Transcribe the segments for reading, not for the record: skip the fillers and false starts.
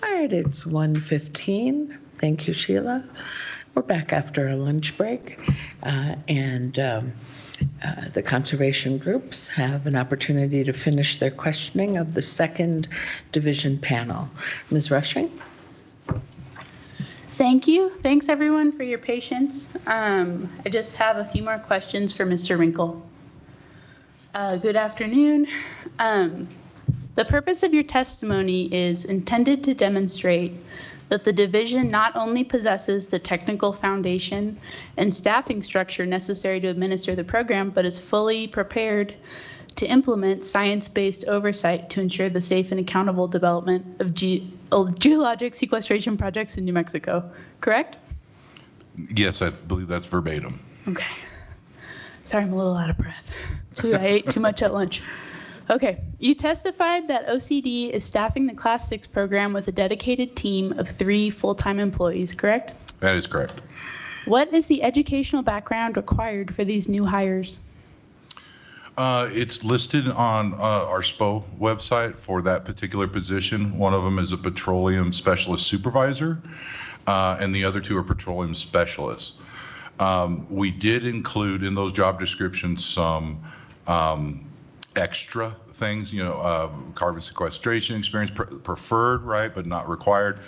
All right, it's 1:15. Thank you, Sheila. We're back after a lunch break, and the conservation groups have an opportunity to finish their questioning of the second division panel. Ms. Rushing? Thank you. Thanks, everyone, for your patience. I just have a few more questions for Mr. Winkle. Good afternoon. The purpose of your testimony is intended to demonstrate that the division not only possesses the technical foundation and staffing structure necessary to administer the program, but is fully prepared to implement science-based oversight to ensure the safe and accountable development of geologic sequestration projects in New Mexico, correct? Yes, I believe that's verbatim. Okay. Sorry, I'm a little out of breath. I ate too much at lunch. Okay, you testified that OCD is staffing the Class 6 program with a dedicated team of 3 full-time employees, correct? That is correct. What is the educational background required for these new hires? It's listed on our SPO website for that particular position. One of them is a petroleum specialist supervisor, and the other 2 are petroleum specialists. We did include in those job descriptions some extra things, carbon sequestration experience preferred, right, but not required.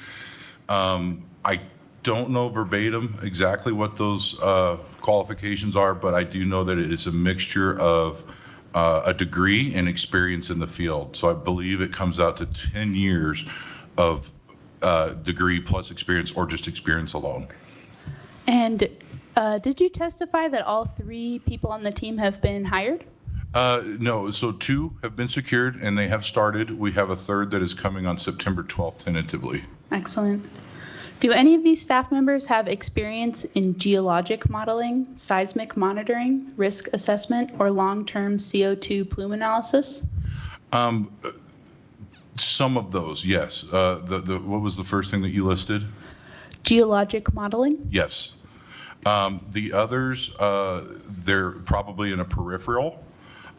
I don't know verbatim exactly what those qualifications are, but I do know that it is a mixture of a degree and experience in the field. So I believe it comes out to 10 years of degree plus experience, or just experience alone. And did you testify that all 3 people on the team have been hired? No, so 2 have been secured and they have started. We have a 3rd that is coming on September 12th tentatively. Excellent. Do any of these staff members have experience in geologic modeling, seismic monitoring, risk assessment, or long-term CO2 plume analysis? Some of those, yes. What was the first thing that you listed? Geologic modeling? Yes. The others, they're probably in a peripheral.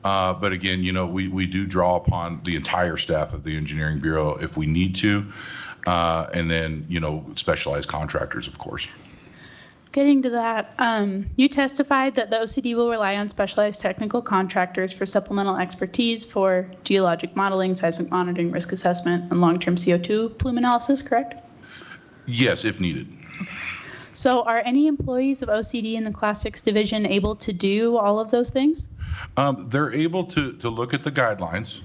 But again, we do draw upon the entire staff of the Engineering Bureau if we need to, and then, specialized contractors, of course. Getting to that, you testified that the OCD will rely on specialized technical contractors for supplemental expertise for geologic modeling, seismic monitoring, risk assessment, and long-term CO2 plume analysis, correct? Yes, if needed. So are any employees of OCD in the Class 6 division able to do all of those things? They're able to look at the guidelines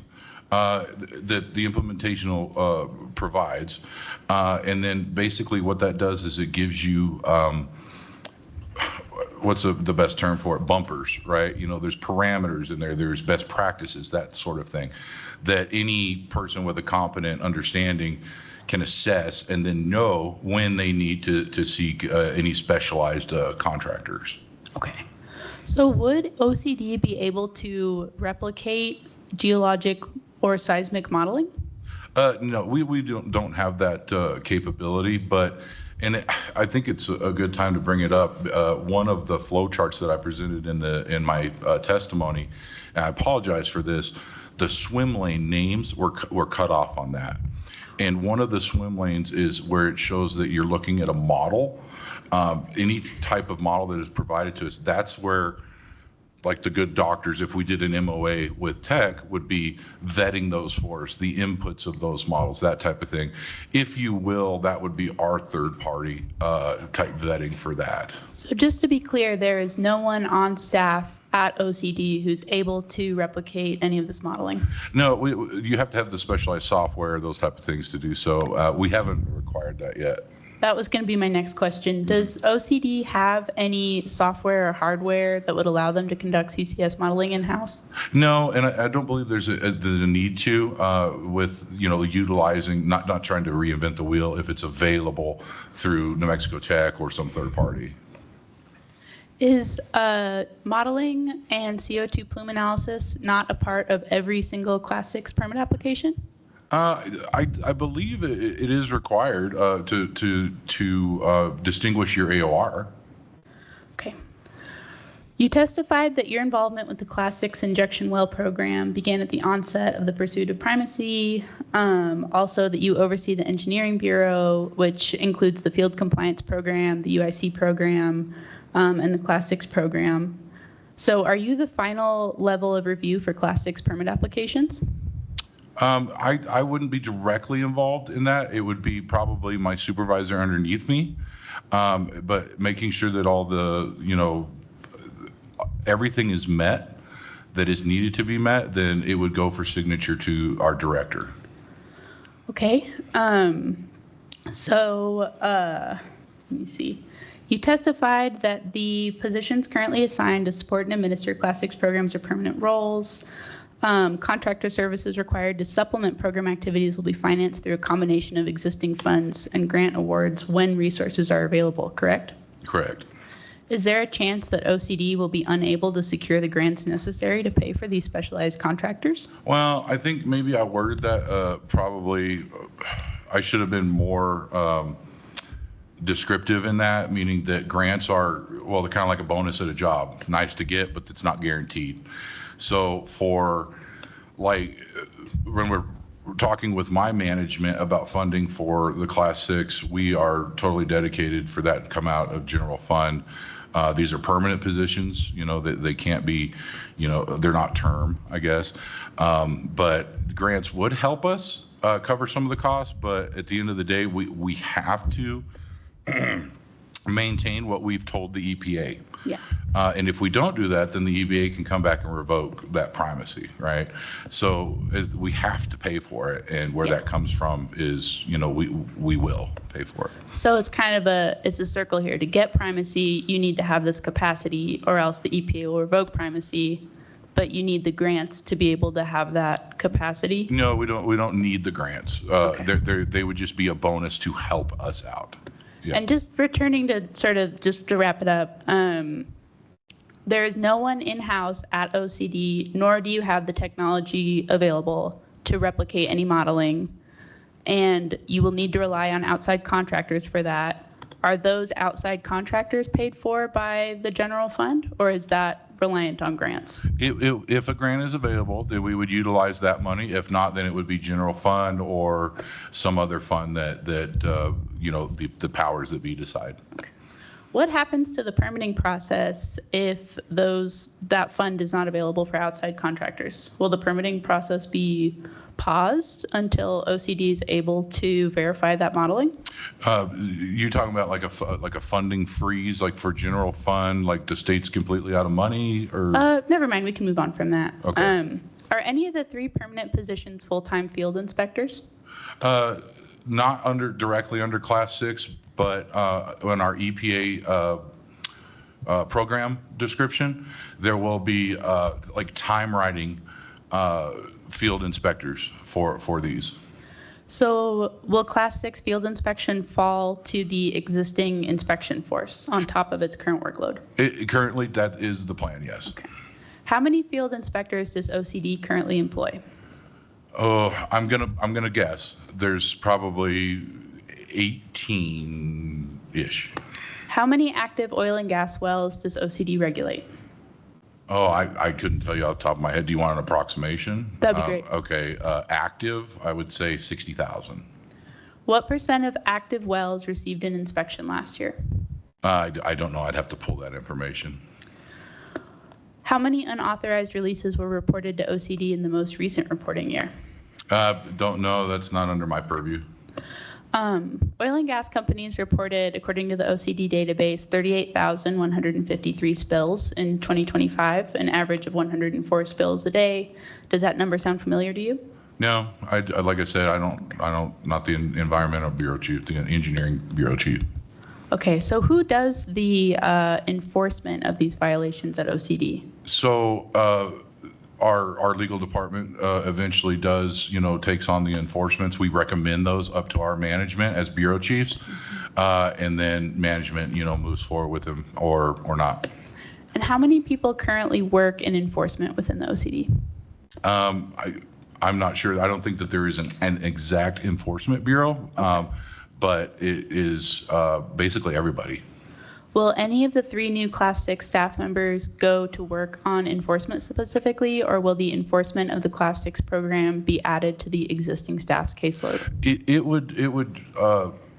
that the implementation provides, and then basically what that does is it gives you what's the best term for it? Bumpers, right? There's parameters in there, there's best practices, that sort of thing, that any person with a competent understanding can assess and then know when they need to seek any specialized contractors. Okay. So would OCD be able to replicate geologic or seismic modeling? No, we don't have that capability, but I think it's a good time to bring it up. One of the flow charts that I presented in my testimony, and I apologize for this, the swim lane names were cut off on that. And one of the swim lanes is where it shows that you're looking at a model. Any type of model that is provided to us, that's where, like the good doctors, if we did an MOA with tech, would be vetting those for us, the inputs of those models, that type of thing. If you will, that would be our third party type vetting for that. So just to be clear, there is no one on staff at OCD who's able to replicate any of this modeling? No, you have to have the specialized software, those type of things to do so. We haven't required that yet. That was going to be my next question. Does OCD have any software or hardware that would allow them to conduct CCS modeling in-house? No, and I don't believe there's the need to with utilizing, not trying to reinvent the wheel if it's available through New Mexico Tech or some third party. Is modeling and CO2 plume analysis not a part of every single Class 6 permit application? I believe it is required to distinguish your AOR. Okay. You testified that your involvement with the Class 6 injection well program began at the onset of the pursuit of primacy. Also, that you oversee the Engineering Bureau, which includes the Field Compliance Program, the UIC program, and the Class 6 program. So are you the final level of review for Class 6 permit applications? I wouldn't be directly involved in that. It would be probably my supervisor underneath me, but making sure that all the, everything is met that is needed to be met, then it would go for signature to our director. Okay. Let me see. You testified that the positions currently assigned to support and administer Class 6 programs are permanent roles. Contractor services required to supplement program activities will be financed through a combination of existing funds and grant awards when resources are available, correct? Correct. Is there a chance that OCD will be unable to secure the grants necessary to pay for these specialized contractors? Well, I think maybe I worded that probably, I should have been more descriptive in that, meaning that grants are, well, they're kind of like a bonus at a job. Nice to get, but it's not guaranteed. So for like, when we're talking with my management about funding for the Class 6, we are totally dedicated for that to come out of general fund. These are permanent positions, they can't be, they're not term, I guess. But grants would help us cover some of the costs, but at the end of the day, we have to maintain what we've told the EPA. Yeah. And if we don't do that, then the EPA can come back and revoke that primacy, right? So we have to pay for it, and where that comes from is, we will pay for it. So it's kind of it's a circle here. To get primacy, you need to have this capacity, or else the EPA will revoke primacy, but you need the grants to be able to have that capacity? No, we don't need the grants. Okay. They would just be a bonus to help us out. Yeah. And just returning to sort of just to wrap it up, there is no one in-house at OCD, nor do you have the technology available to replicate any modeling, and you will need to rely on outside contractors for that. Are those outside contractors paid for by the general fund, or is that reliant on grants? If a grant is available, then we would utilize that money. If not, then it would be general fund or some other fund that the powers that be decide. What happens to the permitting process if that fund is not available for outside contractors? Will the permitting process be paused until OCD is able to verify that modeling? You're talking about like a funding freeze, like for general fund, like the state's completely out of money, or? Never mind, we can move on from that. Okay. Are any of the 3 permanent positions full-time field inspectors? Not directly under Class 6, but on our EPA program description, there will be like time writing field inspectors for these. So will Class 6 field inspection fall to the existing inspection force on top of its current workload? Currently, that is the plan, yes. Okay. How many field inspectors does OCD currently employ? Oh, I'm gonna guess. There's probably 18-ish. How many active oil and gas wells does OCD regulate? Oh, I couldn't tell you off the top of my head. Do you want an approximation? That'd be great. Okay, active, I would say 60,000. What % of active wells received an inspection last year? I don't know. I'd have to pull that information. How many unauthorized releases were reported to OCD in the most recent reporting year? Don't know. That's not under my purview. Oil and gas companies reported, according to the OCD database, 38,153 spills in 2025, an average of 104 spills a day. Does that number sound familiar to you? No, like I said, I don't, not the environmental bureau chief, the engineering bureau chief. Okay, so who does the enforcement of these violations at OCD? So our legal department eventually does, takes on the enforcements. We recommend those up to our management as bureau chiefs, and then management, moves forward with them or not. And how many people currently work in enforcement within the OCD? I'm not sure. I don't think that there is an exact enforcement bureau, but it is basically everybody. Will any of the 3 new Class 6 staff members go to work on enforcement specifically, or will the enforcement of the Class 6 program be added to the existing staff's caseload? It would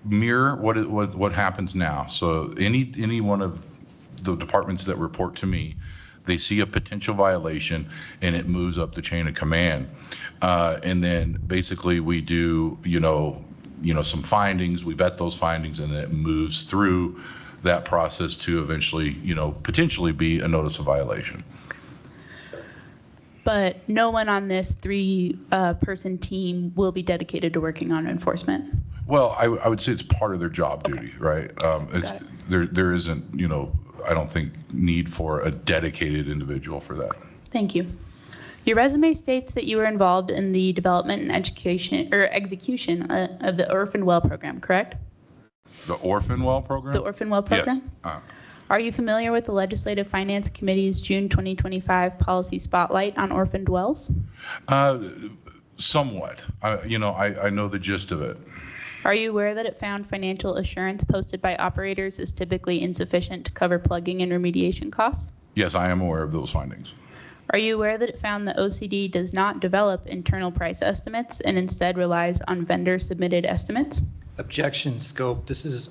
mirror what happens now. So any one of the departments that report to me, they see a potential violation and it moves up the chain of command. And then basically we do, some findings, we vet those findings, and it moves through that process to eventually, potentially be a notice of violation. But no one on this 3-person team will be dedicated to working on enforcement? Well, I would say it's part of their job duty, right? There isn't, I don't think need for a dedicated individual for that. Thank you. Your resume states that you were involved in the development and execution of the Orphan Well program, correct? The Orphan Well program? The Orphan Well program? Yes. Are you familiar with the Legislative Finance Committee's June 2025 policy spotlight on orphaned wells? Somewhat. I know the gist of it. Are you aware that it found financial assurance posted by operators is typically insufficient to cover plugging and remediation costs? Yes, I am aware of those findings. Are you aware that it found the OCD does not develop internal price estimates and instead relies on vendor-submitted estimates? Objection scope. This is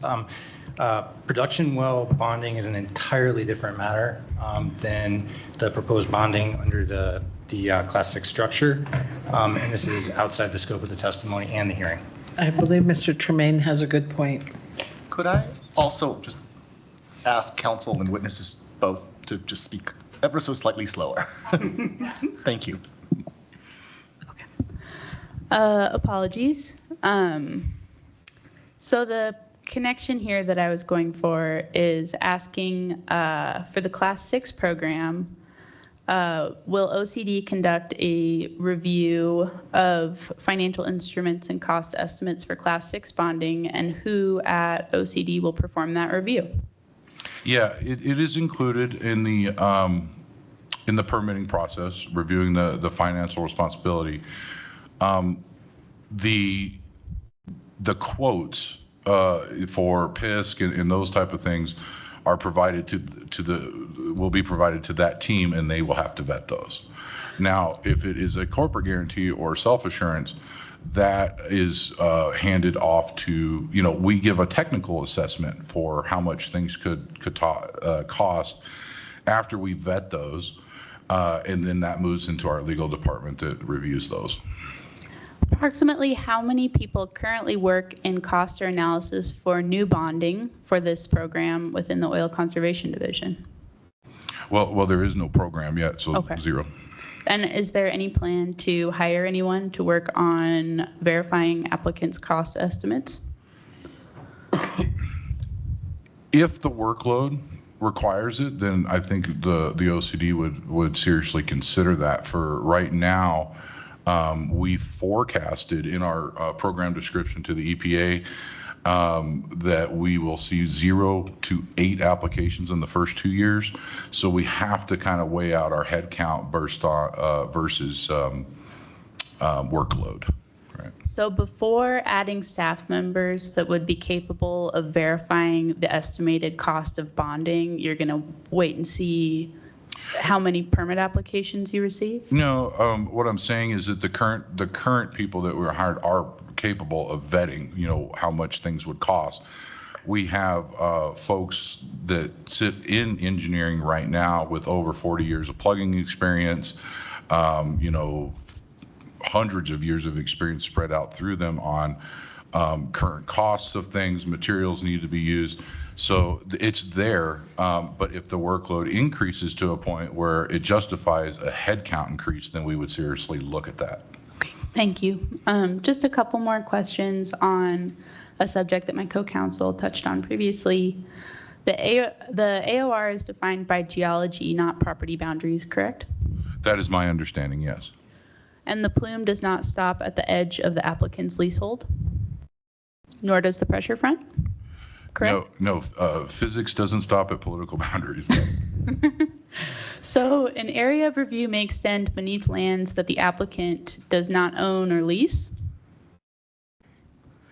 production well bonding is an entirely different matter than the proposed bonding under the Class 6 structure, and this is outside the scope of the testimony and the hearing. I believe Mr. Tremaine has a good point. Could I also just ask counsel and witnesses both to just speak ever so slightly slower? Thank you. Okay. Apologies. So the connection here that I was going for is asking for the Class 6 program, will OCD conduct a review of financial instruments and cost estimates for Class 6 bonding, and who at OCD will perform that review? Yeah, it is included in the permitting process, reviewing the financial responsibility. The quotes for PISC and those type of things are provided will be provided to that team, and they will have to vet those. Now, if it is a corporate guarantee or self-assurance, that is handed off to, we give a technical assessment for how much things could cost after we vet those, and then that moves into our legal department that reviews those. Approximately how many people currently work in cost or analysis for new bonding for this program within the Oil Conservation Division? Well, there is no program yet, so Okay. 0. And is there any plan to hire anyone to work on verifying applicants' cost estimates? If the workload requires it, then I think the OCD would seriously consider that. For right now, we forecasted in our program description to the EPA that we will see 0 to 8 applications in the first 2 years. So we have to kind of weigh out our head count versus workload. Right. So before adding staff members that would be capable of verifying the estimated cost of bonding, you're going to wait and see how many permit applications you receive? No, what I'm saying is that the current people that were hired are capable of vetting, how much things would cost. We have folks that sit in engineering right now with over 40 years of plugging experience, hundreds of years of experience spread out through them on current costs of things, materials need to be used. So it's there, but if the workload increases to a point where it justifies a headcount increase, then we would seriously look at that. Okay, thank you. Just a couple more questions on a subject that my co-counsel touched on previously. The AOR is defined by geology, not property boundaries, correct? That is my understanding, yes. And the plume does not stop at the edge of the applicant's leasehold, nor does the pressure front? Correct? No, physics doesn't stop at political boundaries. So an area of review may extend beneath lands that the applicant does not own or lease?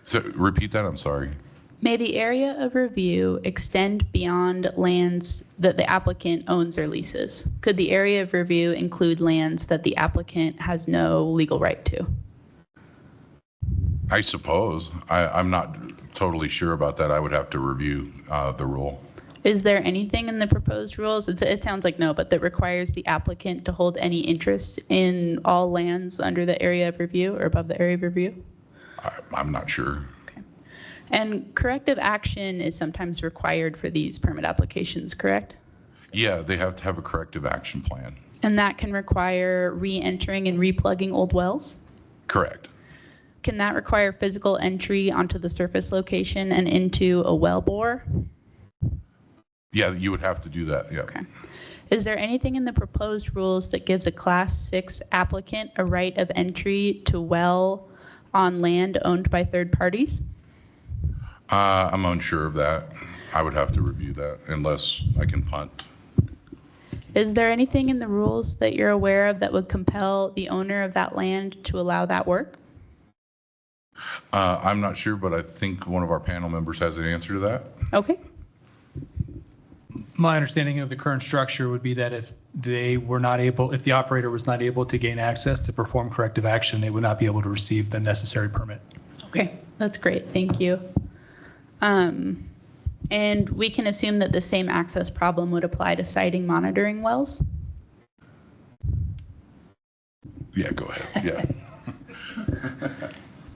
So repeat that, I'm sorry. May the area of review extend beyond lands that the applicant owns or leases? Could the area of review include lands that the applicant has no legal right to? I suppose. I'm not totally sure about that. I would have to review the rule. Is there anything in the proposed rules, it sounds like no, but that requires the applicant to hold any interest in all lands under the area of review or above the area of review? I'm not sure. Okay. And corrective action is sometimes required for these permit applications, correct? Yeah, they have to have a corrective action plan. And that can require re-entering and replugging old wells? Correct. Can that require physical entry onto the surface location and into a well bore? Yeah, you would have to do that, yeah. Okay. Is there anything in the proposed rules that gives a Class 6 applicant a right of entry to well on land owned by third parties? I'm unsure of that. I would have to review that unless I can punt. Is there anything in the rules that you're aware of that would compel the owner of that land to allow that work? I'm not sure, but I think one of our panel members has an answer to that. Okay. My understanding of the current structure would be that if the operator was not able to gain access to perform corrective action, they would not be able to receive the necessary permit. Okay, that's great. Thank you. And we can assume that the same access problem would apply to siting monitoring wells? Yeah, go ahead. Yeah.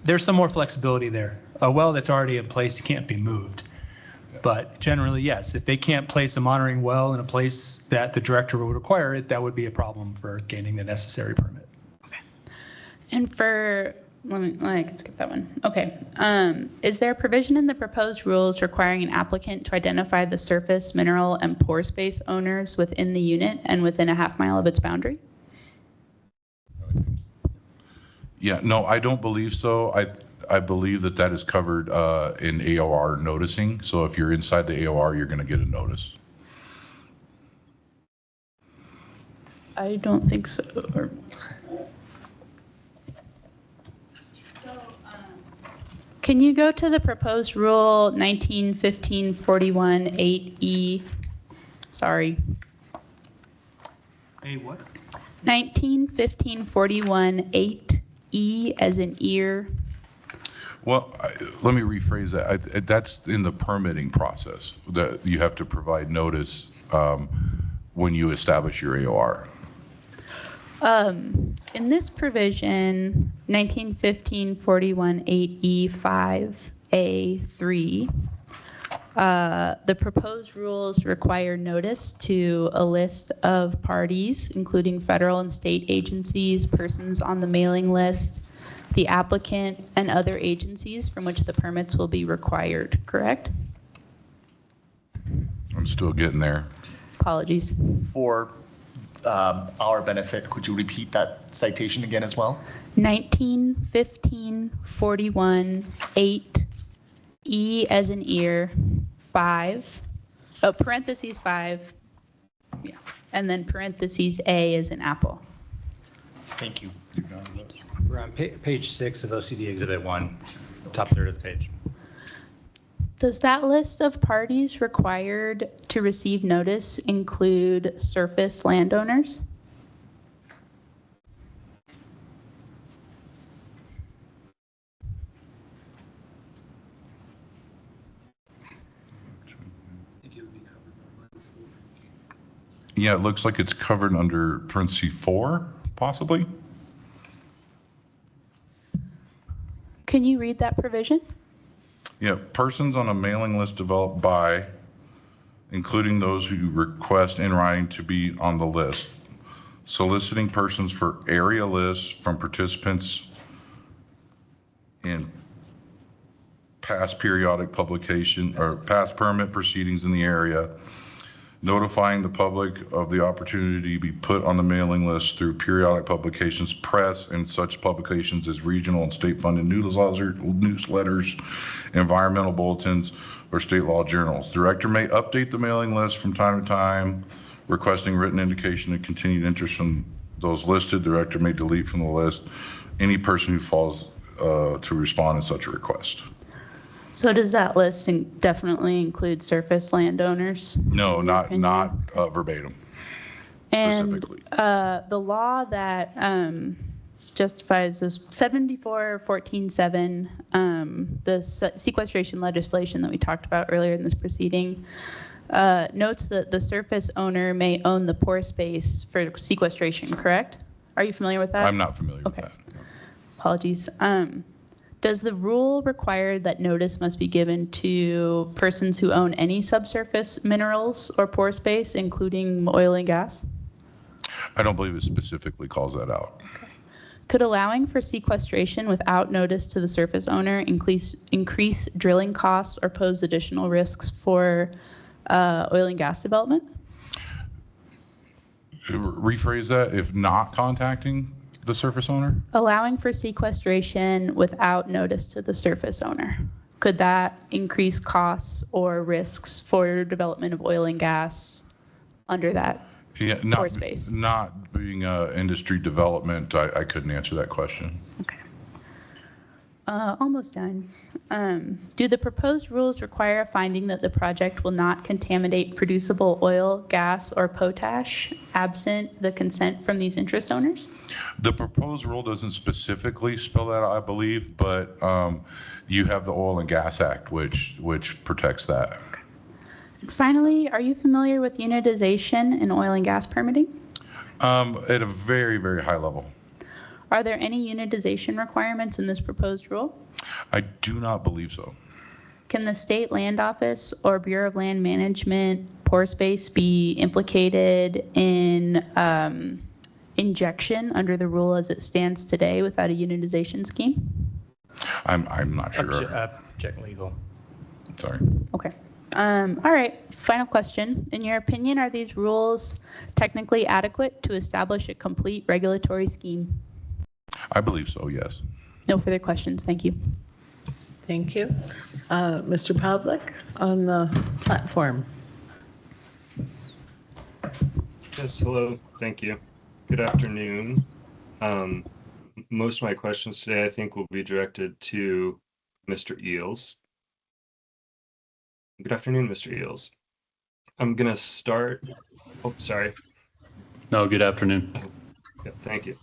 There's some more flexibility there. A well that's already in place can't be moved. But generally, yes, if they can't place a monitoring well in a place that the director would require it, that would be a problem for gaining the necessary permit. Okay. And for, I can skip that one. Okay. Is there a provision in the proposed rules requiring an applicant to identify the surface, mineral, and pore space owners within the unit and within a half mile of its boundary? Yeah, no, I don't believe so. I believe that that is covered in AOR noticing. So if you're inside the AOR, you're going to get a notice. I don't think so. Can you go to the proposed rule 1915-41 8E? Sorry. A what? 1915-41 8E as in ear. Well, let me rephrase that. That's in the permitting process that you have to provide notice when you establish your AOR. In this provision, 1915-41 8E5A3, the proposed rules require notice to a list of parties, including federal and state agencies, persons on the mailing list, the applicant, and other agencies from which the permits will be required, correct? I'm still getting there. Apologies. For our benefit, could you repeat that citation again as well? 1915-41 8E as in ear 5, parentheses 5, yeah, and then parentheses A as in apple. Thank you. We're on page 6 of OCD Exhibit 1, top third of the page. Does that list of parties required to receive notice include surface landowners? Yeah, it looks like it's covered under parentheses 4, possibly. Can you read that provision? Yeah, persons on a mailing list developed by, including those who request in writing to be on the list, soliciting persons for area lists from participants in past periodic publication or past permit proceedings in the area, notifying the public of the opportunity to be put on the mailing list through periodic publications, press, and such publications as regional and state-funded newsletters, environmental bulletins, or state law journals. Director may update the mailing list from time to time, requesting written indication of continued interest from those listed. Director may delete from the list any person who fails to respond in such a request. So does that list definitely include surface landowners? No, in your not, opinion? not verbatim. And specifically. the law that justifies this 74-14-7, the sequestration legislation that we talked about earlier in this proceeding, notes that the surface owner may own the pore space for sequestration, correct? Are you familiar with that? I'm not familiar with that. Apologies. Does the rule require that notice must be given to persons who own any subsurface minerals or pore space, including oil and gas? I don't believe it specifically calls that out. Could allowing for sequestration without notice to the surface owner increase drilling costs or pose additional risks for oil and gas development? Rephrase that, if not contacting the surface owner? Allowing for sequestration without notice to the surface owner. Could that increase costs or risks for development of oil and gas under that Yeah, pore space? not being industry development, I couldn't answer that question. Okay. Almost done. Do the proposed rules require a finding that the project will not contaminate producible oil, gas, or potash absent the consent from these interest owners? The proposed rule doesn't specifically spell that out, I believe, but you have the Oil and Gas Act, which protects that. And finally, are you familiar with unitization in oil and gas permitting? At a very, very high level. Are there any unitization requirements in this proposed rule? I do not believe so. Can the State Land Office or Bureau of Land Management pore space be implicated in injection under the rule as it stands today without a unitization scheme? I'm not sure. Check legal. Sorry. Okay. All right. Final question. In your opinion, are these rules technically adequate to establish a complete regulatory scheme? I believe so, yes. No further questions. Thank you. Thank you. Mr. Pavlik on the platform. Yes, hello. Thank you. Good afternoon. Most of my questions today, I think, will be directed to Mr. Eels. Good afternoon, Mr. Eels. I'm going to start. Oh, sorry. No, good afternoon. Yeah, thank you.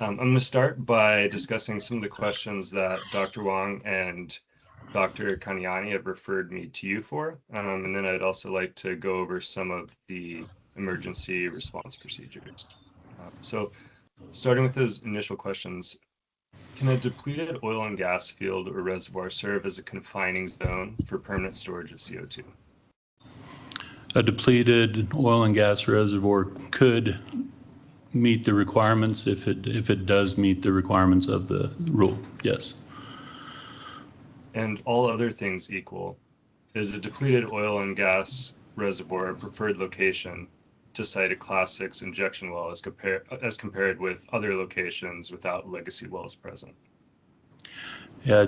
I'm going to start by discussing some of the questions that Dr. Wong and Dr. Kanyani have referred me to you for. And then I'd also like to go over some of the emergency response procedures. So starting with those initial questions, can a depleted oil and gas field or reservoir serve as a confining zone for permanent storage of CO2? A depleted oil and gas reservoir could meet the requirements if it does meet the requirements of the rule, yes. And all other things equal, is a depleted oil and gas reservoir a preferred location to site a Class 6 injection well as compared with other locations without legacy wells present? Yeah,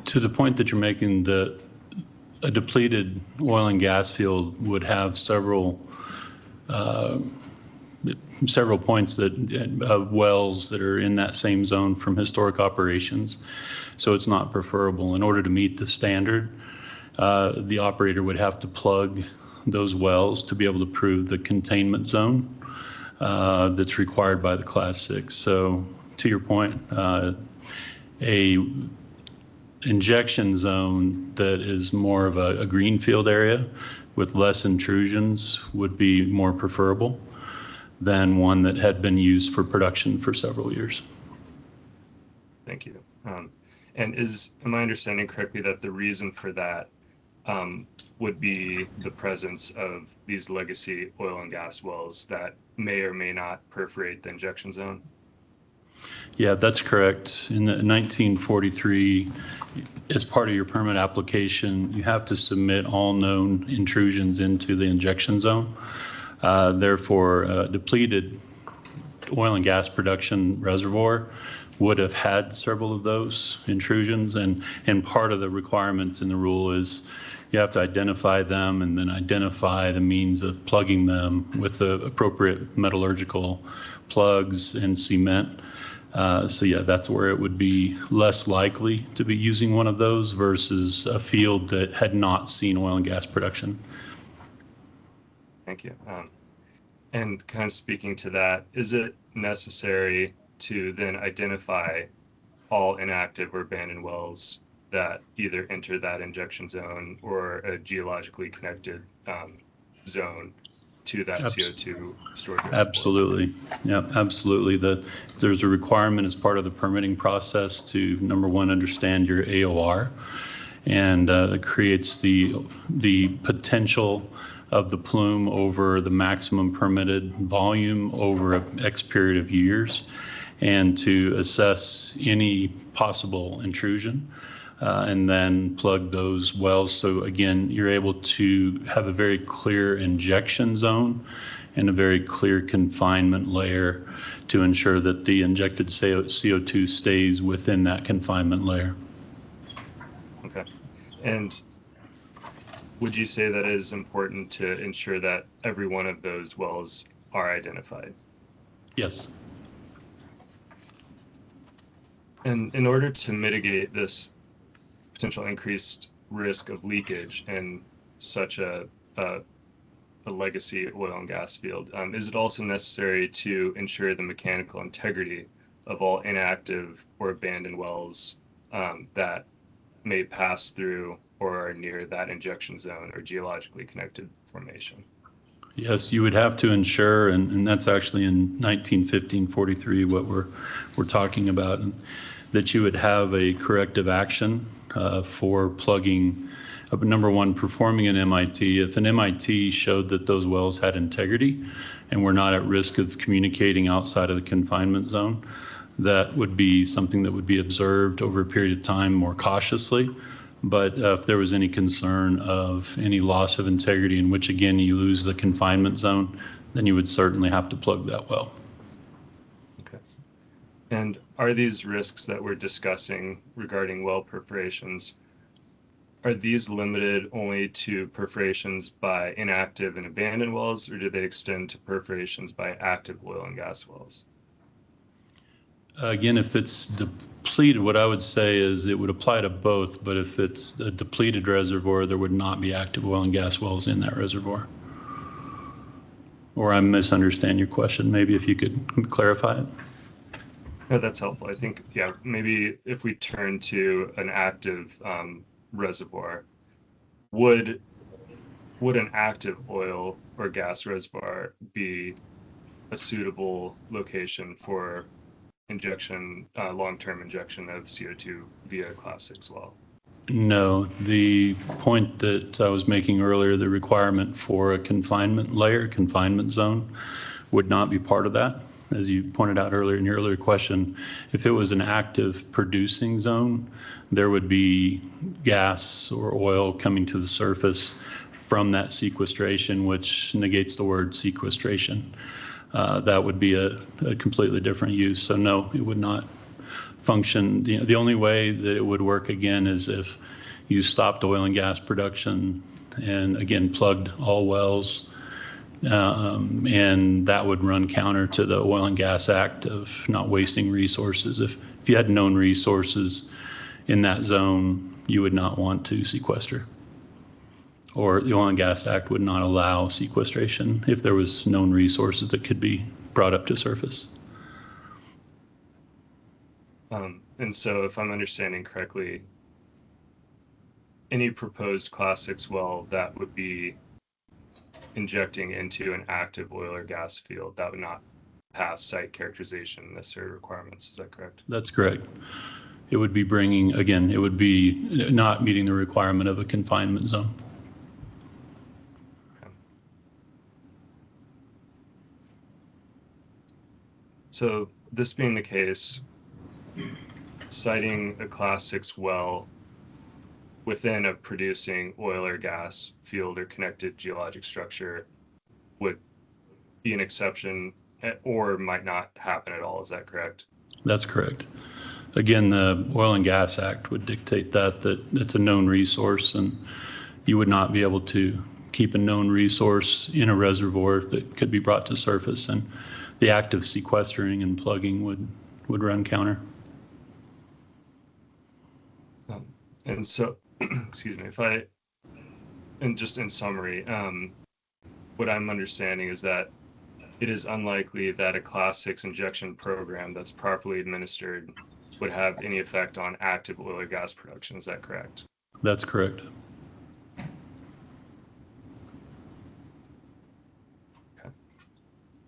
to the point that you're making, a depleted oil and gas field would have several points of wells that are in that same zone from historic operations. So it's not preferable. In order to meet the standard, the operator would have to plug those wells to be able to prove the containment zone that's required by the Class 6. So to your point, a injection zone that is more of a greenfield area with less intrusions would be more preferable than one that had been used for production for several years. Thank you. And am I understanding correctly that the reason for that would be the presence of these legacy oil and gas wells that may or may not perforate the injection zone? Yeah, that's correct. In 1943, as part of your permit application, you have to submit all known intrusions into the injection zone. Therefore, a depleted oil and gas production reservoir would have had several of those intrusions, and part of the requirements in the rule is you have to identify them and then identify the means of plugging them with the appropriate metallurgical plugs and cement So yeah, that's where it would be less likely to be using one of those versus a field that had not seen oil and gas production. Thank you. And kind of speaking to that, is it necessary to then identify all inactive or abandoned wells that either enter that injection zone or a geologically connected zone to that CO2 storage reservoir? Absolutely. Yeah, absolutely. There's a requirement as part of the permitting process to, number one, understand your AOR, and it creates the potential of the plume over the maximum permitted volume over an X period of years, and to assess any possible intrusion. And then plug those wells. So again, you're able to have a very clear injection zone and a very clear confinement layer to ensure that the injected CO2 stays within that confinement layer. Okay. And would you say that it is important to ensure that every one of those wells are identified? Yes. And in order to mitigate this potential increased risk of leakage in such a legacy oil and gas field, is it also necessary to ensure the mechanical integrity of all inactive or abandoned wells that may pass through or are near that injection zone or geologically connected formation? Yes, you would have to ensure, and that's actually in 1915-43 what we're talking about, that you would have a corrective action for plugging, number one, performing an MIT. If an MIT showed that those wells had integrity and were not at risk of communicating outside of the confinement zone, that would be something that would be observed over a period of time more cautiously. But if there was any concern of any loss of integrity in which, again, you lose the confinement zone, then you would certainly have to plug that well. Okay. And are these risks that we're discussing regarding well perforations, are these limited only to perforations by inactive and abandoned wells, or do they extend to perforations by active oil and gas wells? Again, if it's depleted, what I would say is it would apply to both, but if it's a depleted reservoir, there would not be active oil and gas wells in that reservoir. Or I misunderstand your question. Maybe if you could clarify it. No, that's helpful. I think, yeah, maybe if we turn to an active reservoir, would an active oil or gas reservoir be a suitable location for injection, long-term injection of CO2 via a Class 6 well? No, the point that I was making earlier, the requirement for a confinement layer, confinement zone, would not be part of that. As you pointed out earlier in your earlier question, if it was an active producing zone, there would be gas or oil coming to the surface from that sequestration, which negates the word sequestration. That would be a completely different use. So no, it would not function. The only way that it would work again is if you stopped oil and gas production and again plugged all wells, and that would run counter to the Oil and Gas Act of not wasting resources. If you had known resources in that zone, you would not want to sequester. Or the Oil and Gas Act would not allow sequestration if there was known resources that could be brought up to surface. And so if I'm understanding correctly, any proposed Class 6 well that would be injecting into an active oil or gas field, that would not pass site characterization necessary requirements. Is that correct? That's correct. It would be bringing, again, it would be not meeting the requirement of a confinement zone. Okay. So this being the case, citing a Class 6 well within a producing oil or gas field or connected geologic structure would be an exception or might not happen at all. Is that correct? That's correct. Again, the Oil and Gas Act would dictate that it's a known resource, and you would not be able to keep a known resource in a reservoir that could be brought to surface, and the act of sequestering and plugging would would run counter. And so, excuse me, and just in summary, what I'm understanding is that it is unlikely that a Class 6 injection program that's properly administered would have any effect on active oil or gas production. Is that correct? That's correct.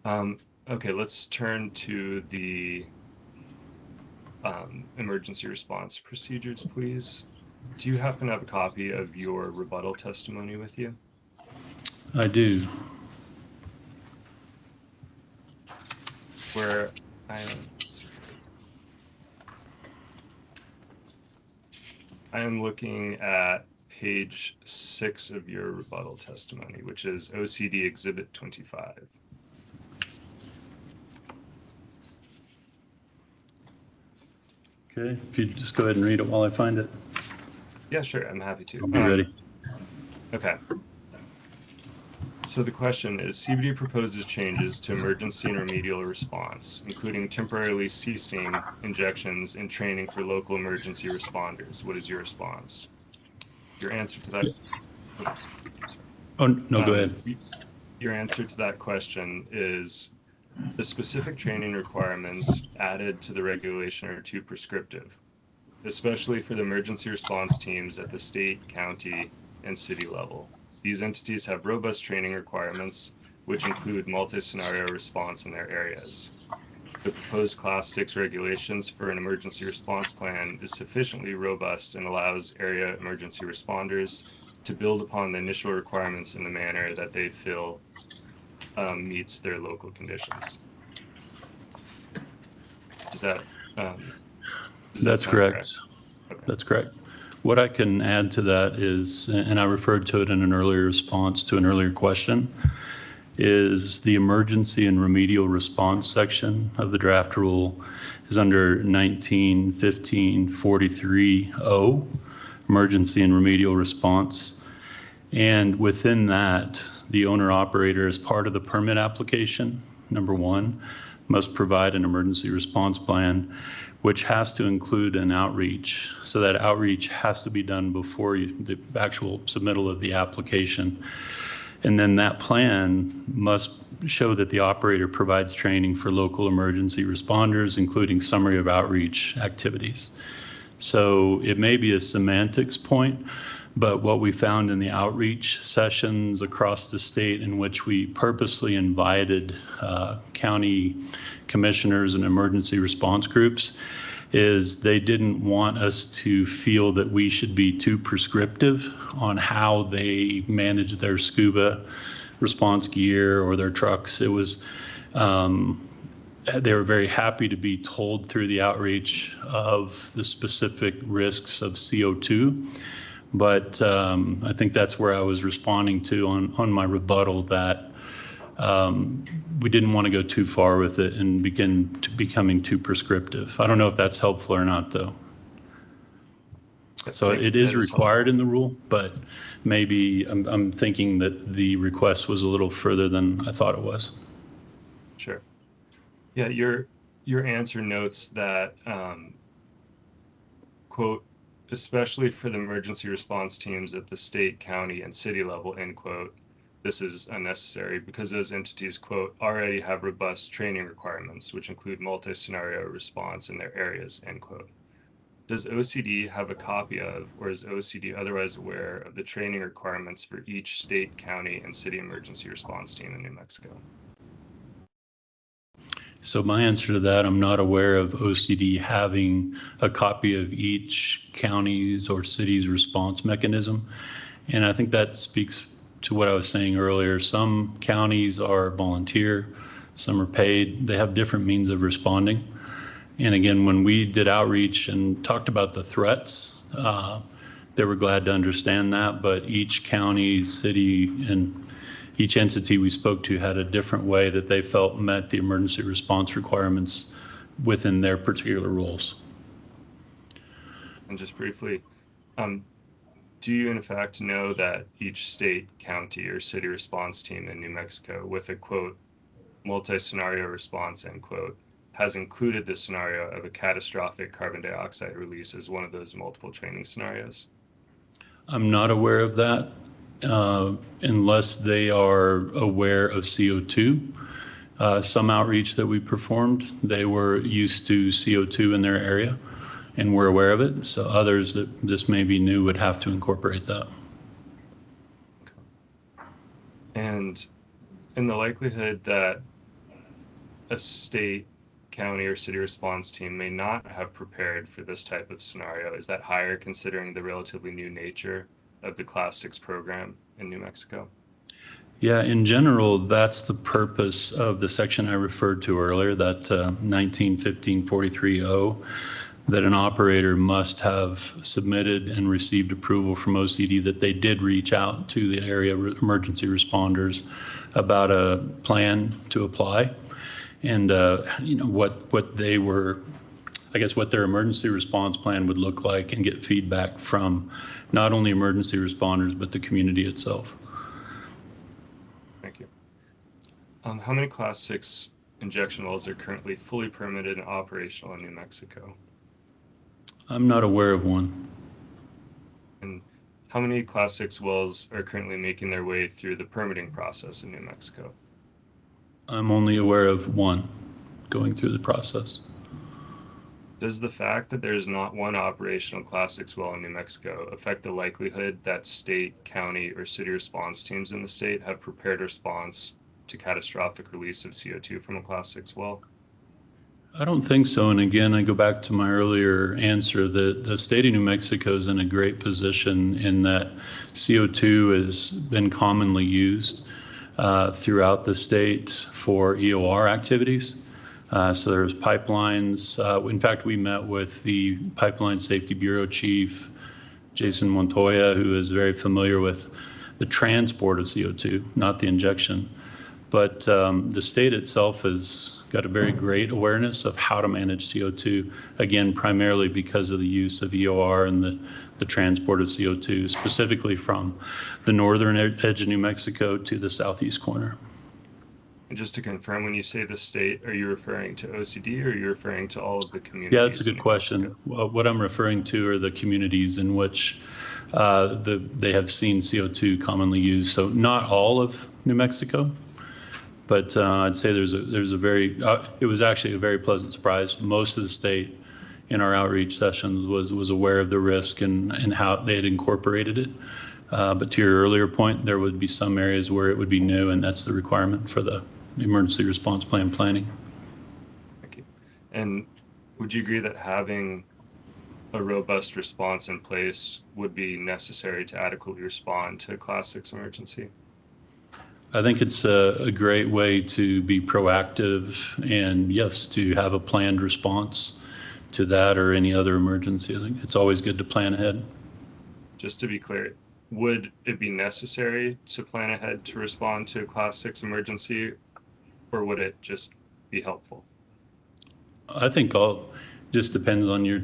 Okay, let's turn to the emergency response procedures, please. Do you happen to have a copy of your rebuttal testimony with you? I do. Where let's see. I am looking at page 6 of your rebuttal testimony, which is OCD Exhibit 25. Okay, if you just go ahead and read it while I find it, Yeah, sure, I'm happy to. I'll be ready. Okay. So the question is, CBD proposes changes to emergency and remedial response, including temporarily ceasing injections and training for local emergency responders. What is your response? Your answer to that? Oops, sorry. Oh, no, go ahead. Your answer to that question is the specific training requirements added to the regulation are too prescriptive, especially for the emergency response teams at the state, county, and city level. These entities have robust training requirements, which include multi-scenario response in their areas. The proposed Class 6 regulations for an emergency response plan is sufficiently robust and allows area emergency responders to build upon the initial requirements in the manner that they feel meets their local conditions. Does that? That's correct. Okay. That's correct. What I can add to that is, and I referred to it in an earlier response to an earlier question, is the emergency and remedial response section of the draft rule is under 1915-43-0, emergency and remedial response. And within that, the owner operator, as part of the permit application, number one, must provide an emergency response plan, which has to include an outreach. So that outreach has to be done before the actual submittal of the application. And then that plan must show that the operator provides training for local emergency responders, including summary of outreach activities. So it may be a semantics point, but what we found in the outreach sessions across the state, in which we purposely invited county commissioners and emergency response groups, is they didn't want us to feel that we should be too prescriptive on how they manage their scuba response gear or their trucks. It was, they were very happy to be told through the outreach of the specific risks of CO2. But I think that's where I was responding to on my rebuttal, that we didn't want to go too far with it and begin to becoming too prescriptive. I don't know if that's helpful or not, though. So it is required in the rule, but maybe I'm thinking that the request was a little further than I thought it was. Sure. Yeah, your answer notes that, quote, especially for the emergency response teams at the state, county, and city level, end quote, this is unnecessary because those entities, quote, already have robust training requirements, which include multi-scenario response in their areas, end quote. Does OCD have a copy of, or is OCD otherwise aware of the training requirements for each state, county, and city emergency response team in New Mexico? So my answer to that, I'm not aware of OCD having a copy of each county's or city's response mechanism. And I think that speaks to what I was saying earlier. Some counties are volunteer, some are paid. They have different means of responding. And again, when we did outreach and talked about the threats, they were glad to understand that, but each county, city, and each entity we spoke to had a different way that they felt met the emergency response requirements within their particular roles. And just briefly, do you in fact know that each state, county, or city response team in New Mexico with a quote, multi-scenario response, end quote, has included the scenario of a catastrophic carbon dioxide release as one of those multiple training scenarios? I'm not aware of that unless they are aware of CO2. Some outreach that we performed, they were used to CO2 in their area and were aware of it. So others that just maybe new would have to incorporate that. And in the likelihood that a state, county, or city response team may not have prepared for this type of scenario, is that higher considering the relatively new nature of the Class 6 program in New Mexico? Yeah, in general, that's the purpose of the section I referred to earlier, that 1915-43-0, that an operator must have submitted and received approval from OCD that they did reach out to the area emergency responders about a plan to apply. And what they were, I guess, what their emergency response plan would look like, and get feedback from not only emergency responders, but the community itself. Thank you. How many Class 6 injection wells are currently fully permitted and operational in New Mexico? I'm not aware of one. And how many Class 6 wells are currently making their way through the permitting process in New Mexico? I'm only aware of one going through the process. Does the fact that there's not one operational Class 6 well in New Mexico affect the likelihood that state, county, or city response teams in the state have prepared response to catastrophic release of CO2 from a Class 6 well? I don't think so. And again, I go back to my earlier answer that the state of New Mexico is in a great position in that CO2 has been commonly used throughout the state for EOR activities. So there's pipelines. In fact, we met with the Pipeline Safety Bureau Chief, Jason Montoya, who is very familiar with the transport of CO2, not the injection. But the state itself has got a very great awareness of how to manage CO2, again, primarily because of the use of EOR and the transport of CO2, specifically from the northern edge of New Mexico to the southeast corner. And just to confirm, when you say the state, are you referring to OCD or are you referring to all of the communities? Yeah, that's a good question. Well, what I'm referring to are the communities in which they have seen CO2 commonly used. So not all of New Mexico, but I'd say there's a very, it was actually a very pleasant surprise. Most of the state in our outreach sessions was aware of the risk and how they had incorporated it. But to your earlier point, there would be some areas where it would be new, and that's the requirement for the emergency response plan planning. Thank you. And would you agree that having a robust response in place would be necessary to adequately respond to a Class 6 emergency? I think it's a great way to be proactive and, yes, to have a planned response to that or any other emergency. I think it's always good to plan ahead. Just to be clear, would it be necessary to plan ahead to respond to a Class 6 emergency, or would it just be helpful? I think just depends on your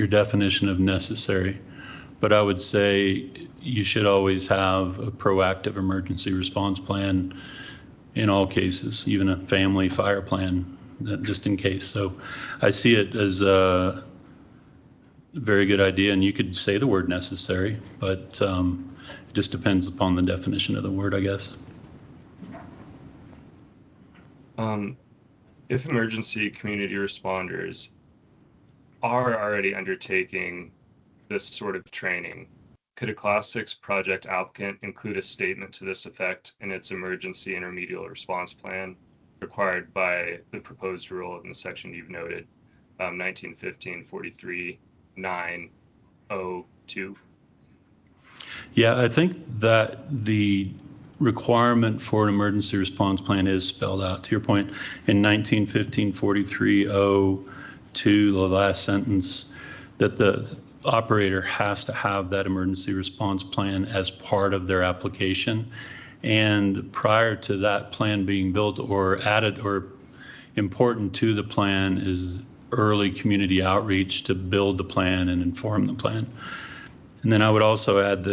definition of necessary. But I would say you should always have a proactive emergency response plan in all cases, even a family fire plan, just in case. So I see it as a very good idea, and you could say the word necessary, but it just depends upon the definition of the word, I guess. If emergency community responders are already undertaking this sort of training, could a Class 6 project applicant include a statement to this effect in its emergency and remedial response plan required by the proposed rule in the section you've noted, 1915-43-902? Yeah, I think that the requirement for an emergency response plan is spelled out. To your point, in 1915-43-02, the last sentence, that the operator has to have that emergency response plan as part of their application. And prior to that plan being built or added or important to the plan is early community outreach to build the plan and inform the plan. And then I would also add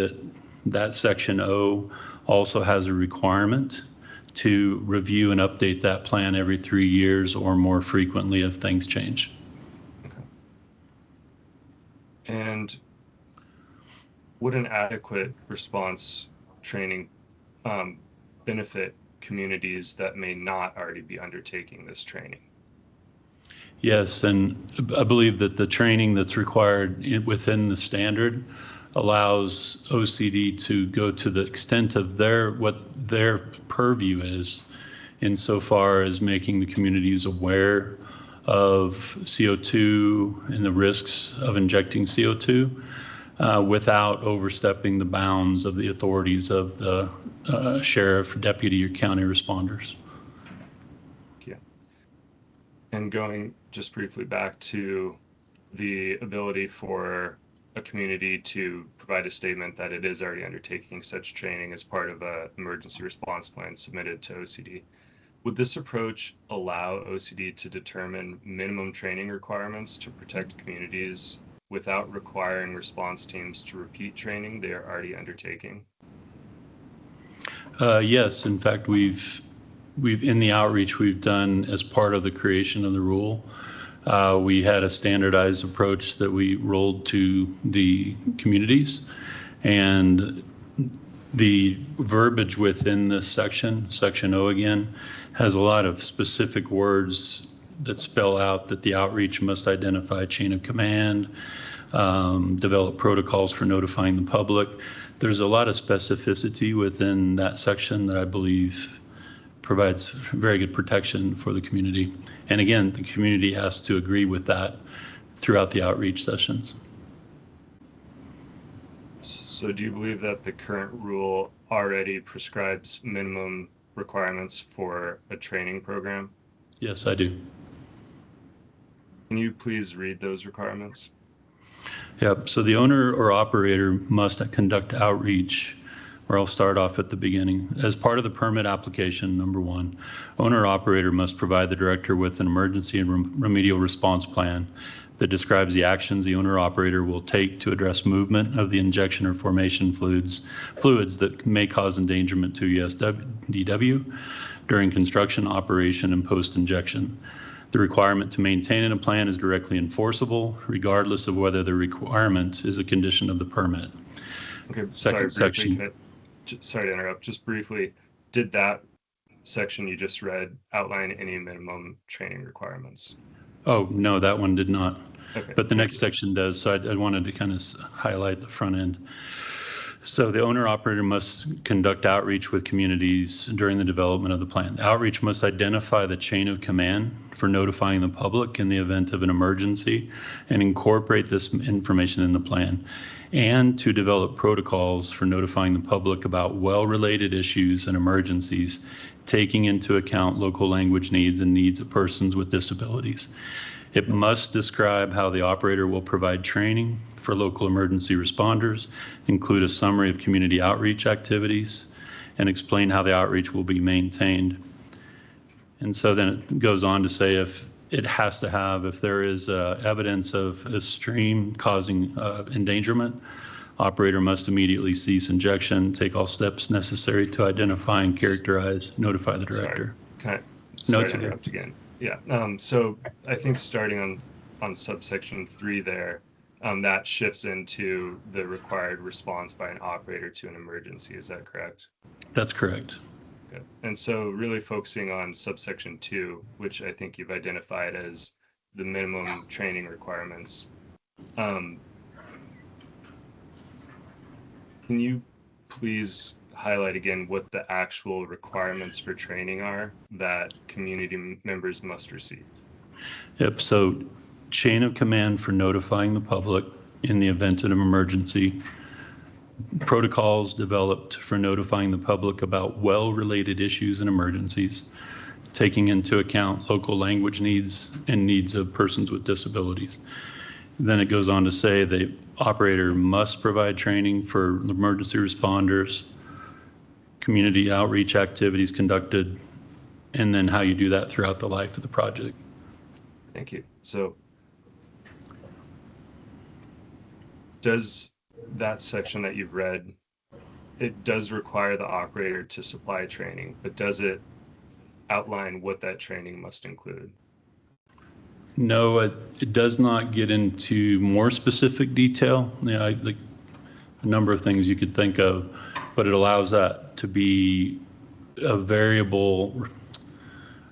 that section O also has a requirement to review and update that plan every 3 years or more frequently if things change. Okay. And would an adequate response training benefit communities that may not already be undertaking this training? Yes, and I believe that the training that's required within the standard allows OCD to go to the extent of what their purview is insofar as making the communities aware of CO2 and the risks of injecting CO2 without overstepping the bounds of the authorities of the sheriff, deputy, or county responders. Yeah. And going just briefly back to the ability for a community to provide a statement that it is already undertaking such training as part of an emergency response plan submitted to OCD. Would this approach allow OCD to determine minimum training requirements to protect communities without requiring response teams to repeat training they are already undertaking? Yes, in fact, we've in the outreach we've done as part of the creation of the rule, we had a standardized approach that we rolled to the communities, and the verbiage within this section, section O again, has a lot of specific words that spell out that the outreach must identify chain of command, develop protocols for notifying the public. There's a lot of specificity within that section that I believe provides very good protection for the community. And again, the community has to agree with that throughout the outreach sessions. So do you believe that the current rule already prescribes minimum requirements for a training program? Yes, I do. Can you please read those requirements? Yep. So the owner or operator must conduct outreach, or I'll start off at the beginning. As part of the permit application, number 1, owner or operator must provide the director with an emergency and remedial response plan that describes the actions the owner or operator will take to address movement of the injection or formation fluids that may cause endangerment to USDW during construction, operation, and post-injection. The requirement to maintain a plan is directly enforceable, regardless of whether the requirement is a condition of the permit. Okay, Second section. Sorry to interrupt. Just briefly, did that section you just read outline any minimum training requirements? Oh, no, that one did not. Okay, But the next section does, so I wanted to kind of highlight the front end. So the owner-operator must conduct outreach with communities during the development of the plan. The outreach must identify the chain of command for notifying the public in the event of an emergency and incorporate this information in the plan, and to develop protocols for notifying the public about well-related issues and emergencies, taking into account local language needs and needs of persons with disabilities. It must describe how the operator will provide training for local emergency responders, include a summary of community outreach activities, and explain how the outreach will be maintained. And so then it goes on to say if there is evidence of a stream causing endangerment, operator must immediately cease injection, take all steps necessary to identify and characterize, notify the director. Sorry to interrupt again. Yeah, so I think starting on subsection 3 there, that shifts into the required response by an operator to an emergency. Is that correct? That's correct. Good. And so really focusing on subsection 2, which I think you've identified as the minimum training requirements. Can you please highlight again what the actual requirements for training are that community members must receive? Yep, so chain of command for notifying the public in the event of an emergency, protocols developed for notifying the public about well-related issues and emergencies, taking into account local language needs and needs of persons with disabilities. Then it goes on to say the operator must provide training for emergency responders, community outreach activities conducted, and then how you do that throughout the life of the project. Thank you. So does that section that you've read it does require the operator to supply training, but does it outline what that training must include? No, it does not get into more specific detail. Like a number of things you could think of, but it allows that to be a variable.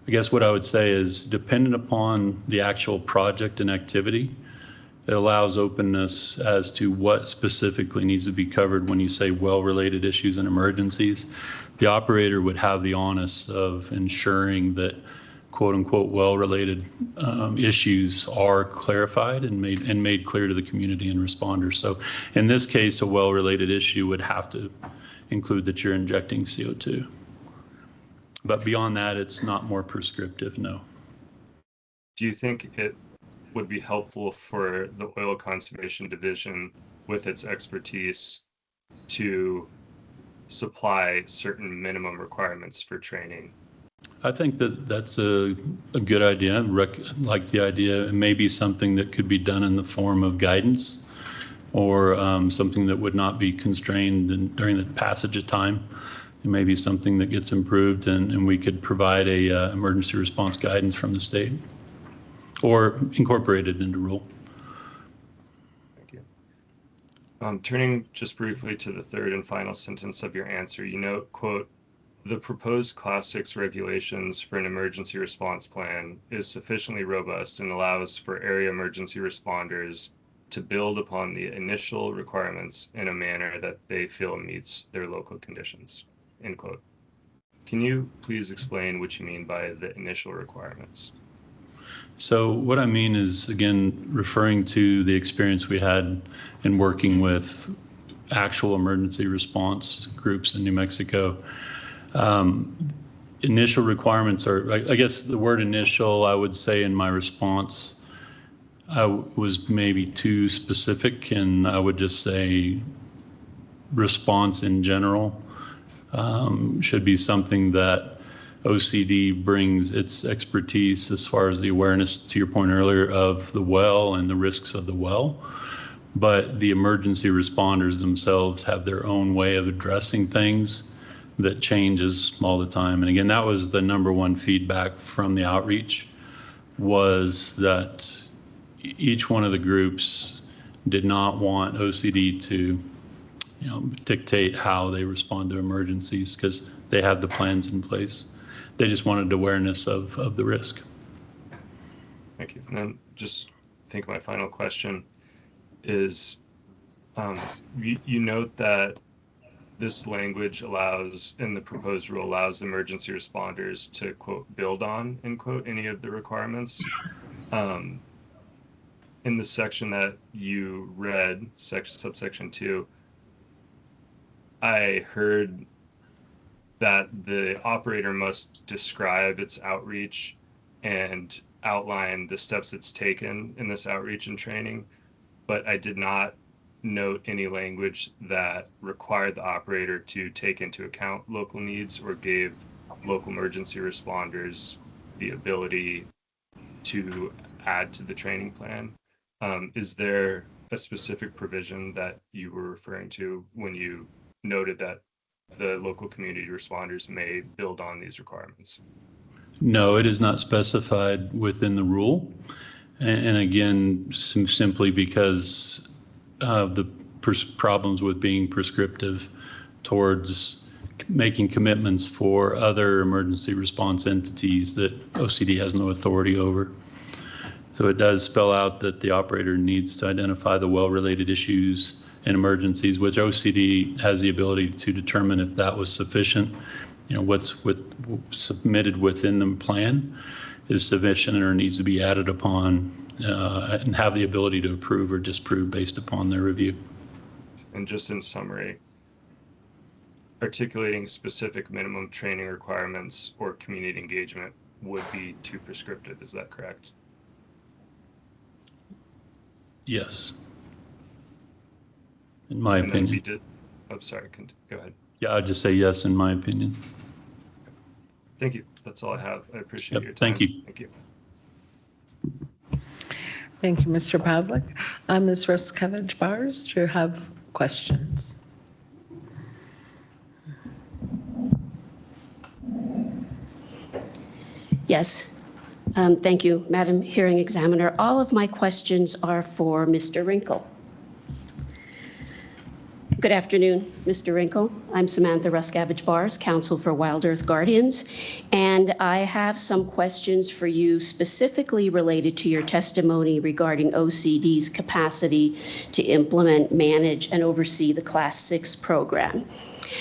I guess what I would say is dependent upon the actual project and activity, it allows openness as to what specifically needs to be covered when you say well-related issues and emergencies. The operator would have the onus of ensuring that quote-unquote well-related issues are clarified and made clear to the community and responders. So in this case, a well-related issue would have to include that you're injecting CO2. But beyond that, it's not more prescriptive, no. Do you think it would be helpful for the Oil Conservation Division, with its expertise, to supply certain minimum requirements for training? I think that that's a good idea. Like the idea, it may be something that could be done in the form of guidance or something that would not be constrained during the passage of time. It may be something that gets improved and we could provide a emergency response guidance from the state or incorporate it into rule. Thank you. Turning just briefly to the third and final sentence of your answer, you note, quote, "The proposed Class 6 regulations for an emergency response plan is sufficiently robust and allows for area emergency responders to build upon the initial requirements in a manner that they feel meets their local conditions," end quote. Can you please explain what you mean by the initial requirements? So what I mean is, again, referring to the experience we had in working with actual emergency response groups in New Mexico. Initial requirements are, I guess the word initial, I would say in my response, I was maybe too specific, and I would just say response in general should be something that OCD brings its expertise as far as the awareness, to your point earlier, of the well and the risks of the well. But the emergency responders themselves have their own way of addressing things that changes all the time. And again, that was the number one feedback from the outreach, was that each one of the groups did not want OCD to dictate how they respond to emergencies because they have the plans in place. They just wanted awareness of the risk. Thank you. And then just I think my final question is, you note that this language allows, in the proposed rule, allows emergency responders to, quote, build on, end quote, any of the requirements. In the section that you read, subsection 2, I heard that the operator must describe its outreach and outline the steps it's taken in this outreach and training, but I did not note any language that required the operator to take into account local needs or gave local emergency responders the ability to add to the training plan. Is there a specific provision that you were referring to when you noted that the local community responders may build on these requirements? No, it is not specified within the rule. And again, simply because of the problems with being prescriptive towards making commitments for other emergency response entities that OCD has no authority over. So it does spell out that the operator needs to identify the well-related issues and emergencies, which OCD has the ability to determine if that was sufficient. What's submitted within the plan is sufficient or needs to be added upon, and have the ability to approve or disapprove based upon their review. And just in summary, articulating specific minimum training requirements or community engagement would be too prescriptive, is that correct? Yes. In my opinion. I'm sorry, go ahead. Yeah, I'd just say yes, in my opinion. Thank you. That's all I have. I appreciate your time. Thank you. Thank you. Thank you, Mr. Pavlik. Ms. Ruskevich-Bars, do you have questions? Yes. Thank you, Madam Hearing Examiner. All of my questions are for Mr. Rinkle. Good afternoon, Mr. Rinkle. I'm Samantha Ruscavage Bars, Counsel for Wild Earth Guardians, and I have some questions for you specifically related to your testimony regarding OCD's capacity to implement, manage, and oversee the Class 6 program.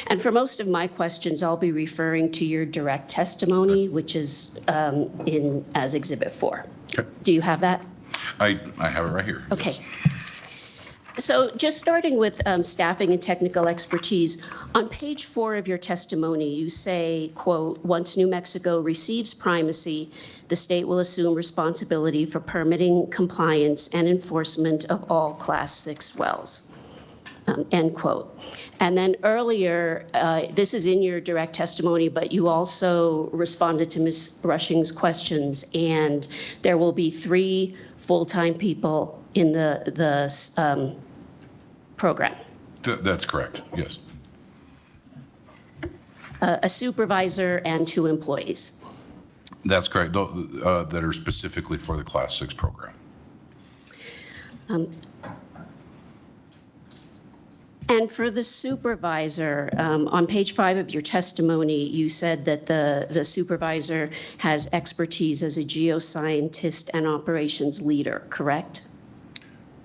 And for most of my questions, I'll be referring to your direct testimony, which is as Exhibit 4. Okay. Do you have that? I have it right here. Okay. So just starting with staffing and technical expertise, on page 4 of your testimony, you say, quote, "Once New Mexico receives primacy, the state will assume responsibility for permitting, compliance, and enforcement of all Class 6 wells." End quote. And then earlier, this is in your direct testimony, but you also responded to Ms. Rushing's questions, and there will be 3 full-time people in the program. That's correct, yes. A supervisor and 2 employees. That's correct, that are specifically for the Class 6 program. And for the supervisor, on page 5 of your testimony, you said that the supervisor has expertise as a geoscientist and operations leader, correct?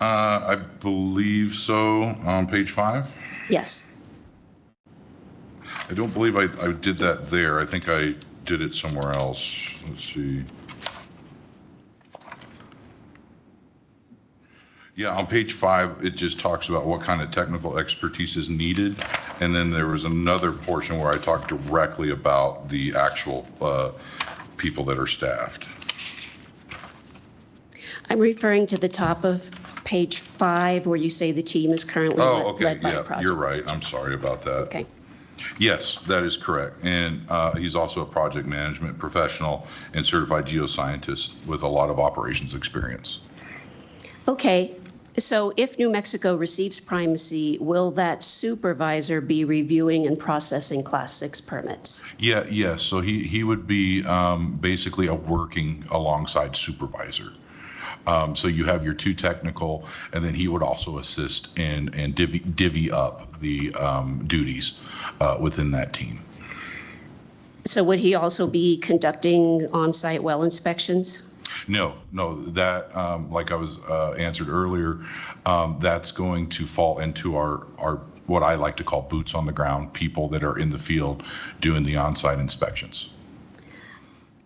I believe so, on page 5. Yes. I don't believe I did that there. I think I did it somewhere else. Let's see. Yeah, on page 5, it just talks about what kind of technical expertise is needed. And then there was another portion where I talked directly about the actual people that are staffed. I'm referring to the top of page 5 where you say the team is currently led by a project. You're right. I'm sorry about that. Okay. Yes, that is correct. And he's also a project management professional and certified geoscientist with a lot of operations experience. Okay. So if New Mexico receives primacy, will that supervisor be reviewing and processing Class 6 permits? Yes. So he would be basically a working alongside supervisor. So you have your 2 technical, and then he would also assist and divvy up the duties within that team. So would he also be conducting on-site well inspections? No, that, like I was answered earlier, that's going to fall into our what I like to call boots on the ground, people that are in the field doing the on-site inspections.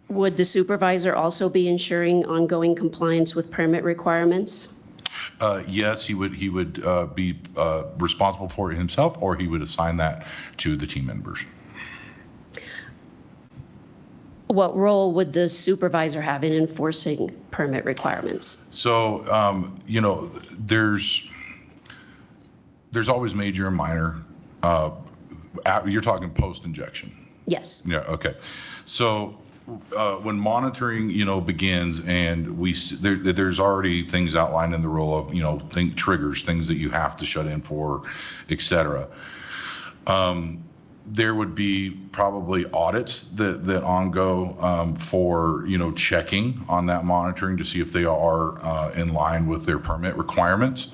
Would the supervisor also be ensuring ongoing compliance with permit requirements? Yes, he would be responsible for it himself, or he would assign that to the team members. What role would the supervisor have in enforcing permit requirements? So, there's always major and minor. You're talking post-injection. Yes. Yeah, okay. So when monitoring, begins, and there's already things outlined in the rule of, triggers, things that you have to shut in for, et cetera. There would be probably audits that ongo for, checking on that monitoring to see if they are in line with their permit requirements.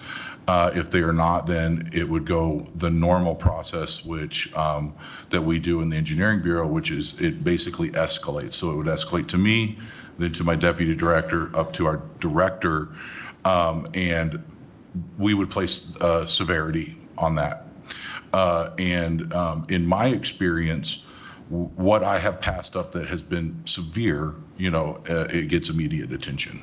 If they are not, then it would go the normal process, which that we do in the Engineering Bureau, which is it basically escalates. So it would escalate to me, then to my deputy director, up to our director, and we would place severity on that. In my experience, what I have passed up that has been severe, it gets immediate attention.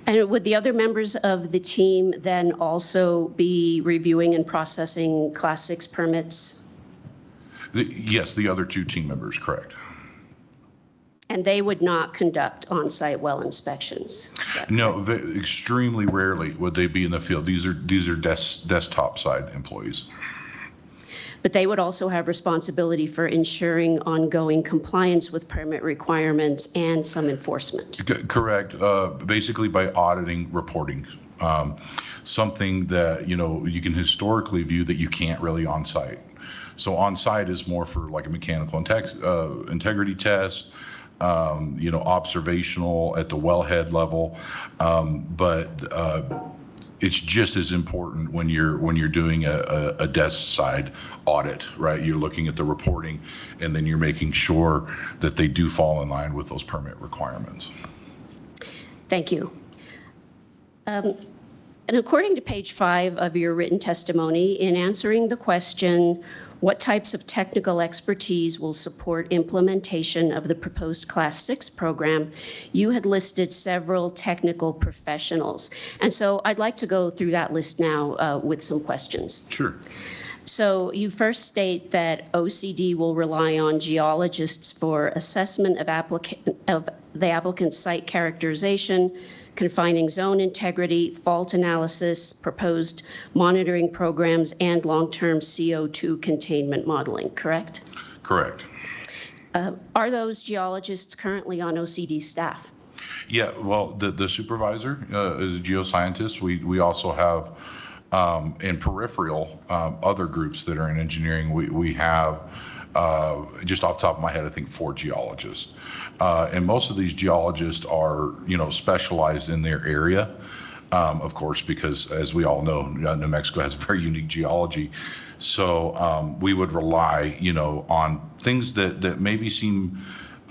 And would the other members of the team then also be reviewing and processing Class 6 permits? Yes, the other 2 team members, correct. And they would not conduct on-site well inspections? No, extremely rarely would they be in the field. These are desktop side employees. But they would also have responsibility for ensuring ongoing compliance with permit requirements and some enforcement. Correct. Basically by auditing reporting. Something that, you can historically view that you can't really on-site. So on-site is more for like a mechanical integrity test, observational at the wellhead level. But it's just as important when you're doing a desk side audit, right? You're looking at the reporting, and then you're making sure that they do fall in line with those permit requirements. Thank you. And according to page 5 of your written testimony, in answering the question, what types of technical expertise will support implementation of the proposed Class 6 program, you had listed several technical professionals. And so I'd like to go through that list now with some questions. Sure. So you first state that OCD will rely on geologists for assessment of the applicant's site characterization, confining zone integrity, fault analysis, proposed monitoring programs, and long-term CO2 containment modeling, correct? Correct. Are those geologists currently on OCD staff? Yeah, well, the supervisor is a geoscientist. We also have in peripheral other groups that are in engineering. We have, just off the top of my head, I think 4 geologists. And most of these geologists are, specialized in their area, of course, because as we all know, New Mexico has very unique geology. So we would rely, on things that maybe seem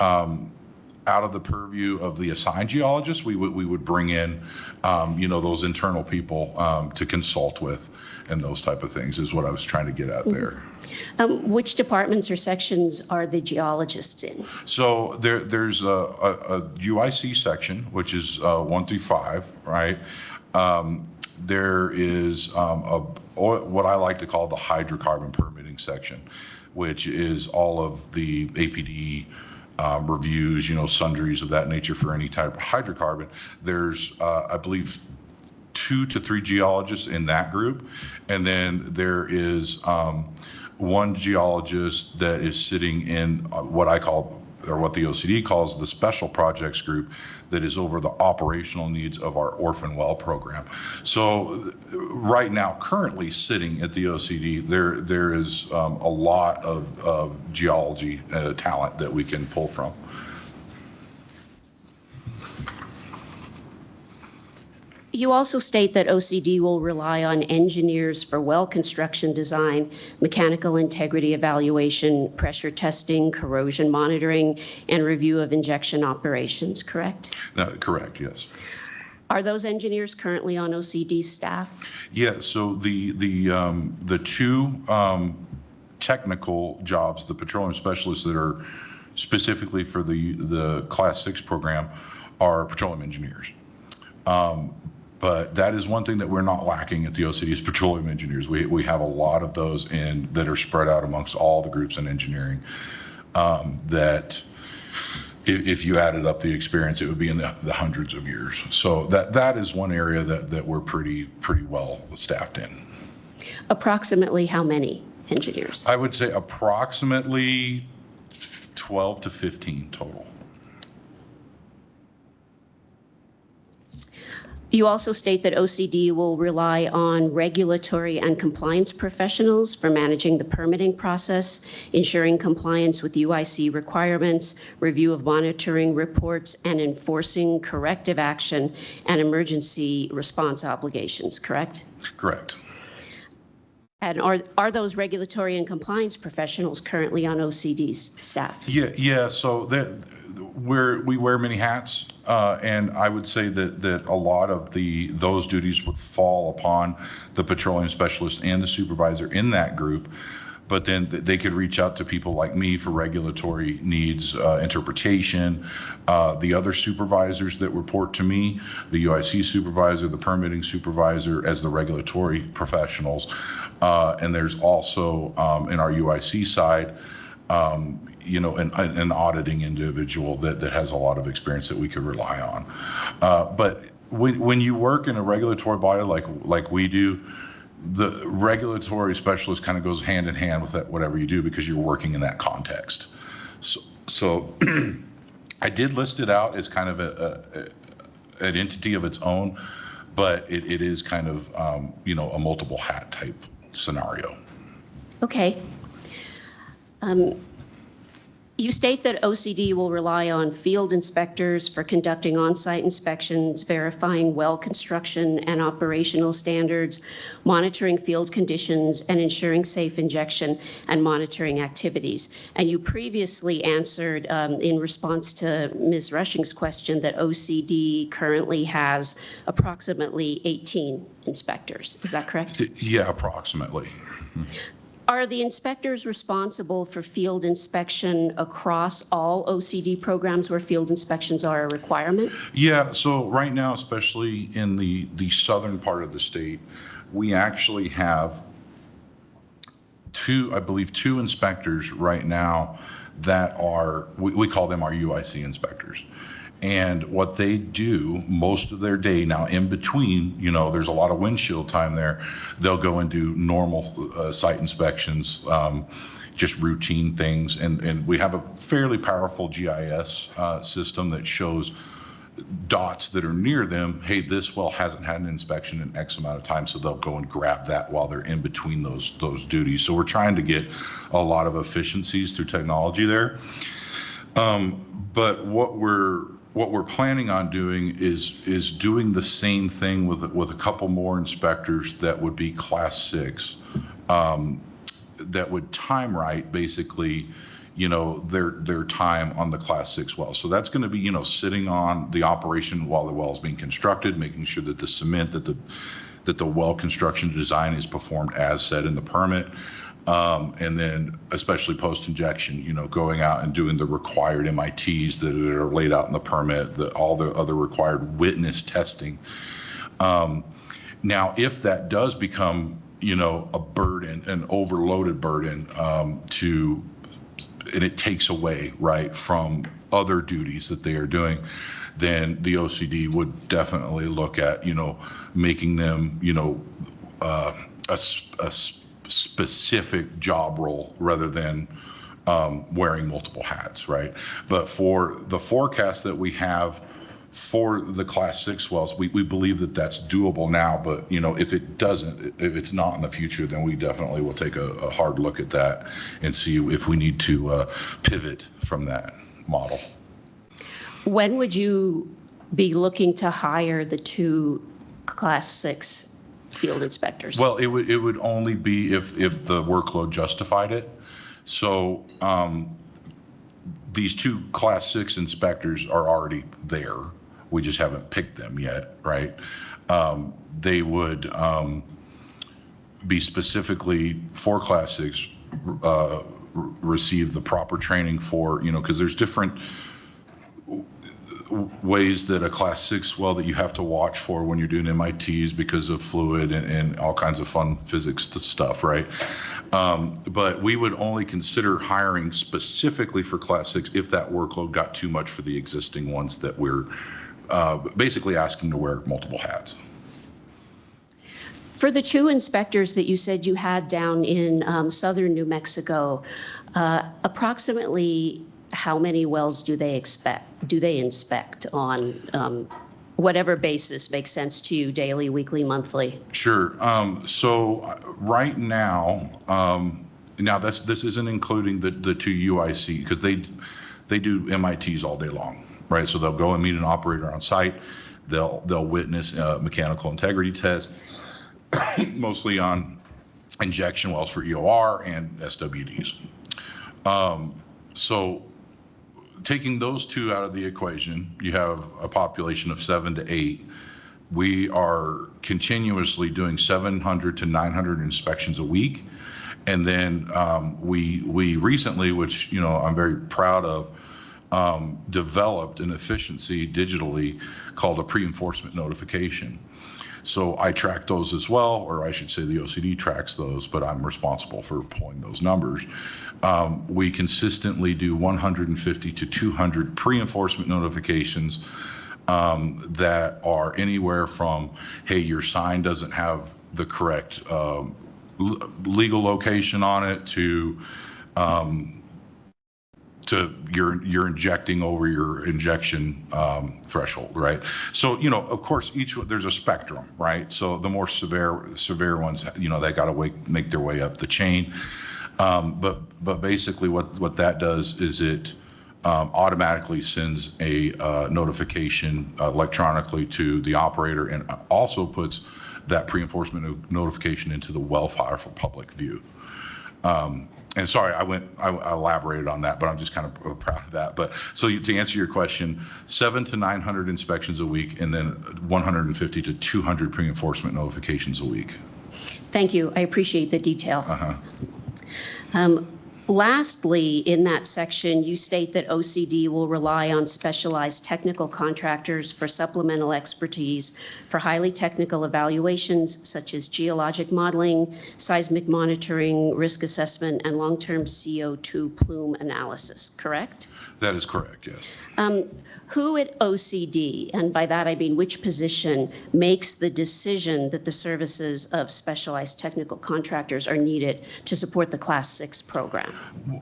out of the purview of the assigned geologists. We would bring in, those internal people to consult with, and those type of things is what I was trying to get at there. Which departments or sections are the geologists in? So there's a UIC section, which is 1 through 5, right? There is what I like to call the hydrocarbon permitting section, which is all of the APD reviews, sundries of that nature for any type of hydrocarbon. There's, I believe, 2 to 3 geologists in that group. And then there is one geologist that is sitting in what I call, or what the OCD calls, the special projects group, that is over the operational needs of our orphan well program. So right now, currently sitting at the OCD, there is a lot of geology talent that we can pull from. You also state that OCD will rely on engineers for well construction design, mechanical integrity evaluation, pressure testing, corrosion monitoring, and review of injection operations, correct? Correct, yes. Are those engineers currently on OCD staff? Yeah, so the 2 technical jobs, the petroleum specialists that are specifically for the Class 6 program, are petroleum engineers. But that is one thing that we're not lacking at the OCD is petroleum engineers. We have a lot of those that are spread out amongst all the groups in engineering, that if you added up the experience, it would be in the hundreds of years. So that is one area that we're pretty well staffed in. Approximately how many engineers? I would say approximately 12 to 15 total. You also state that OCD will rely on regulatory and compliance professionals for managing the permitting process, ensuring compliance with UIC requirements, review of monitoring reports, and enforcing corrective action and emergency response obligations, correct? Correct. And are those regulatory and compliance professionals currently on OCD's staff? Yeah. So we wear many hats, and I would say that a lot of those duties would fall upon the petroleum specialist and the supervisor in that group. But then they could reach out to people like me for regulatory needs, interpretation. The other supervisors that report to me, the UIC supervisor, the permitting supervisor, as the regulatory professionals. And there's also in our UIC side, an auditing individual that has a lot of experience that we could rely on. But when you work in a regulatory body like we do, the regulatory specialist kind of goes hand in hand with that, whatever you do, because you're working in that context. So I did list it out as kind of an entity of its own, but it is kind of, a multiple hat type scenario. Okay. You state that OCD will rely on field inspectors for conducting on-site inspections, verifying well construction and operational standards, monitoring field conditions, and ensuring safe injection and monitoring activities. And you previously answered in response to Ms. Rushing's question that OCD currently has approximately 18 inspectors. Is that correct? Yeah, approximately. Are the inspectors responsible for field inspection across all OCD programs where field inspections are a requirement? Yeah, so right now, especially in the southern part of the state, we actually have I believe two inspectors right now that are, we call them our UIC inspectors. And what they do most of their day now, in between, you know, there's a lot of windshield time there, they'll go and do normal site inspections, just routine things. And we have a fairly powerful GIS system that shows dots that are near them. Hey, this well hasn't had an inspection in X amount of time, so they'll go and grab that while they're in between those duties. So we're trying to get a lot of efficiencies through technology there. But what we're planning on doing is doing the same thing with a couple more inspectors that would be Class 6, that would time right basically, you know, their time on the Class 6 well. So that's going to be, you know, sitting on the operation while the well is being constructed, making sure that the cement, that the well construction design is performed as said in the permit. And then especially post-injection, you know, going out and doing the required MITs that are laid out in the permit, all the other required witness testing. Now, if that does become, you know, a burden, an overloaded burden and it takes away, right, from other duties that they are doing, then the OCD would definitely look at, you know, making them, you know, a specific job role rather than wearing multiple hats, right? But for the forecast that we have for the Class 6 wells, we believe that that's doable now, but you know, if it's not in the future, then we definitely will take a hard look at that and see if we need to pivot from that model. When would you be looking to hire the 2 Class 6 field inspectors? Well, it would only be if the workload justified it. So these 2 Class 6 inspectors are already there. We just haven't picked them yet, right? They would be specifically for Class 6, receive the proper training for, you know, because there's different ways that a Class 6 well that you have to watch for when you're doing MITs because of fluid and all kinds of fun physics stuff, right? But we would only consider hiring specifically for Class 6 if that workload got too much for the existing ones that we're basically asking to wear multiple hats. For the 2 inspectors that you said you had down in southern New Mexico, approximately how many wells do they inspect on whatever basis makes sense to you, daily, weekly, monthly? Sure. So right now, this isn't including the 2 UIC because they do MITs all day long, right? So they'll go and meet an operator on site. They'll witness mechanical integrity tests, mostly on injection wells for EOR and SWDs. So taking those 2 out of the equation, you have a population of 7 to 8. We are continuously doing 700 to 900 inspections a week. And then we recently, which, you know, I'm very proud of, developed an efficiency digitally called a pre-enforcement notification. So I track those as well, or I should say the OCD tracks those, but I'm responsible for pulling those numbers. We consistently do 150 to 200 pre-enforcement notifications that are anywhere from, hey, your sign doesn't have the correct legal location on it, to you're injecting over your injection threshold, right? So, you know, of course, there's a spectrum, right? So the more severe ones, you know, they got to make their way up the chain. But basically what that does is it automatically sends a notification electronically to the operator, and also puts that pre-enforcement notification into the well file for public view. And sorry, I elaborated on that, but I'm just kind of proud of that. But so to answer your question, 700 to 900 inspections a week, and then 150 to 200 pre-enforcement notifications a week. Thank you. I appreciate the detail. Lastly, in that section, you state that OCD will rely on specialized technical contractors for supplemental expertise for highly technical evaluations such as geologic modeling, seismic monitoring, risk assessment, and long-term CO2 plume analysis, correct? That is correct, yes. Who at OCD, and by that I mean which position, makes the decision that the services of specialized technical contractors are needed to support the Class 6 program?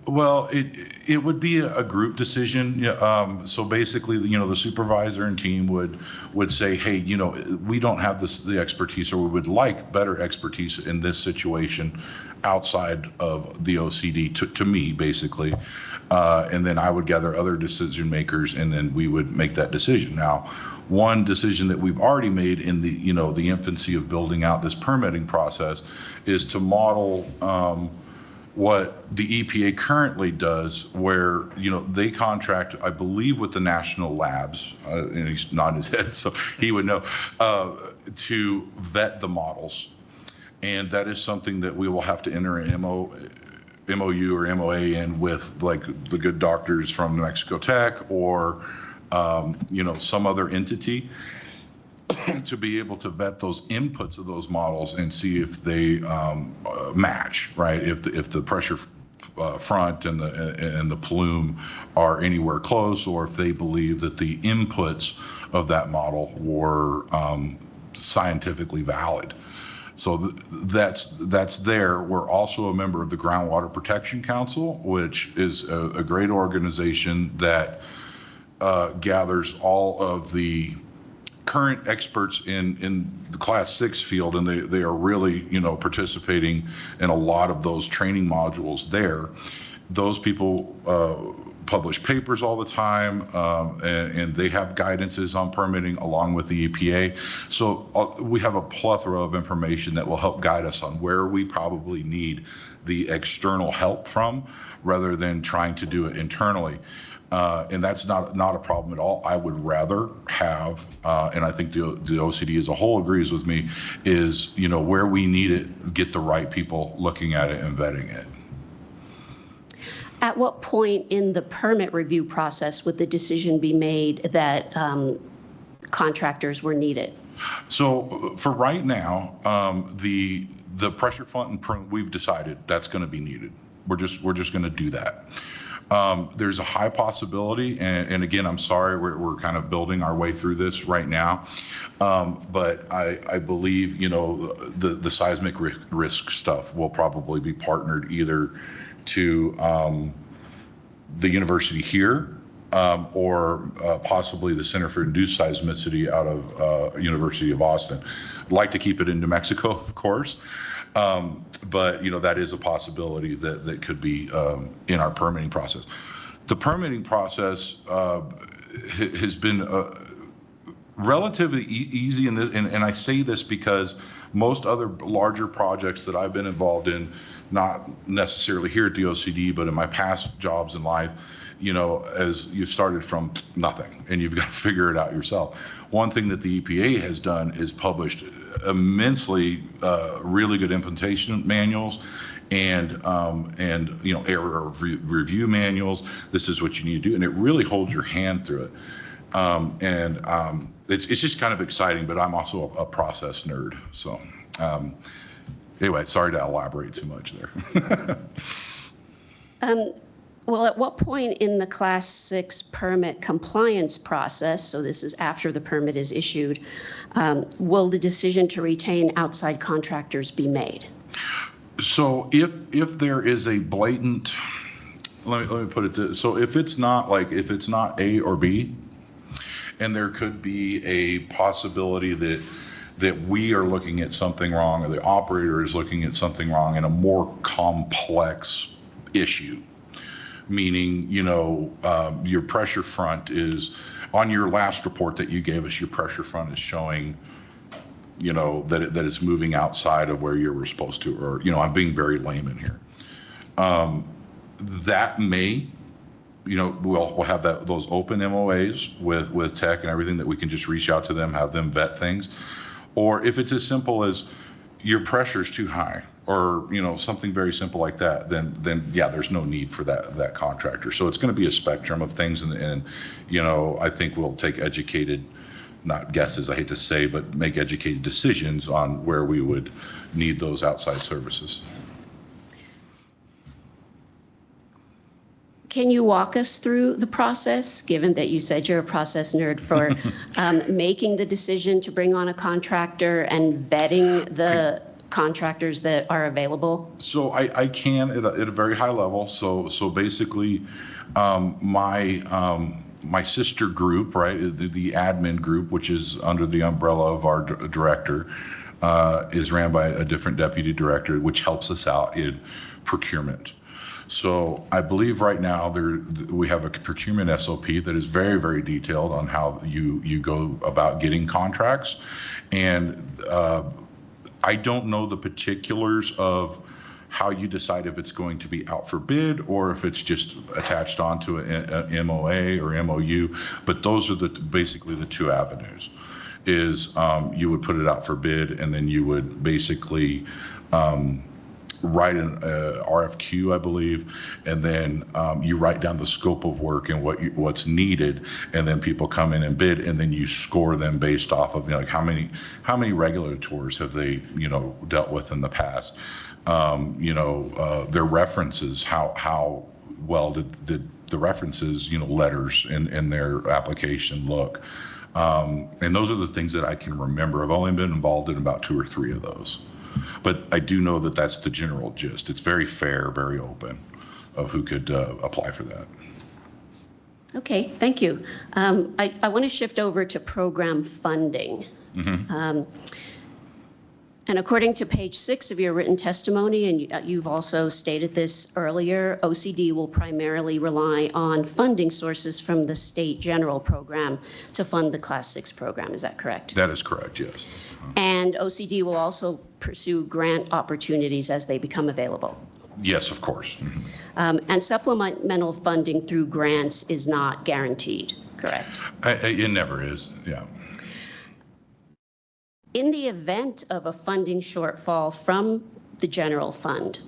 Well, it would be a group decision. So basically, the supervisor and team would say, hey, we don't have the expertise, or we would like better expertise in this situation outside of the OCD, to me, basically. And then I would gather other decision makers, and then we would make that decision. Now, one decision that we've already made in the infancy of building out this permitting process is to model what the EPA currently does, where they contract, I believe, with the national labs, and he's nodding his head, so he would know, to vet the models. And that is something that we will have to enter an MOU or MOA in with, like, the good doctors from New Mexico Tech, or some other entity, to be able to vet those inputs of those models and see if they match, right? If the pressure front and the plume are anywhere close, or if they believe that the inputs of that model were scientifically valid. So that's there. We're also a member of the Groundwater Protection Council, which is a great organization that gathers all of the current experts in the Class 6 field, and they are really participating in a lot of those training modules there. Those people publish papers all the time, and they have guidances on permitting along with the EPA. So we have a plethora of information that will help guide us on where we probably need the external help from, rather than trying to do it internally. And that's not a problem at all. I would rather have, and I think the OCD as a whole agrees with me, is where we need it, get the right people looking at it and vetting it. At what point in the permit review process would the decision be made that contractors were needed? So for right now, the pressure front and plume, we've decided that's going to be needed. We're just going to do that. There's a high possibility, and again, I'm sorry, we're kind of building our way through this right now, but I believe the seismic risk stuff will probably be partnered either to the university here, or possibly the Center for Induced Seismicity out of University of Austin. I'd like to keep it in New Mexico, of course, but that is a possibility that could be in our permitting process. The permitting process has been relatively easy in this, and I say this because most other larger projects that I've been involved in, not necessarily here at the OCD, but in my past jobs in life, as you started from nothing and you've got to figure it out yourself. One thing that the EPA has done is published immensely really good implementation manuals and error review manuals. This is what you need to do, and it really holds your hand through it. It's just kind of exciting, but I'm also a process nerd, so. Anyway, sorry to elaborate too much there. Well, at what point in the Class 6 permit compliance process, so this is after the permit is issued, will the decision to retain outside contractors be made? So if there is a blatant, let me put it this, so if it's not A or B, and there could be a possibility that that we are looking at something wrong or the operator is looking at something wrong in a more complex issue. Meaning, your pressure front is, on your last report that you gave us, your pressure front is showing, that it's moving outside of where you were supposed to, or, I'm being very layman here. That may, we'll have those open MOAs with tech and everything that we can just reach out to them, have them vet things. Or if it's as simple as your pressure's too high, or something very simple like that, then yeah, there's no need for that contractor. So it's going to be a spectrum of things, and I think we'll take educated, not guesses, I hate to say, but make educated decisions on where we would need those outside services. Can you walk us through the process, given that you said you're a process nerd, for making the decision to bring on a contractor and vetting the contractors that are available? So I can at a very high level. So basically, my sister group, right, the admin group, which is under the umbrella of our director, is ran by a different deputy director, which helps us out in procurement. So I believe right now we have a procurement SOP that is very, very detailed on how you go about getting contracts. And I don't know the particulars of how you decide if it's going to be out for bid or if it's just attached onto an MOA or MOU, but those are basically the two avenues. Is you would put it out for bid, and then you would basically write an RFQ, I believe, and then you write down the scope of work and what's needed, and then people come in and bid, and then you score them based off of like how many regular tours have they dealt with in the past, their references, how well did the references letters in their application look, and those are the things that I can remember. I've only been involved in about 2 or 3 of those. But I do know that that's the general gist. It's very fair, very open of who could apply for that. Okay, thank you. I want to shift over to program funding. Mm-hmm. And according to page 6 of your written testimony, and you've also stated this earlier, OCD will primarily rely on funding sources from the state general program to fund the Class 6 program. Is that correct? That is correct, yes. And OCD will also pursue grant opportunities as they become available. Yes, of course. Mm-hmm. And supplemental funding through grants is not guaranteed, correct? It never is, yeah. In the event of a funding shortfall from the general fund,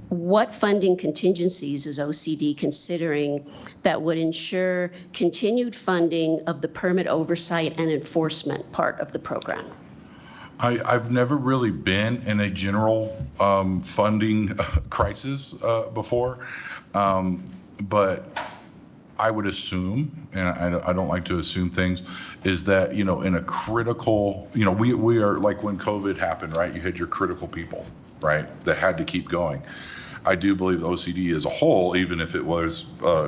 what funding contingencies is OCD considering that would ensure continued funding of the permit oversight and enforcement part of the program? I've never really been in a general funding crisis before, but I would assume, and I don't like to assume things, is that, in a critical, we are like when COVID happened, right? You had your critical people, right, that had to keep going. I do believe OCD as a whole, even if it was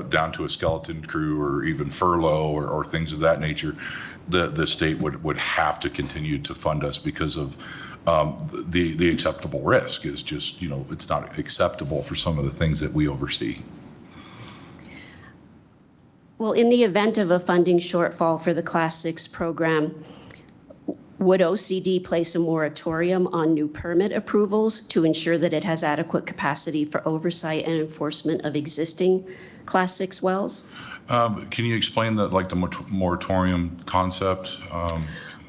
down to a skeleton crew or even furlough or things of that nature, the state would have to continue to fund us because of the acceptable risk is just, it's not acceptable for some of the things that we oversee. Well, in the event of a funding shortfall for the Class 6 program, would OCD place a moratorium on new permit approvals to ensure that it has adequate capacity for oversight and enforcement of existing Class 6 wells? Can you explain the moratorium concept?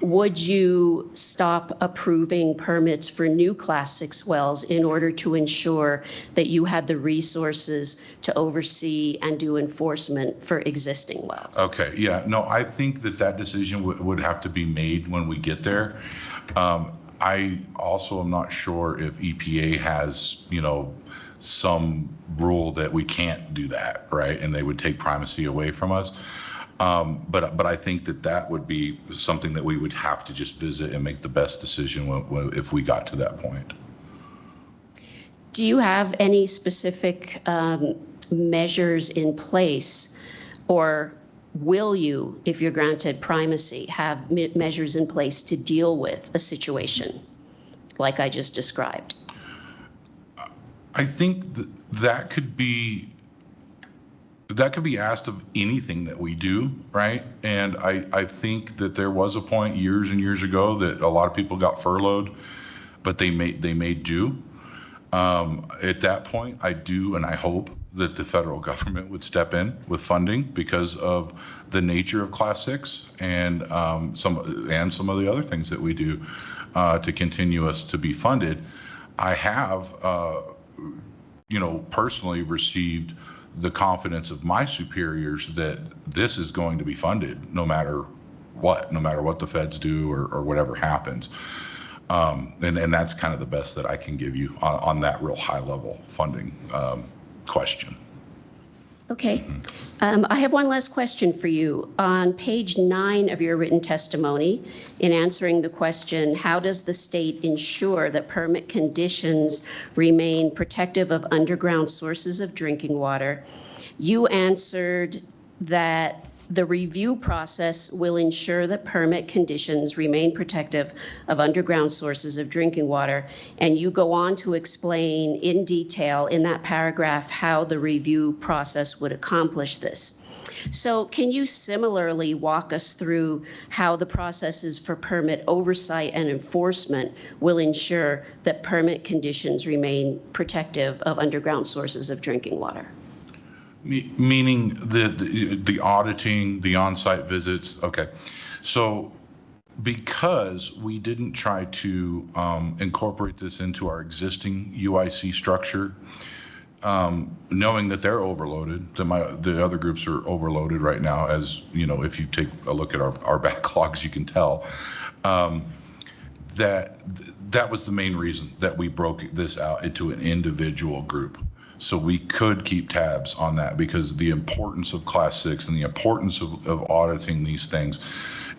Would you stop approving permits for new Class 6 wells in order to ensure that you had the resources to oversee and do enforcement for existing wells? Okay, yeah, no, I think that decision would have to be made when we get there. I also am not sure if EPA has, some rule that we can't do that, right? And they would take primacy away from us. But I think that would be something that we would have to just visit and make the best decision if we got to that point. Do you have any specific measures in place or will you, if you're granted primacy, have measures in place to deal with a situation like I just described? I think that could be asked of anything that we do, right? And I think that there was a point years and years ago that a lot of people got furloughed, but they made do. At that point, I do and I hope that the federal government would step in with funding because of the nature of Class 6 and some of the other things that we do to continue us to be funded. I have, personally received the confidence of my superiors that this is going to be funded no matter what the feds do or whatever happens. And that's kind of the best that I can give you on that real high level funding question. Okay. I have one last question for you. On page 9 of your written testimony, in answering the question, how does the state ensure that permit conditions remain protective of underground sources of drinking water, you answered that the review process will ensure that permit conditions remain protective of underground sources of drinking water. And you go on to explain in detail in that paragraph how the review process would accomplish this. So can you similarly walk us through how the processes for permit oversight and enforcement will ensure that permit conditions remain protective of underground sources of drinking water? Meaning the auditing, the on-site visits. Okay, so because we didn't try to incorporate this into our existing UIC structure, knowing that they're overloaded, that the other groups are overloaded right now, as you know, if you take a look at our backlogs, you can tell. That was the main reason that we broke this out into an individual group. So we could keep tabs on that, because the importance of Class 6 and the importance of auditing these things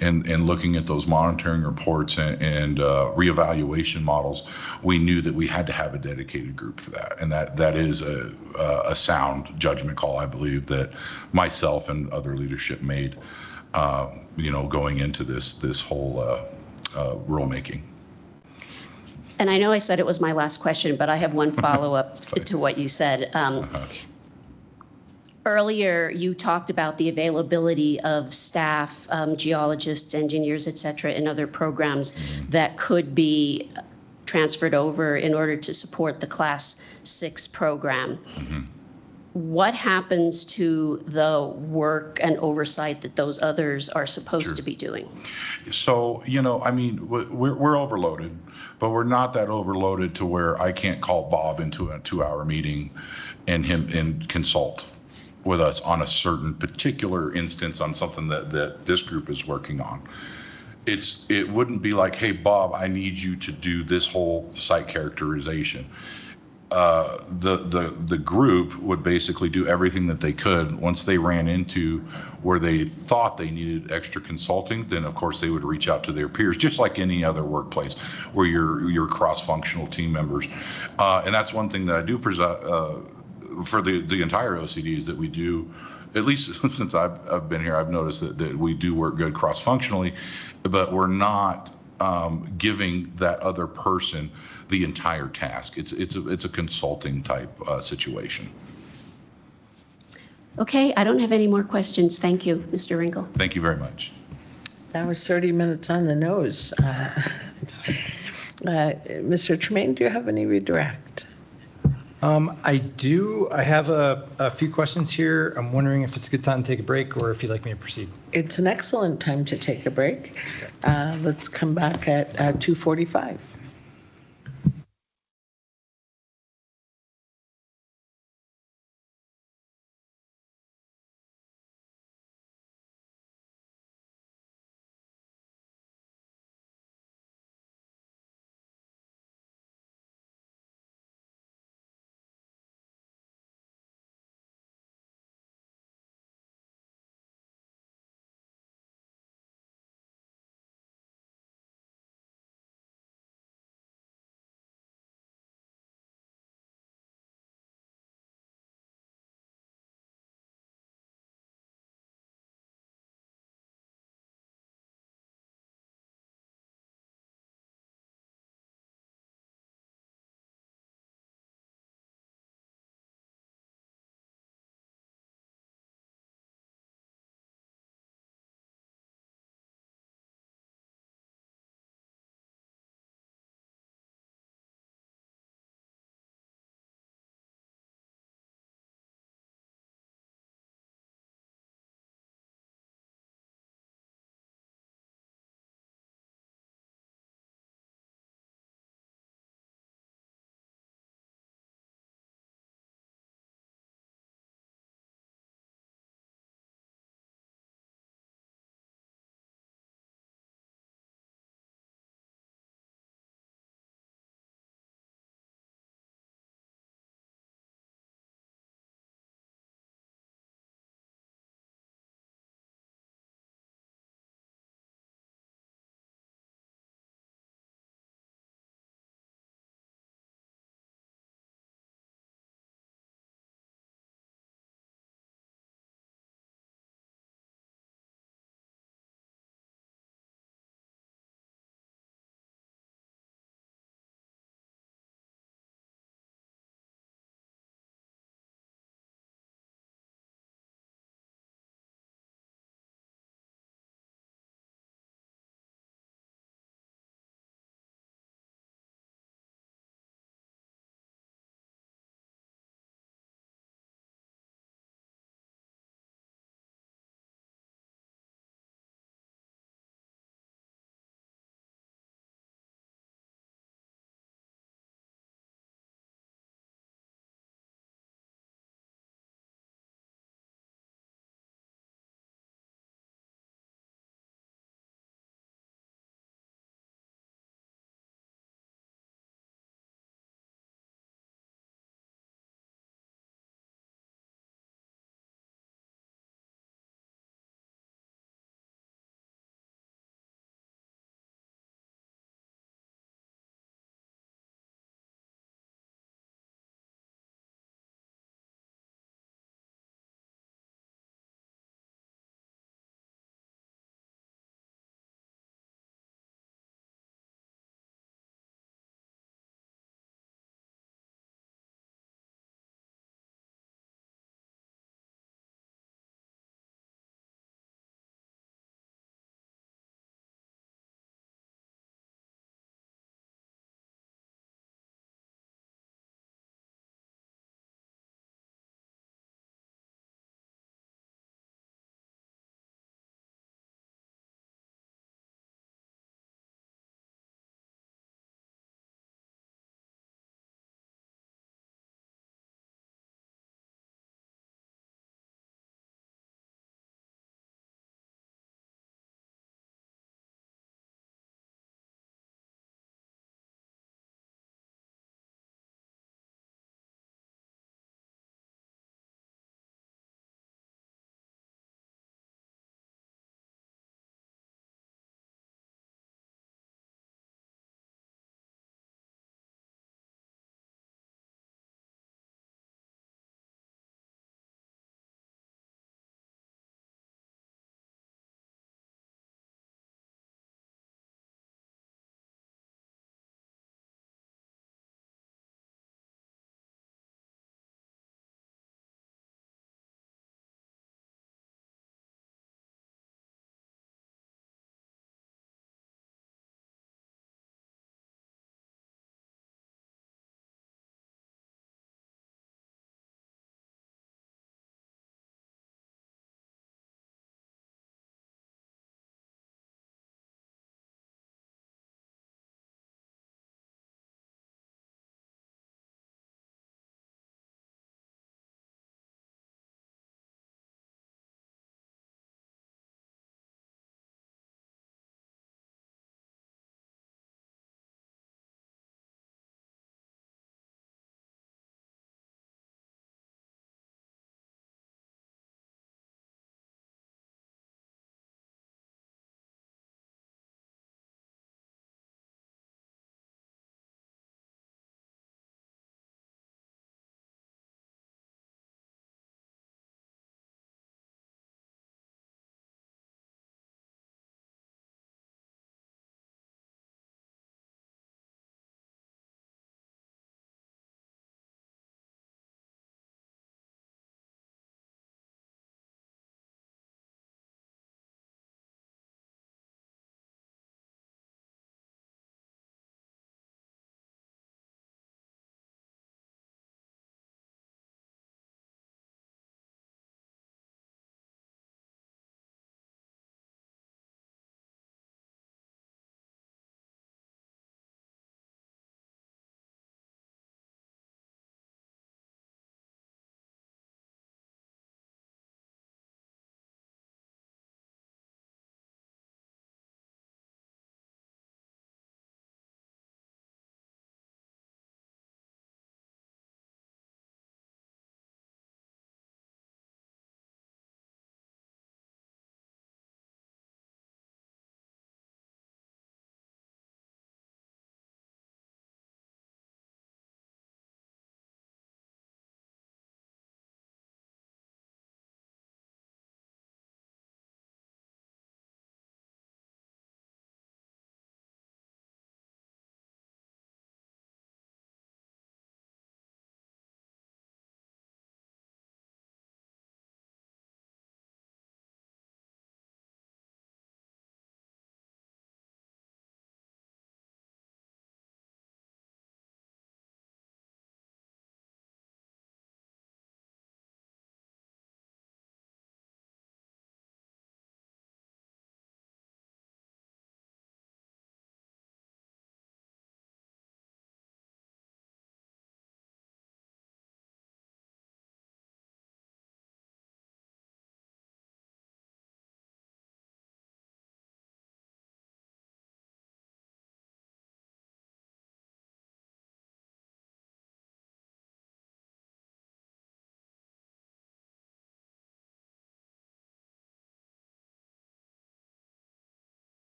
and looking at those monitoring reports and reevaluation models, we knew that we had to have a dedicated group for that. And that is a sound judgment call, I believe, that myself and other leadership made, going into this whole rulemaking. And I know I said it was my last question, but I have one follow-up to what you said. Earlier, you talked about the availability of staff, geologists, engineers, et cetera, in other programs that could be transferred over in order to support the Class 6 program. What happens to the work and oversight that those others are supposed to be doing? So, we're overloaded, but we're not that overloaded to where I can't call Bob into a 2-hour meeting and consult with us on a certain particular instance on something that this group is working on. It wouldn't be like, hey, Bob, I need you to do this whole site characterization. The group would basically do everything that they could. Once they ran into where they thought they needed extra consulting, then of course they would reach out to their peers, just like any other workplace where you're cross-functional team members. And that's one thing that I do for the entire OCD is that we do, at least since I've been here, I've noticed that we do work good cross-functionally, but we're not giving that other person the entire task. It's a consulting type situation. Okay, I don't have any more questions. Thank you, Mr. Ringel. Thank you very much. That was 30 minutes on the nose. Mr. Tremaine, do you have any redirect? I do. I have a few questions here. I'm wondering if it's a good time to take a break or if you'd like me to proceed. It's an excellent time to take a break. Let's come back at 2:45.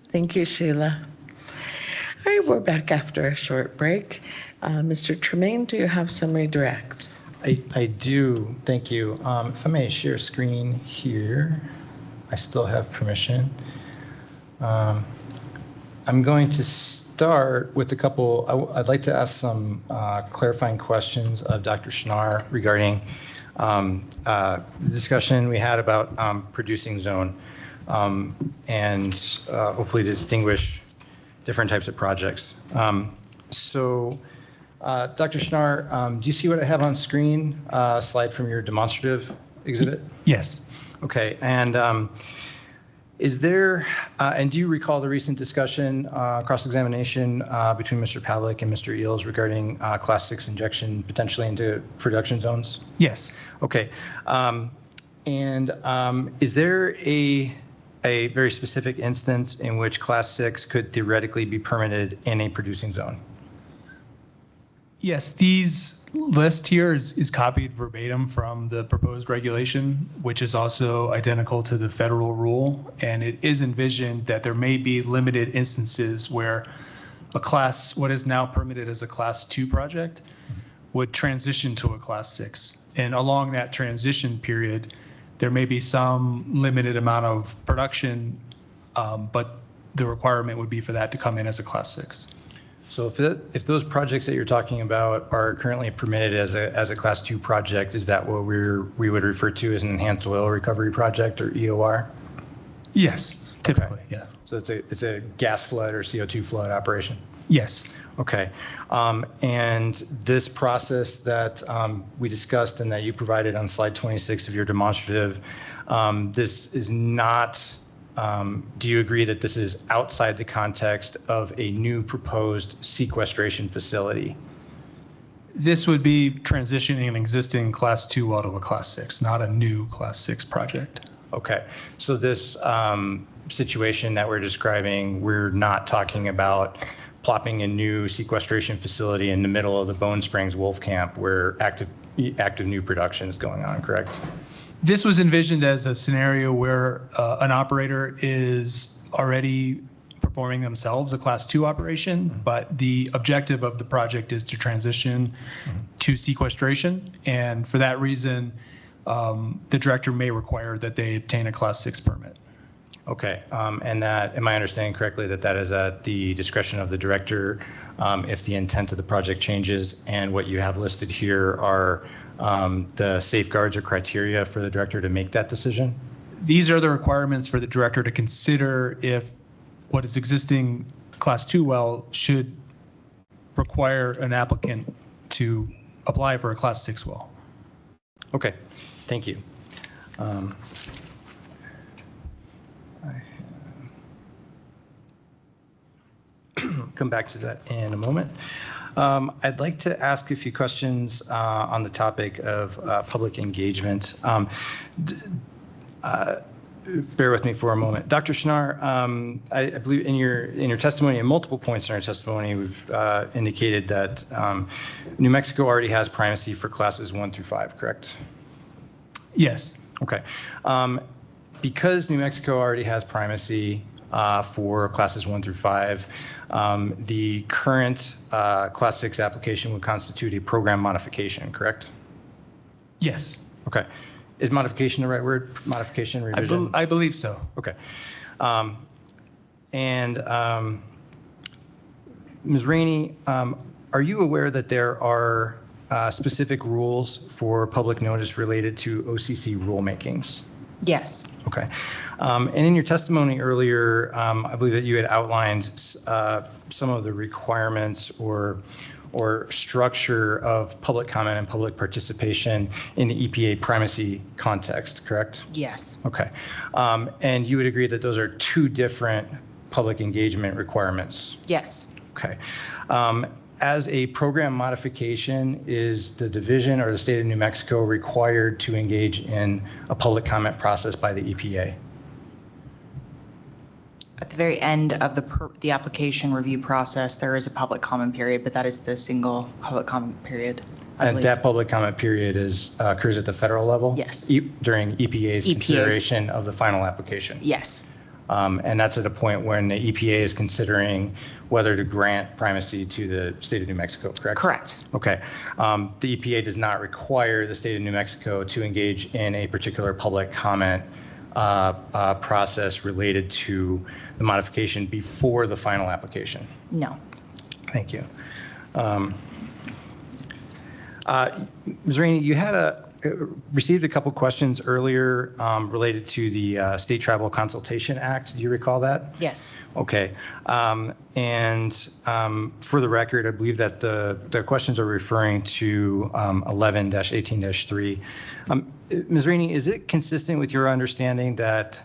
Thank you, Sheila. All right, we're back after a short break. Mr. Tremaine, do you have some redirect? I do, thank you. If I may share screen here, I still have permission. I'm going to start with a couple, I'd like to ask some clarifying questions of Dr. Schnarr regarding the discussion we had about producing zone and hopefully to distinguish different types of projects. Dr. Schnarr, do you see what I have on screen? Slide from your demonstrative exhibit? Yes. Okay, and is there, and do you recall the recent discussion, cross-examination between Mr. Pavlik and Mr. Eels regarding Class 6 injection potentially into production zones? Yes. Okay, and is there a very specific instance in which Class 6 could theoretically be permitted in a producing zone? Yes, these list here is copied verbatim from the proposed regulation, which is also identical to the federal rule. And it is envisioned that there may be limited instances where what is now permitted as a Class 2 project would transition to a Class 6. And along that transition period, there may be some limited amount of production, but the requirement would be for that to come in as a Class 6. So if those projects that you're talking about are currently permitted as a Class 2 project, is that what we would refer to as an enhanced oil recovery project or EOR? Yes, typically, yeah. So it's a gas flood or CO2 flood operation? Yes. Okay. And this process that we discussed and that you provided on slide 26 of your demonstrative, this is not, do you agree that this is outside the context of a new proposed sequestration facility? This would be transitioning an existing Class 2 well to a Class 6, not a new Class 6 project. Okay. So this situation that we're describing, we're not talking about plopping a new sequestration facility in the middle of the Bone Springs Wolf Camp where active new production is going on, correct? This was envisioned as a scenario where an operator is already performing themselves a Class 2 operation, but the objective of the project is to transition to sequestration. And for that reason, the director may require that they obtain a Class 6 permit. Okay, and that, am I understanding correctly that that is at the discretion of the director if the intent of the project changes? And what you have listed here are the safeguards or criteria for the director to make that decision? These are the requirements for the director to consider if what is existing Class 2 well should require an applicant to apply for a Class 6 well. Okay, thank you. Come back to that in a moment. I'd like to ask a few questions on the topic of public engagement. Bear with me for a moment. Dr. Schnarr, I believe in your testimony, in multiple points in our testimony, we've indicated that New Mexico already has primacy for classes 1 through 5, correct? Yes. Okay. Because New Mexico already has primacy for classes 1 through 5, the current Class 6 application would constitute a program modification, correct? Yes. Okay. Is modification the right word? Modification, revision? I believe so. Okay. Ms. Rainey, are you aware that there are specific rules for public notice related to OCC rulemakings? Yes. Okay. And in your testimony earlier, I believe that you had outlined some of the requirements or structure of public comment and public participation in the EPA primacy context, correct? Yes. Okay. And you would agree that those are two different public engagement requirements? Yes. Okay. As a program modification, is the division or the state of New Mexico required to engage in a public comment process by the EPA? At the very end of the application review process, there is a public comment period, but that is the single public comment period. And that public comment period occurs at the federal level? Yes. During EPA's consideration of the final application? Yes. And that's at a point when the EPA is considering whether to grant primacy to the state of New Mexico, correct? Correct. Okay. The EPA does not require the state of New Mexico to engage in a particular public comment process related to the modification before the final application. No. Thank you. Ms. Rainey, you had received a couple questions earlier related to the State Tribal Consultation Act. Do you recall that? Yes. Okay. And for the record, I believe that the questions are referring to 11-18-3. Ms. Rainey, is it consistent with your understanding that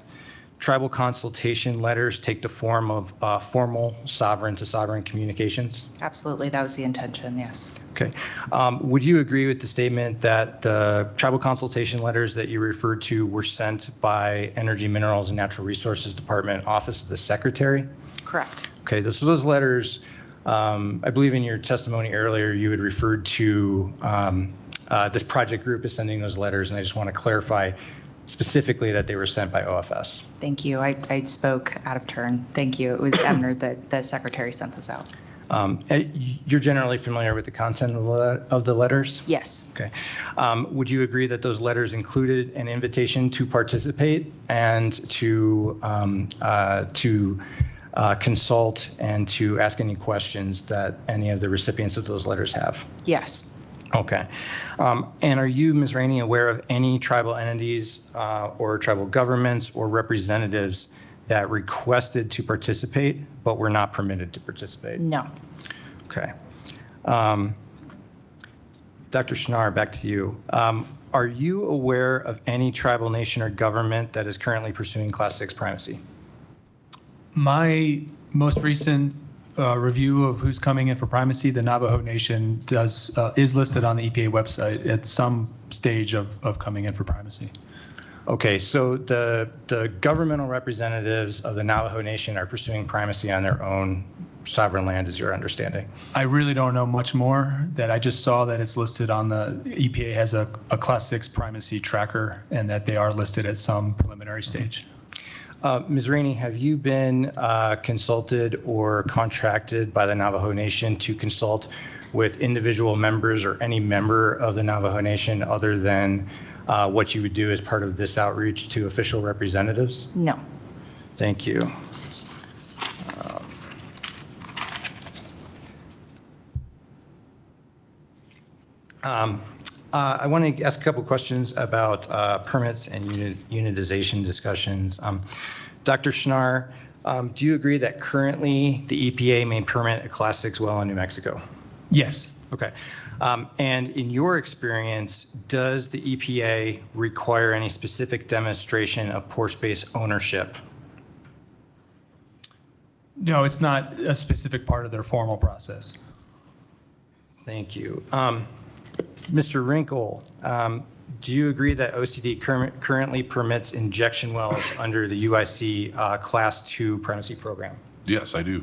tribal consultation letters take the form of formal sovereign-to-sovereign communications? Absolutely. That was the intention, yes. Okay. Would you agree with the statement that the tribal consultation letters that you referred to were sent by Energy, Minerals, and Natural Resources Department, Office of the Secretary? Correct. Okay. So those letters, I believe in your testimony earlier, you had referred to this project group is sending those letters, and I just want to clarify specifically that they were sent by OFS. Thank you. I spoke out of turn. Thank you. It was Ebner that the secretary sent this out. You're generally familiar with the content of the letters? Yes. Okay. Would you agree that those letters included an invitation to participate and to consult and to ask any questions that any of the recipients of those letters have? Yes. Okay. And are you, Ms. Rainey, aware of any tribal entities or tribal governments or representatives that requested to participate but were not permitted to participate? No. Okay. Dr. Schnarr, back to you. Are you aware of any tribal nation or government that is currently pursuing Class 6 primacy? My most recent review of who's coming in for primacy, the Navajo Nation is listed on the EPA website at some stage of coming in for primacy. Okay, so the governmental representatives of the Navajo Nation are pursuing primacy on their own sovereign land, is your understanding? I really don't know much more. That I just saw that it's listed on the EPA has a Class 6 primacy tracker, and that they are listed at some preliminary stage. Ms. Rainey, have you been consulted or contracted by the Navajo Nation to consult with individual members or any member of the Navajo Nation other than what you would do as part of this outreach to official representatives? No. Thank you. I want to ask a couple questions about permits and unitization discussions. Dr. Schnarr, do you agree that currently the EPA may permit a Class 6 well in New Mexico? Yes. Okay. And in your experience, does the EPA require any specific demonstration of pore space ownership? No, it's not a specific part of their formal process. Thank you. Mr. Wrinkle, do you agree that OCD currently permits injection wells under the UIC Class 2 primacy program? Yes, I do.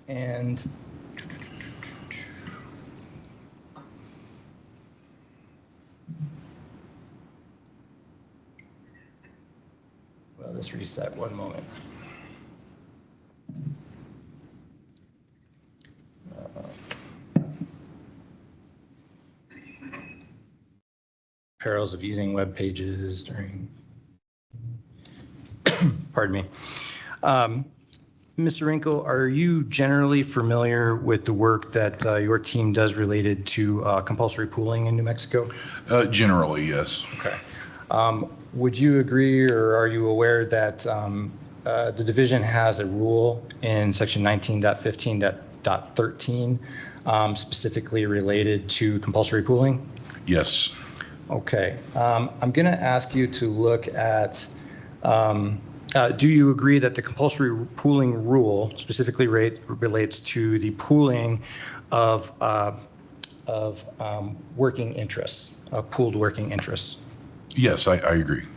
And well, let's reset one moment. Perils of using web pages during, pardon me. Mr. Wrinkle, are you generally familiar with the work that your team does related to compulsory pooling in New Mexico? Generally, yes. Okay. Would you agree, or are you aware that the division has a rule in section 19.15.13 specifically related to compulsory pooling? Yes. Okay. I'm going to ask you to look at, do you agree that the compulsory pooling rule specifically relates to the pooling of working interests, pooled working interests? Yes, I agree.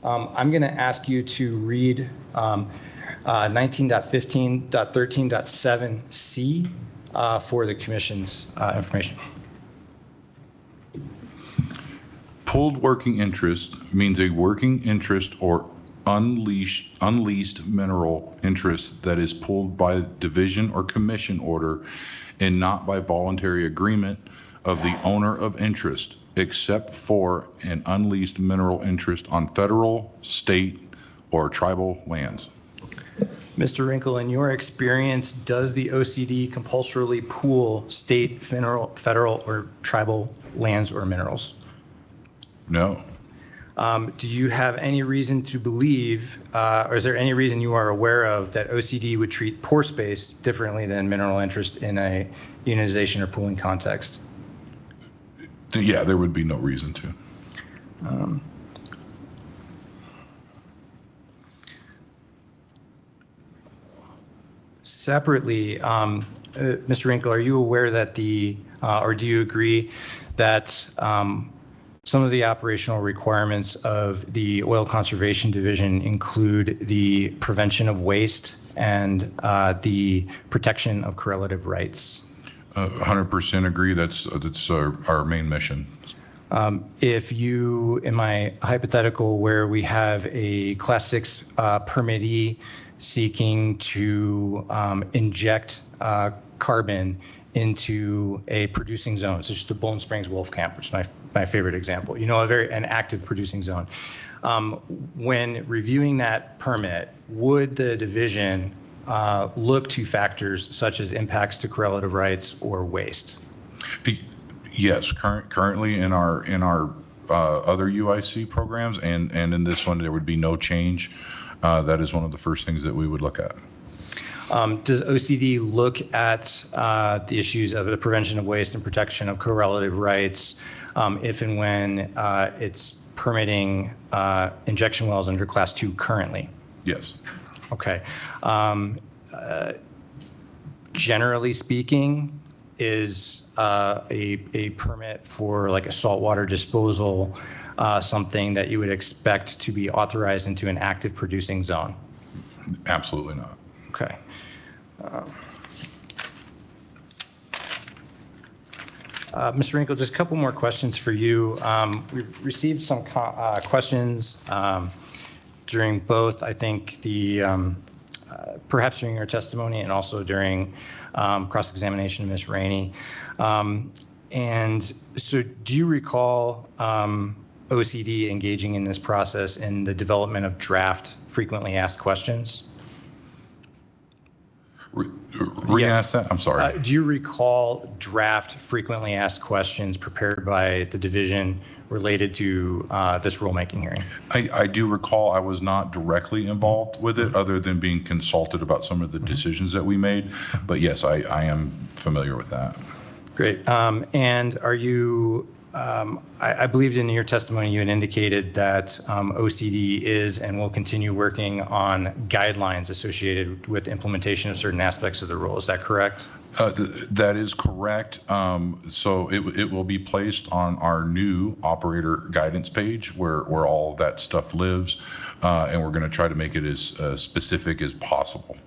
I'm going to ask you to read 19.15.13.7C for the commission's information. Pooled working interest means a working interest or unleased mineral interest that is pooled by division or commission order and not by voluntary agreement of the owner of interest, except for an unleased mineral interest on federal, state, or tribal lands. Mr. Wrinkle, in your experience, does the OCD compulsorily pool state, federal, or tribal lands or minerals? No. Do you have any reason to believe, or is there any reason you are aware of that OCD would treat pore space differently than mineral interest in a unitization or pooling context? Yeah, there would be no reason to. Separately, Mr. Wrinkle, are you aware that or do you agree that some of the operational requirements of the Oil Conservation Division include the prevention of waste and the protection of correlative rights? 100% agree. That's our main mission. If you, in my hypothetical where we have a Class 6 permittee seeking to inject carbon into a producing zone, such as the Bone Springs Wolf Camp, which is my favorite example, an active producing zone. When reviewing that permit, would the division look to factors such as impacts to correlative rights or waste? Yes, currently in our other UIC programs and in this one, there would be no change. That is one of the first things that we would look at. Does OCD look at the issues of the prevention of waste and protection of correlative rights if and when it's permitting injection wells under Class 2 currently? Yes. Okay. Generally speaking, is a permit for like a saltwater disposal something that you would expect to be authorized into an active producing zone? Absolutely not. Okay. Mr. Wrinkle, just a couple more questions for you. We've received some questions during both, I think, perhaps during your testimony and also during cross-examination of Ms. Rainey. And so do you recall OCD engaging in this process in the development of draft frequently asked questions? Re-ask that? I'm sorry. Do you recall draft frequently asked questions prepared by the division related to this rulemaking hearing? I do recall. I was not directly involved with it other than being consulted about some of the decisions that we made. But yes, I am familiar with that. Great. And are you, I believed in your testimony you had indicated that OCD is and will continue working on guidelines associated with implementation of certain aspects of the rule. Is that correct? That is correct. So it will be placed on our new operator guidance page where all of that stuff lives. And we're going to try to make it as specific as possible.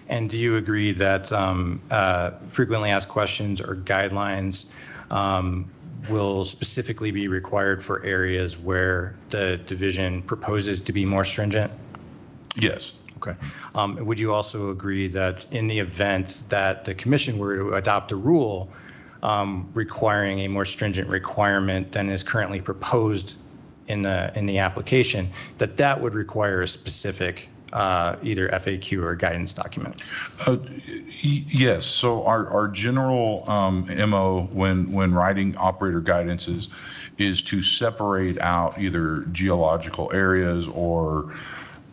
And do you agree that frequently asked questions or guidelines will specifically be required for areas where the division proposes to be more stringent? Yes. Okay. Would you also agree that in the event that the commission were to adopt a rule requiring a more stringent requirement than is currently proposed in the application, that would require a specific either FAQ or guidance document? Yes. So our general MO when writing operator guidances is to separate out either geological areas or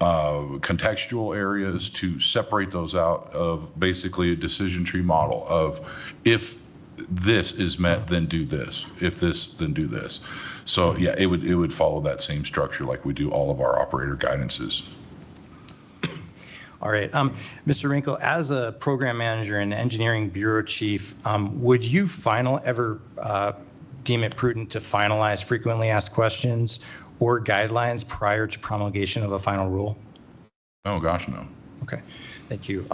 contextual areas, to separate those out of basically a decision tree model of if this is met, then do this. If this, then do this. So yeah, it would follow that same structure like we do all of our operator guidances. All right. Mr. Wrinkle, as a program manager and engineering bureau chief, would you ever deem it prudent to finalize frequently asked questions or guidelines prior to promulgation of a final rule? Oh, gosh, no. Okay. Thank you.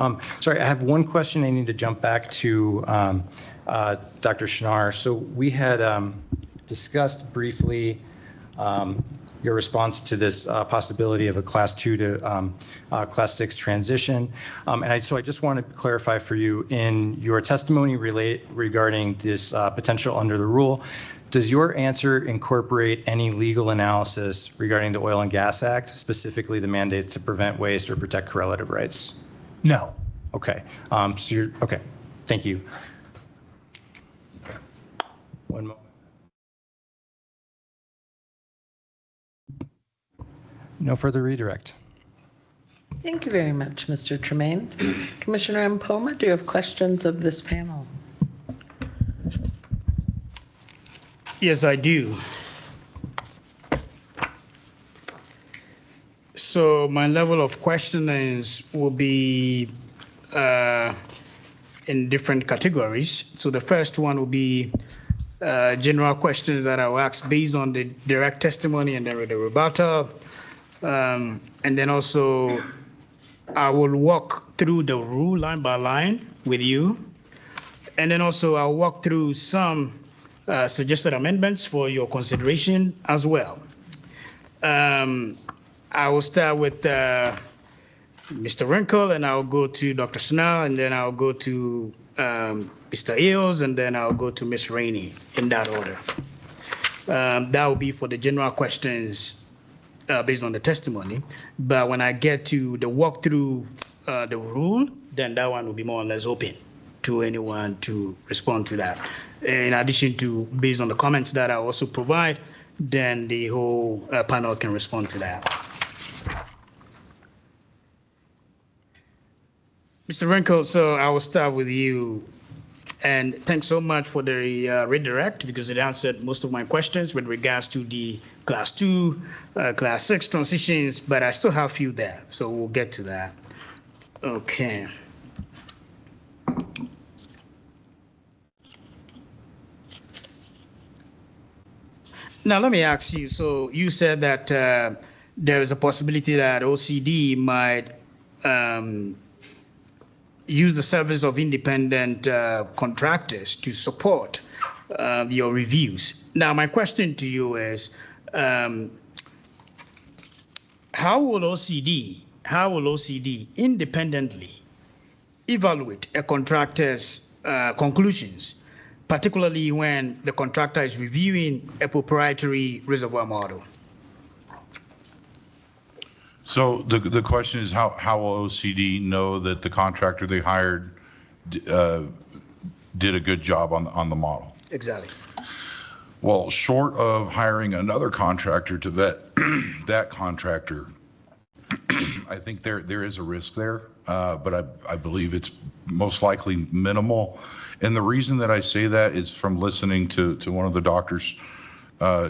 Sorry, I have one question I need to jump back to Dr. Schnarr. So we had discussed briefly your response to this possibility of a Class 2 to Class 6 transition. So I just want to clarify for you, in your testimony regarding this potential under the rule, does your answer incorporate any legal analysis regarding the Oil and Gas Act, specifically the mandates to prevent waste or protect correlative rights? No. Okay. Okay. Thank you. One moment. No further redirect. Thank you very much, Mr. Tremaine. Commissioner Mpoma, do you have questions of this panel? Yes, I do. So my level of questionings will be in different categories. So the first one will be general questions that I will ask based on the direct testimony and then with the rebuttal. And then also I will walk through the rule line by line with you. And then also I'll walk through some suggested amendments for your consideration as well. I will start with Mr. Wrinkle, and I'll go to Dr. Snell, and then I'll go to Mr. Eels, and then I'll go to Ms. Rainey in that order. That will be for the general questions based on the testimony. But when I get to the walkthrough the rule, then that one will be more or less open to anyone to respond to that. In addition to, based on the comments that I also provide, then the whole panel can respond to that. Mr. Wrinkle, so I will start with you. And thanks so much for the redirect, because it answered most of my questions with regards to the Class 2, Class 6 transitions, but I still have a few there, so we'll get to that. Okay. Now, let me ask you, so you said that there is a possibility that OCD might use the service of independent contractors to support your reviews. Now, my question to you is, how will OCD independently evaluate a contractor's conclusions, particularly when the contractor is reviewing a proprietary reservoir model? So the question is, how will OCD know that the contractor they hired did a good job on the model? Exactly. Well, short of hiring another contractor to vet that contractor, I think there is a risk there, but I believe it's most likely minimal. And the reason that I say that is from listening to one of the doctor's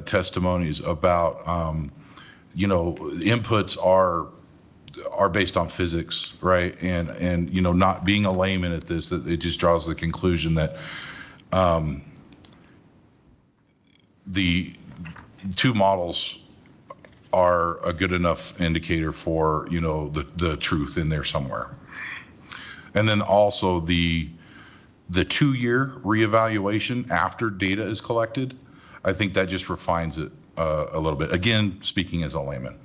testimonies about inputs are based on physics, right? And not being a layman at this, that it just draws the conclusion that the two models are a good enough indicator for the truth in there somewhere. And then also the 2-year reevaluation after data is collected, I think that just refines it a little bit. Again, speaking as a layman.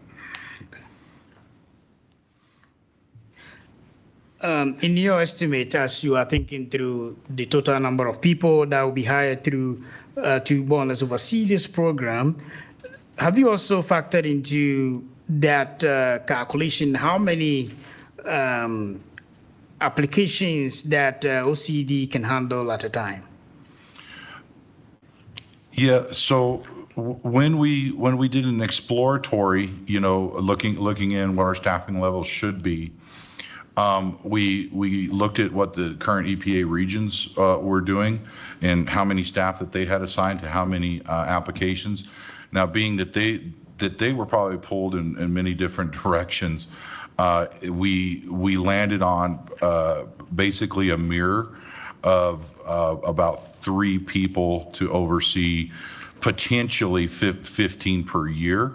In your estimate, as you are thinking through the total number of people that will be hired through to more or less oversee this program, have you also factored into that calculation how many applications that OCD can handle at a time? Yeah, so when we did an exploratory, looking in what our staffing levels should be, we looked at what the current EPA regions were doing and how many staff that they had assigned to how many applications. Now, being that they were probably pulled in many different directions, we landed on basically a mirror of about 3 people to oversee potentially 15 per year.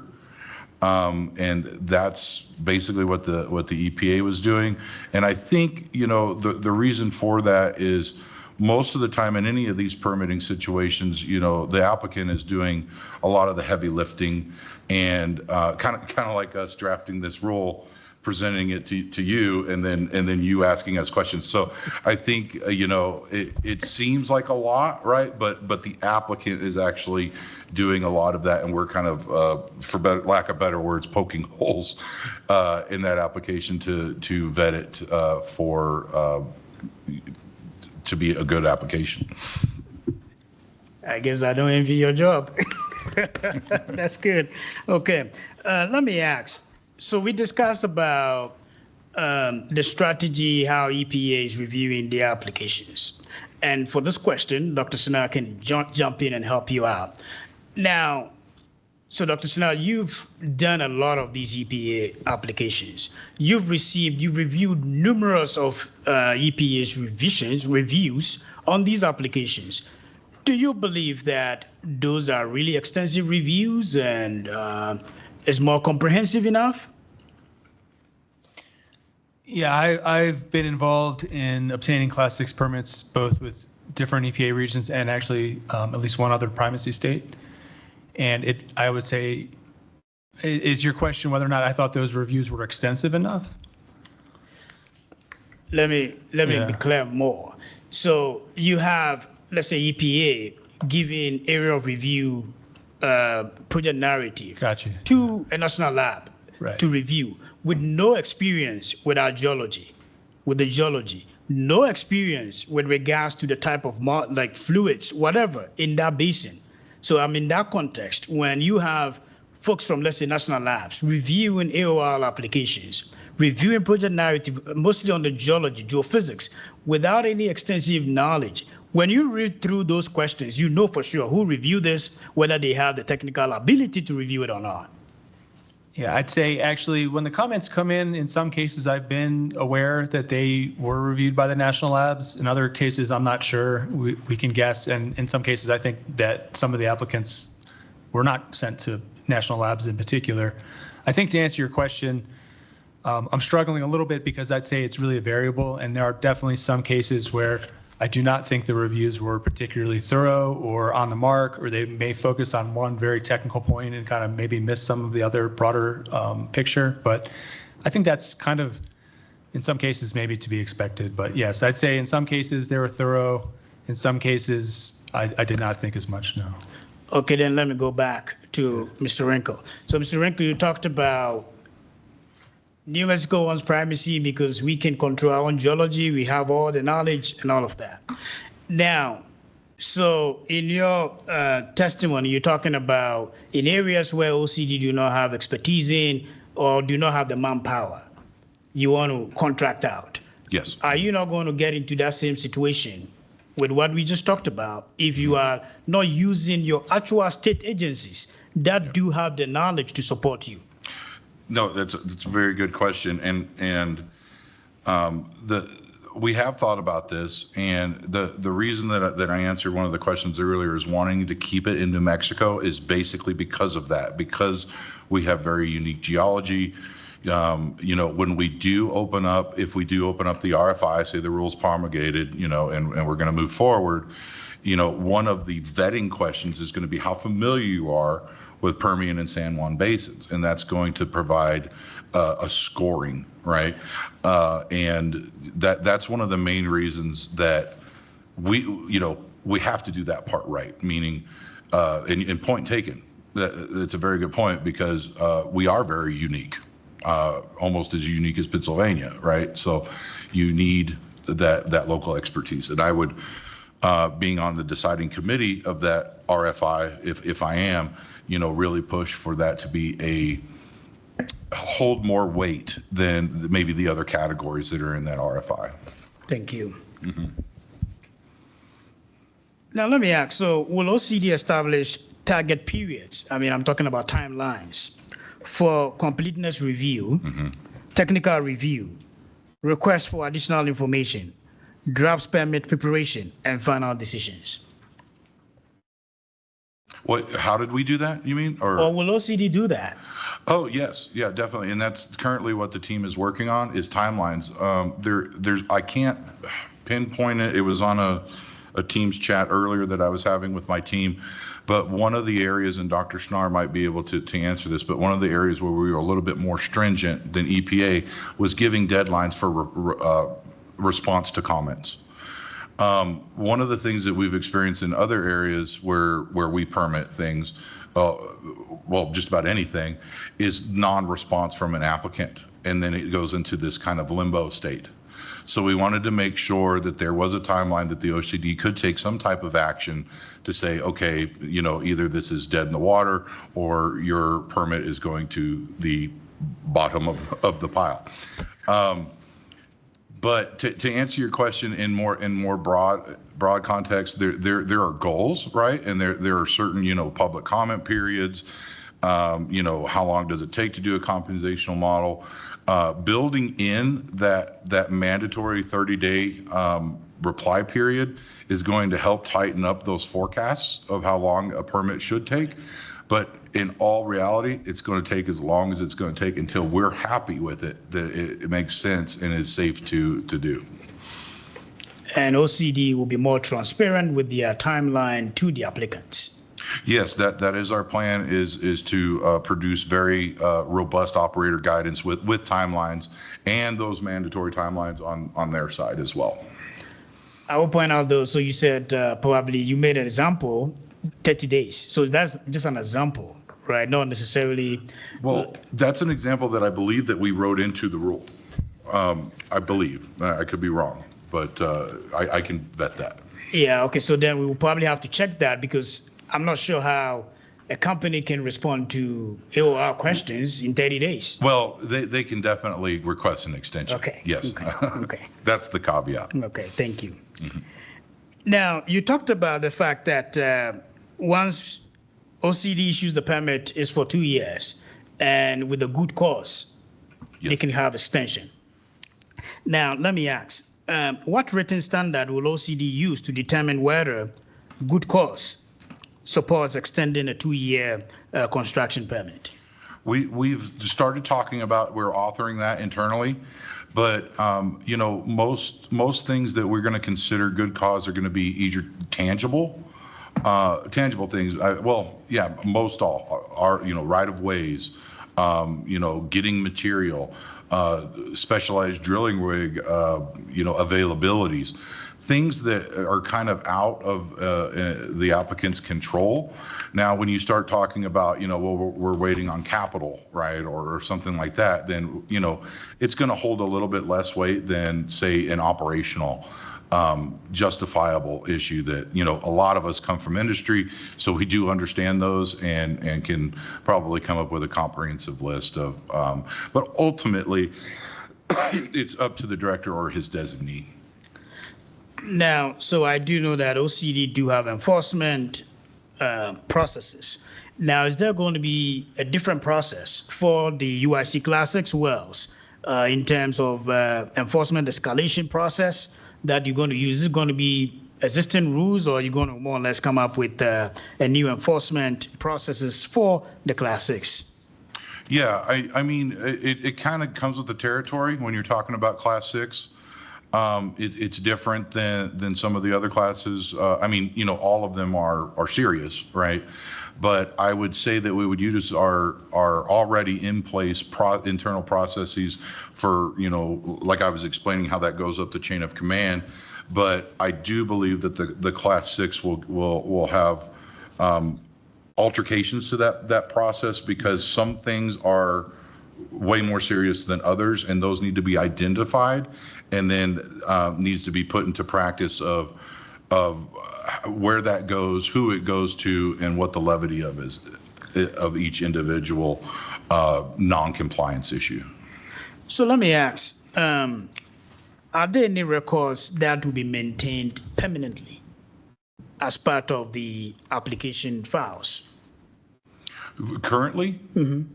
And that's basically what the EPA was doing. And I think, the reason for that is most of the time in any of these permitting situations, the applicant is doing a lot of the heavy lifting, and kind of like us drafting this rule, presenting it to you, and then you asking us questions. So I think it seems like a lot, right? But the applicant is actually doing a lot of that, and we're kind of, for lack of better words, poking holes in that application to vet it to be a good application. I guess I don't envy your job. That's good. Okay, let me ask. So we discussed about the strategy, how EPA is reviewing the applications. And for this question, Dr. Sinha can jump in and help you out. Now, so Dr. Sinha, you've done a lot of these EPA applications. You've reviewed numerous of EPA's reviews on these applications. Do you believe that those are really extensive reviews and is more comprehensive enough? Yeah, I've been involved in obtaining Class 6 permits, both with different EPA regions and actually at least one other primacy state. And I would say, is your question whether or not I thought those reviews were extensive enough? Let me be clear more. So you have, let's say, EPA giving area of review project narrative to a national lab to review with no experience with our geology, no experience with regards to the type of like fluids, whatever, in that basin. So I'm in that context, when you have folks from, let's say, national labs reviewing AOR applications, reviewing project narrative, mostly on the geology, geophysics, without any extensive knowledge, when you read through those questions, you know for sure who reviewed this, whether they have the technical ability to review it or not. Yeah, I'd say actually when the comments come in some cases I've been aware that they were reviewed by the national labs. In other cases, I'm not sure. We can guess. And in some cases, I think that some of the applicants were not sent to national labs in particular. I think to answer your question, I'm struggling a little bit because I'd say it's really a variable. And there are definitely some cases where I do not think the reviews were particularly thorough or on the mark, or they may focus on one very technical point and kind of maybe miss some of the other broader picture. But I think that's kind of, in some cases, maybe to be expected. But yes, I'd say in some cases they were thorough. In some cases, I did not think as much, no. Okay, then let me go back to Mr. Wrinkle. So Mr. Wrinkle, you talked about New Mexico wants primacy because we can control our own geology, we have all the knowledge and all of that. Now, so in your testimony, you're talking about in areas where OCD do not have expertise in or do not have the manpower, you want to contract out. Yes. Are you not going to get into that same situation with what we just talked about if you are not using your actual state agencies that do have the knowledge to support you? No, that's a very good question, and we have thought about this, and the reason that I answered one of the questions earlier is wanting to keep it in New Mexico is basically because of that, because we have very unique geology. When we do open up, if we do open up the RFI, say the rule's promulgated, and we're going to move forward, one of the vetting questions is going to be how familiar you are with Permian and San Juan basins, and that's going to provide a scoring, right? And that's one of the main reasons that we have to do that part right. Meaning, and point taken. That's a very good point because we are very unique, almost as unique as Pennsylvania, right? So you need that local expertise, and I would. Being on the deciding committee of that RFI, if I am, really push for that to be hold more weight than maybe the other categories that are in that RFI. Thank you. Mm-hmm. Now let me ask, so will OCD establish target periods? I mean, I'm talking about timelines for completeness review, technical review, request for additional information, drafts permit preparation, and final decisions. How did we do that, you mean? Or will OCD do that? Oh, yes. Yeah, definitely. And that's currently what the team is working on is timelines. I can't pinpoint it. It was on a Teams chat earlier that I was having with my team. But one of the areas, and Dr. Schnarr might be able to answer this, but one of the areas where we were a little bit more stringent than EPA was giving deadlines for response to comments. One of the things that we've experienced in other areas where we permit things, well, just about anything, is non-response from an applicant, and then it goes into this kind of limbo state. So we wanted to make sure that there was a timeline that the OCD could take some type of action to say, okay, you know, either this is dead in the water or your permit is going to the bottom of the pile. But to answer your question in more broad context, there are goals, right? And there are certain, you know, public comment periods. You know, how long does it take to do a compensational model? Building in that mandatory 30-day reply period is going to help tighten up those forecasts of how long a permit should take. But in all reality, it's going to take as long as it's going to take until we're happy with it, that it makes sense and is safe to do. And OCD will be more transparent with their timeline to the applicants. Yes, that is our plan, is to produce very robust operator guidance with timelines and those mandatory timelines on their side as well. I will point out though, so you said probably you made an example, 30 days. So that's just an example, right? Not necessarily. Well, that's an example that I believe that we wrote into the rule. I believe. I could be wrong, but I can vet that. Yeah, okay, so then we will probably have to check that because I'm not sure how a company can respond to AOR questions in 30 days. Well, they can definitely request an extension. Okay. Yes. Okay. That's the caveat. Okay, thank you. Mm-hmm. Now, you talked about the fact that once OCD issues the permit is for 2 years, and with a good cause, Yes. they can have extension. Now, let me ask, what written standard will OCD use to determine whether good cause supports extending a 2-year construction permit? We've started talking about, we're authoring that internally, but you know, most things that we're going to consider good cause are going to be either tangible things. Well, yeah, most all are, you know, right of ways, you know, getting material, specialized drilling rig, you know, availabilities. Things that are kind of out of the applicant's control. Now, when you start talking about, you know, well, we're waiting on capital, right, or something like that, then, you know, it's going to hold a little bit less weight than, say, an operational justifiable issue that, you know, a lot of us come from industry, so we do understand those and can probably come up with a comprehensive list of, but ultimately, it's up to the director or his designee. Now, so I do know that OCD do have enforcement processes. Now, is there going to be a different process for the UIC Class 6 wells in terms of enforcement escalation process that you're going to use? Is it going to be existing rules, or are you going to more or less come up with a new enforcement processes for the Class 6? Yeah, I mean, it kind of comes with the territory when you're talking about Class 6. It's different than some of the other classes. I mean, you know, all of them are serious, right? But I would say that we would use our already in place internal processes for, you know, like I was explaining how that goes up the chain of command. But I do believe that the Class 6 will have altercations to that process, because some things are way more serious than others, and those need to be identified, and then needs to be put into practice of where that goes, who it goes to, and what the levity of each individual non-compliance issue. So let me ask, are there any records that will be maintained permanently as part of the application files? Currently? Mm-hmm.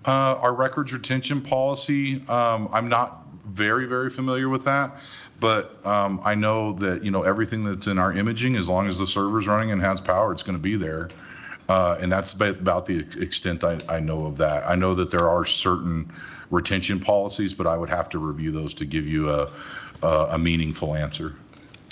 Our records retention policy, I'm not very familiar with that, but I know that, you know, everything that's in our imaging, as long as the server's running and has power, it's going to be there. And that's about the extent I know of that. I know that there are certain retention policies, but I would have to review those to give you a meaningful answer.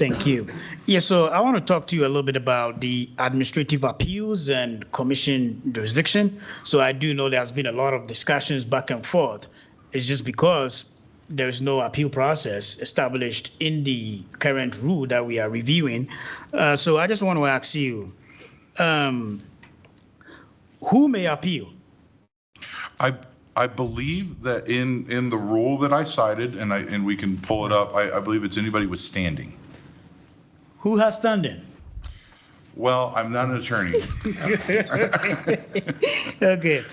Thank you. Yeah, so I want to talk to you a little bit about the administrative appeals and commission jurisdiction. So I do know there's been a lot of discussions back and forth. It's just because there's no appeal process established in the current rule that we are reviewing. So I just want to ask you, who may appeal? I believe that in the rule that I cited, and we can pull it up, I believe it's anybody with standing. Who has standing? Well, I'm not an attorney. Okay.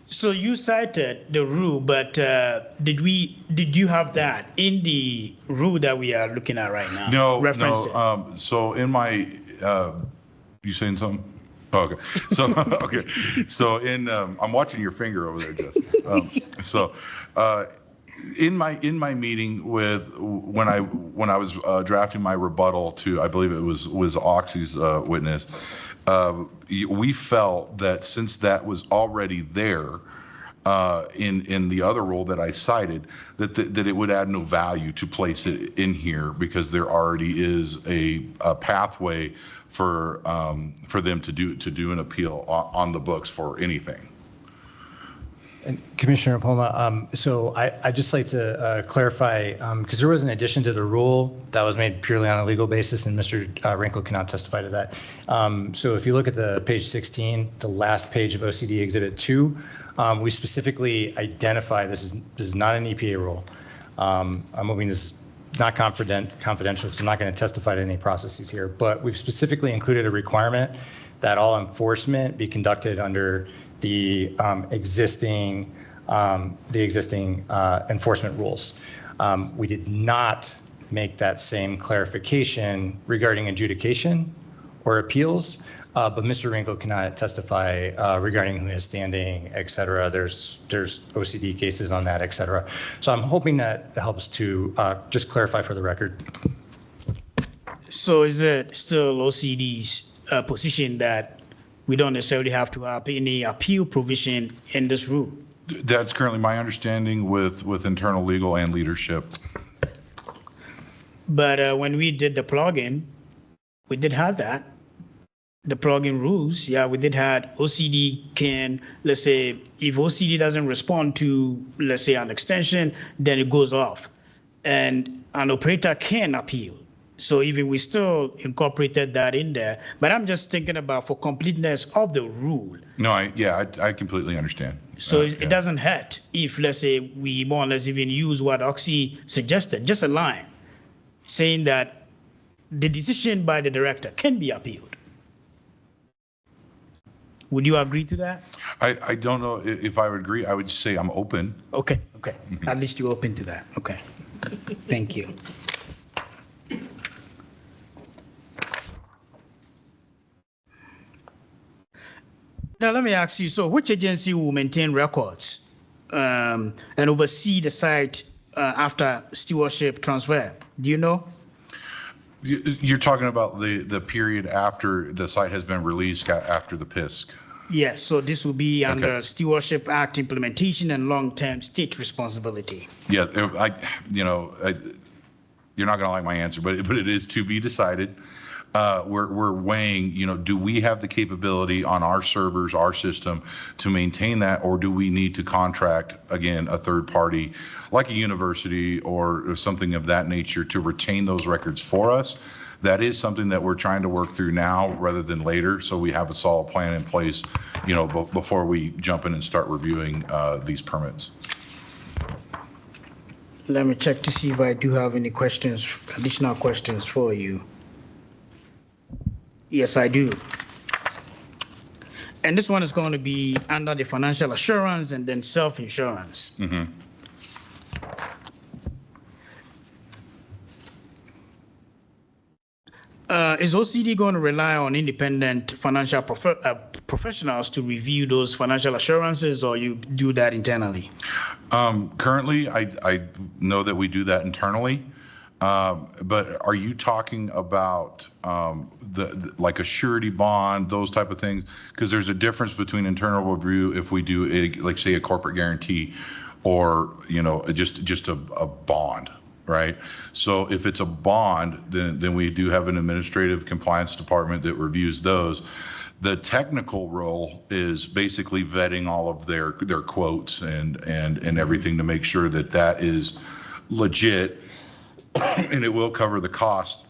So you cited the rule, but did you have that in the rule that we are looking at right now? No. So in my, you saying something? Oh, okay. So okay. So I'm watching your finger over there, Jess. In my meeting with when I was drafting my rebuttal to, I believe it was Oxy's witness, we felt that since that was already there in the other rule that I cited, that it would add no value to place it in here because there already is a pathway for them to do an appeal on the books for anything. And Commissioner Poma, so I'd just like to clarify, because there was an addition to the rule that was made purely on a legal basis, and Mr. Wrinkle cannot testify to that. So if you look at the page 16, the last page of OCD Exhibit 2, we specifically identify this is not an EPA rule. I'm moving this not confidential, so I'm not going to testify to any processes here, but we've specifically included a requirement that all enforcement be conducted under the existing enforcement rules. We did not make that same clarification regarding adjudication or appeals, but Mr. Wrinkle cannot testify regarding who has standing, et cetera. There's OCD cases on that, et cetera. So I'm hoping that helps to just clarify for the record. So is it still OCD's position that we don't necessarily have to have any appeal provision in this rule? That's currently my understanding with internal legal and leadership. But when we did the plugin, we did have that. The plugin rules, yeah, we did have OCD can, let's say, if OCD doesn't respond to, let's say, an extension, then it goes off. And an operator can appeal. So even we still incorporated that in there, but I'm just thinking about for completeness of the rule. No, I completely understand. So it doesn't hurt if, let's say, we more or less even use what Oxy suggested, just a line saying that the decision by the director can be appealed. Would you agree to that? I don't know if I would agree. I would say I'm open. Okay. At least you're open to that. Okay. Thank you. Now, let me ask you, so which agency will maintain records and oversee the site after stewardship transfer? Do you know? You're talking about the period after the site has been released after the PISC? Yes, so this will be under Stewardship Act implementation and long-term state responsibility. Yeah, you're not going to like my answer, but it is to be decided. We're weighing, do we have the capability on our servers, our system to maintain that, or do we need to contract, again, a third party like a university or something of that nature to retain those records for us? That is something that we're trying to work through now rather than later, so we have a solid plan in place, before we jump in and start reviewing these permits. Let me check to see if I do have any questions, additional questions for you. Yes, I do. And this one is going to be under the financial assurance and then self-insurance. Mm-hmm. Is OCD going to rely on independent financial professionals to review those financial assurances, or you do that internally? Currently, I know that we do that internally. But are you talking about like a surety bond, those type of things? Because there's a difference between internal review if we do like say a corporate guarantee, or just a bond. right? So if it's a bond, then we do have an administrative compliance department that reviews those. The technical role is basically vetting all of their quotes and everything to make sure that that is legit and it will cover the cost.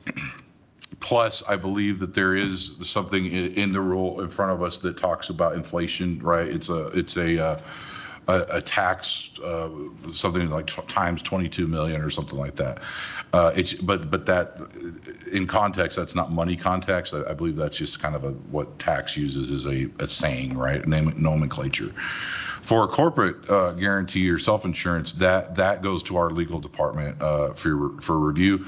Plus, I believe that there is something in the rule in front of us that talks about inflation, right? It's a tax, something like times 22 million or something like that. But that in context, that's not money context. I believe that's just kind of what tax uses as a saying, right? Nomenclature. For a corporate guarantee or self-insurance, that goes to our legal department for review.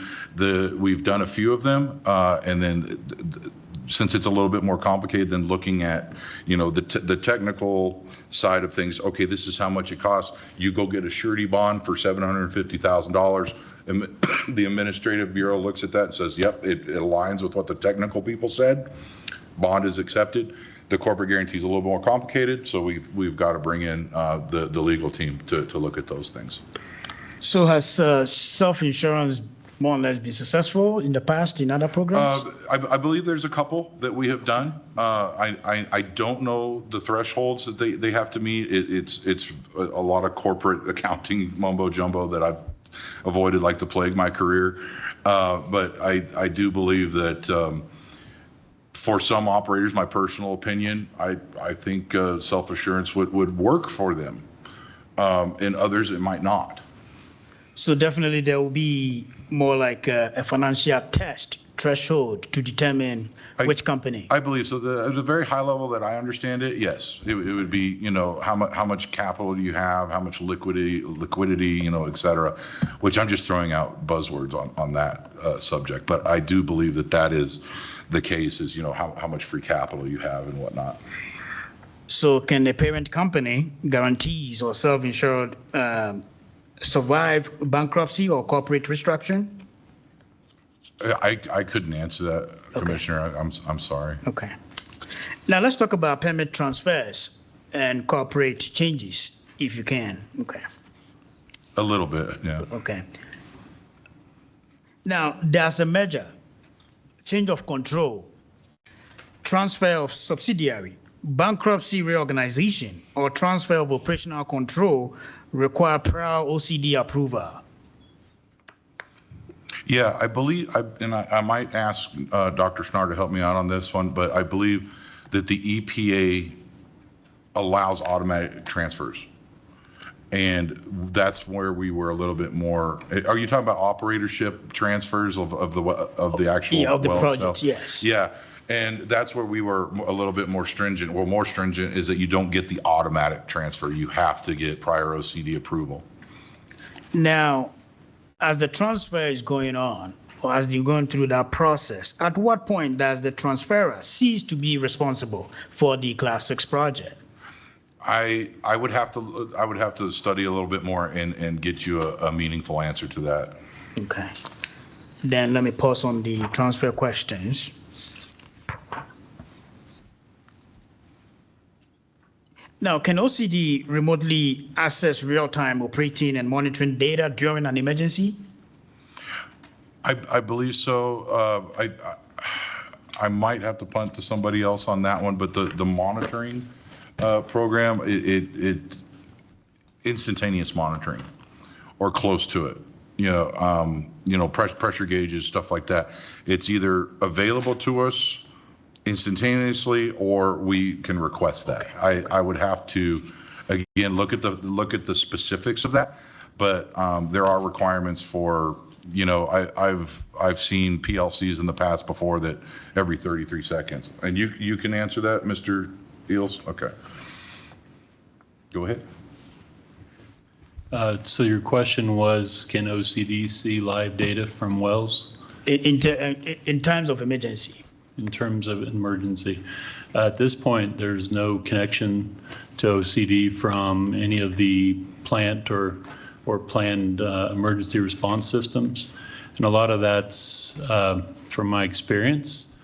We've done a few of them, and then since it's a little bit more complicated than looking at, the technical side of things. Okay, this is how much it costs. You go get a surety bond for $750,000. And the administrative bureau looks at that and says, "Yep, it aligns with what the technical people said. Bond is accepted." The corporate guarantee is a little more complicated, so we've got to bring in the legal team to look at those things. So has self-insurance more or less been successful in the past in other programs? I believe there's a couple that we have done. I don't know the thresholds that they have to meet. It's a lot of corporate accounting mumbo jumbo that I've avoided like the plague my career. But I do believe that for some operators, my personal opinion, I think self-assurance would work for them. In others, it might not. So definitely there will be more like a financial test threshold to determine which company. I believe so. At a very high level that I understand it, yes, it would be, how much capital do you have, how much liquidity, et cetera, which I'm just throwing out buzzwords on that subject. But I do believe that is the case, is, how much free capital you have and whatnot. So can the parent company guarantees or self-insured survive bankruptcy or corporate restructuring? I couldn't answer that, Commissioner. I'm sorry. Okay. Now let's talk about permit transfers and corporate changes, if you can. Okay. A little bit, yeah. Okay. Now, there's a merger, change of control, transfer of subsidiary, bankruptcy reorganization, or transfer of operational control require prior OCD approval. Yeah, I believe, I might ask Dr. Schnarr to help me out on this one, but I believe that the EPA allows automatic transfers. And that's where we were a little bit more. Are you talking about operatorship transfers of the actual of the well project? itself? Yes. Yeah, and that's where we were a little bit more stringent. Well, more stringent is that you don't get the automatic transfer. You have to get prior OCD approval. Now, as the transfer is going on, or as you're going through that process, at what point does the transferor cease to be responsible for the Class 6 project? I would have to study a little bit more and get you a meaningful answer to that. Okay. Then let me pause on the transfer questions. Now, can OCD remotely access real-time operating and monitoring data during an emergency? I believe so. I might have to punt to somebody else on that one, but the monitoring program, it instantaneous monitoring or close to it. Pressure gauges, stuff like that. It's either available to us instantaneously or we can request that. I would have to again look at the specifics of that, but there are requirements for, I've seen PLCs in the past before that every 33 seconds. And you can answer that, Mr. Eels? Okay. Go ahead. So your question was, can OCD see live data from wells? In times of emergency. In terms of emergency. At this point, there's no connection to OCD from any of the plant or planned emergency response systems. And a lot of that's, from my experience,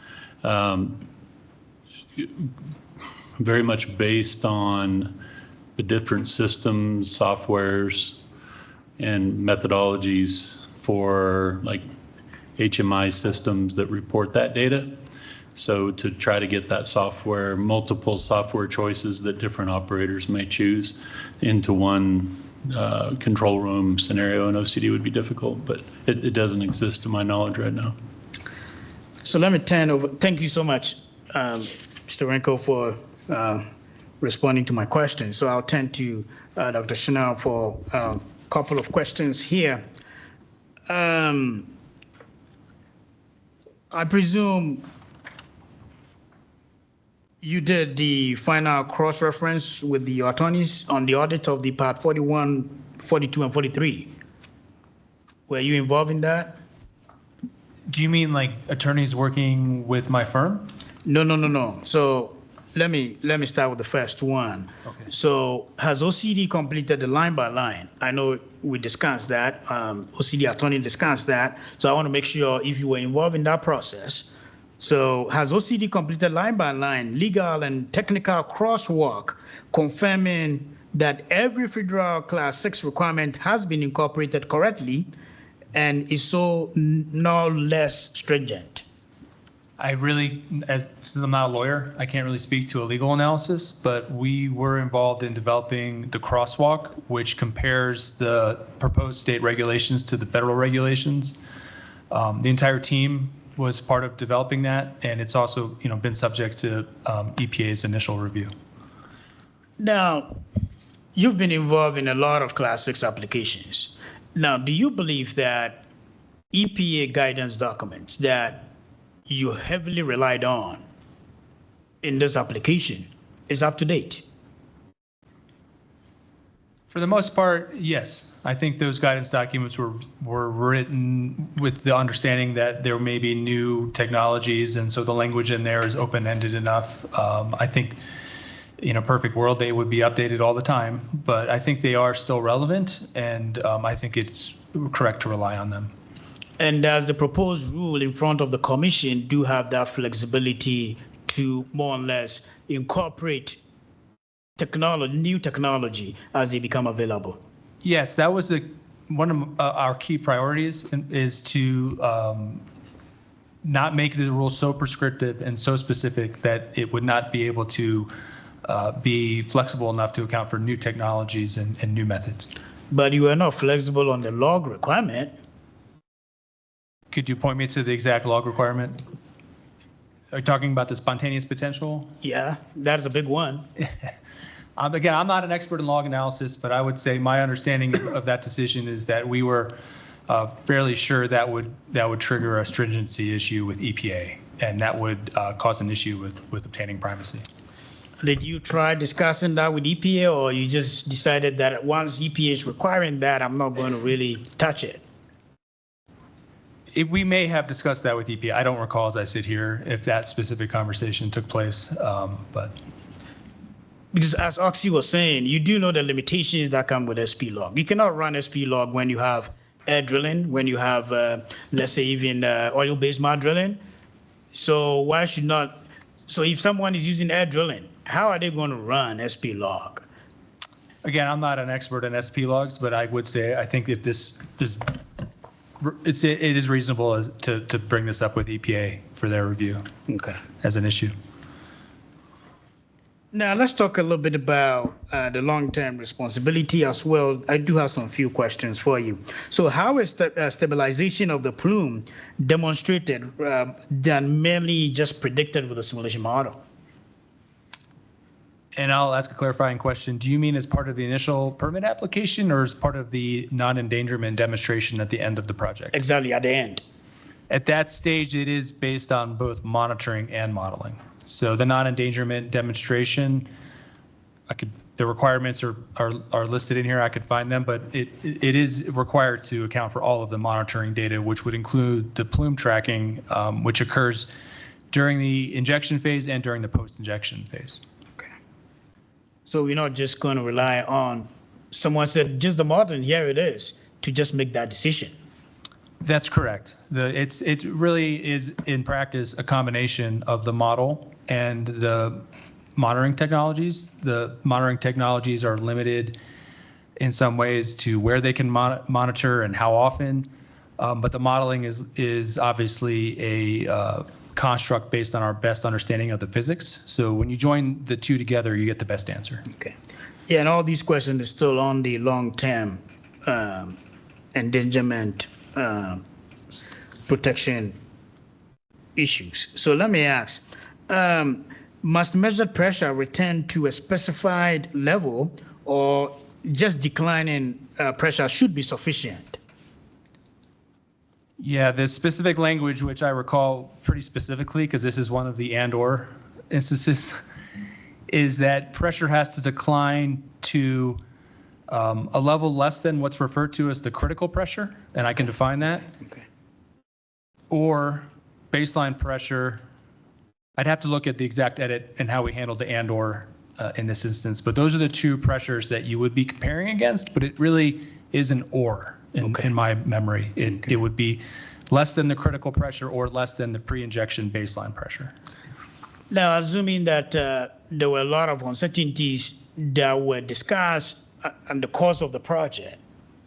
very much based on the different systems, softwares, and methodologies for like HMI systems that report that data. So to try to get that software, multiple software choices that different operators may choose into one control room scenario in OCD would be difficult, but it doesn't exist to my knowledge right now. So let me turn over. Thank you so much, Mr. Renko, for responding to my question. So I'll turn to Dr. Chanel for a couple of questions here. I presume you did the final cross-reference with the attorneys on the audit of the part 41, 42, and 43. Were you involved in that? Do you mean like attorneys working with my firm? No. So let me start with the first one. Okay. So has OCD completed the line by line? I know we discussed that. OCD attorney discussed that. So I want to make sure if you were involved in that process. So has OCD completed line by line legal and technical crosswalk confirming that every federal class 6 requirement has been incorporated correctly and is so no less stringent? I really, since I'm not a lawyer, I can't really speak to a legal analysis, but we were involved in developing the crosswalk, which compares the proposed state regulations to the federal regulations. The entire team was part of developing that, and it's also, been subject to EPA's initial review. Now, you've been involved in a lot of Class 6 applications. Now, do you believe that EPA guidance documents that you heavily relied on in this application is up to date? For the most part, yes. I think those guidance documents were written with the understanding that there may be new technologies, and so the language in there is open-ended enough. I think in a perfect world, they would be updated all the time, but I think they are still relevant, and I think it's correct to rely on them. And does the proposed rule in front of the commission do have that flexibility to more or less incorporate new technology as they become available? Yes, that was one of our key priorities, is to not make the rule so prescriptive and so specific that it would not be able to be flexible enough to account for new technologies and new methods. But you are not flexible on the log requirement. Could you point me to the exact log requirement? Are you talking about the spontaneous potential? Yeah, that is a big one. Again, I'm not an expert in log analysis, but I would say my understanding of that decision is that we were fairly sure that would trigger a stringency issue with EPA, and that would cause an issue with obtaining primacy. Did you try discussing that with EPA, or you just decided that once EPA is requiring that, I'm not going to really touch it? We may have discussed that with EPA. I don't recall as I sit here if that specific conversation took place, but. Because as Oxy was saying, you do know the limitations that come with SP log. You cannot run SP log when you have air drilling, when you have, let's say, even oil-based mud drilling. So why should not? So if someone is using air drilling, how are they going to run SP log? Again, I'm not an expert in SP logs, but I would say I think if this is, it is reasonable to bring this up with EPA for their review. Okay. As an issue. Now, let's talk a little bit about the long-term responsibility as well. I do have some few questions for you. So how is stabilization of the plume demonstrated than merely just predicted with a simulation model? And I'll ask a clarifying question. Do you mean as part of the initial permit application or as part of the non-endangerment demonstration at the end of the project? Exactly, at the end. At that stage, it is based on both monitoring and modeling. So the non-endangerment demonstration, the requirements are listed in here. I could find them, but it is required to account for all of the monitoring data, which would include the plume tracking, which occurs during the injection phase and during the post-injection phase. Okay. So we're not just going to rely on someone said just the modeling, here it is, to just make that decision. That's correct. It really is in practice a combination of the model and the monitoring technologies. The monitoring technologies are limited in some ways to where they can monitor and how often. But the modeling is obviously a construct based on our best understanding of the physics. So when you join the two together, you get the best answer. Okay. Yeah, and all these questions are still on the long-term endangerment protection issues. So let me ask, must measured pressure return to a specified level, or just declining pressure should be sufficient? Yeah, the specific language, which I recall pretty specifically, because this is one of the and/or instances, is that pressure has to decline to a level less than what's referred to as the critical pressure, and I can define that. Okay. Or baseline pressure. I'd have to look at the exact edit and how we handled the and/or in this instance, but those are the two pressures that you would be comparing against, but it really is an or in my memory. It would be less than the critical pressure or less than the pre-injection baseline pressure. Now, assuming that there were a lot of uncertainties that were discussed in the course of the project,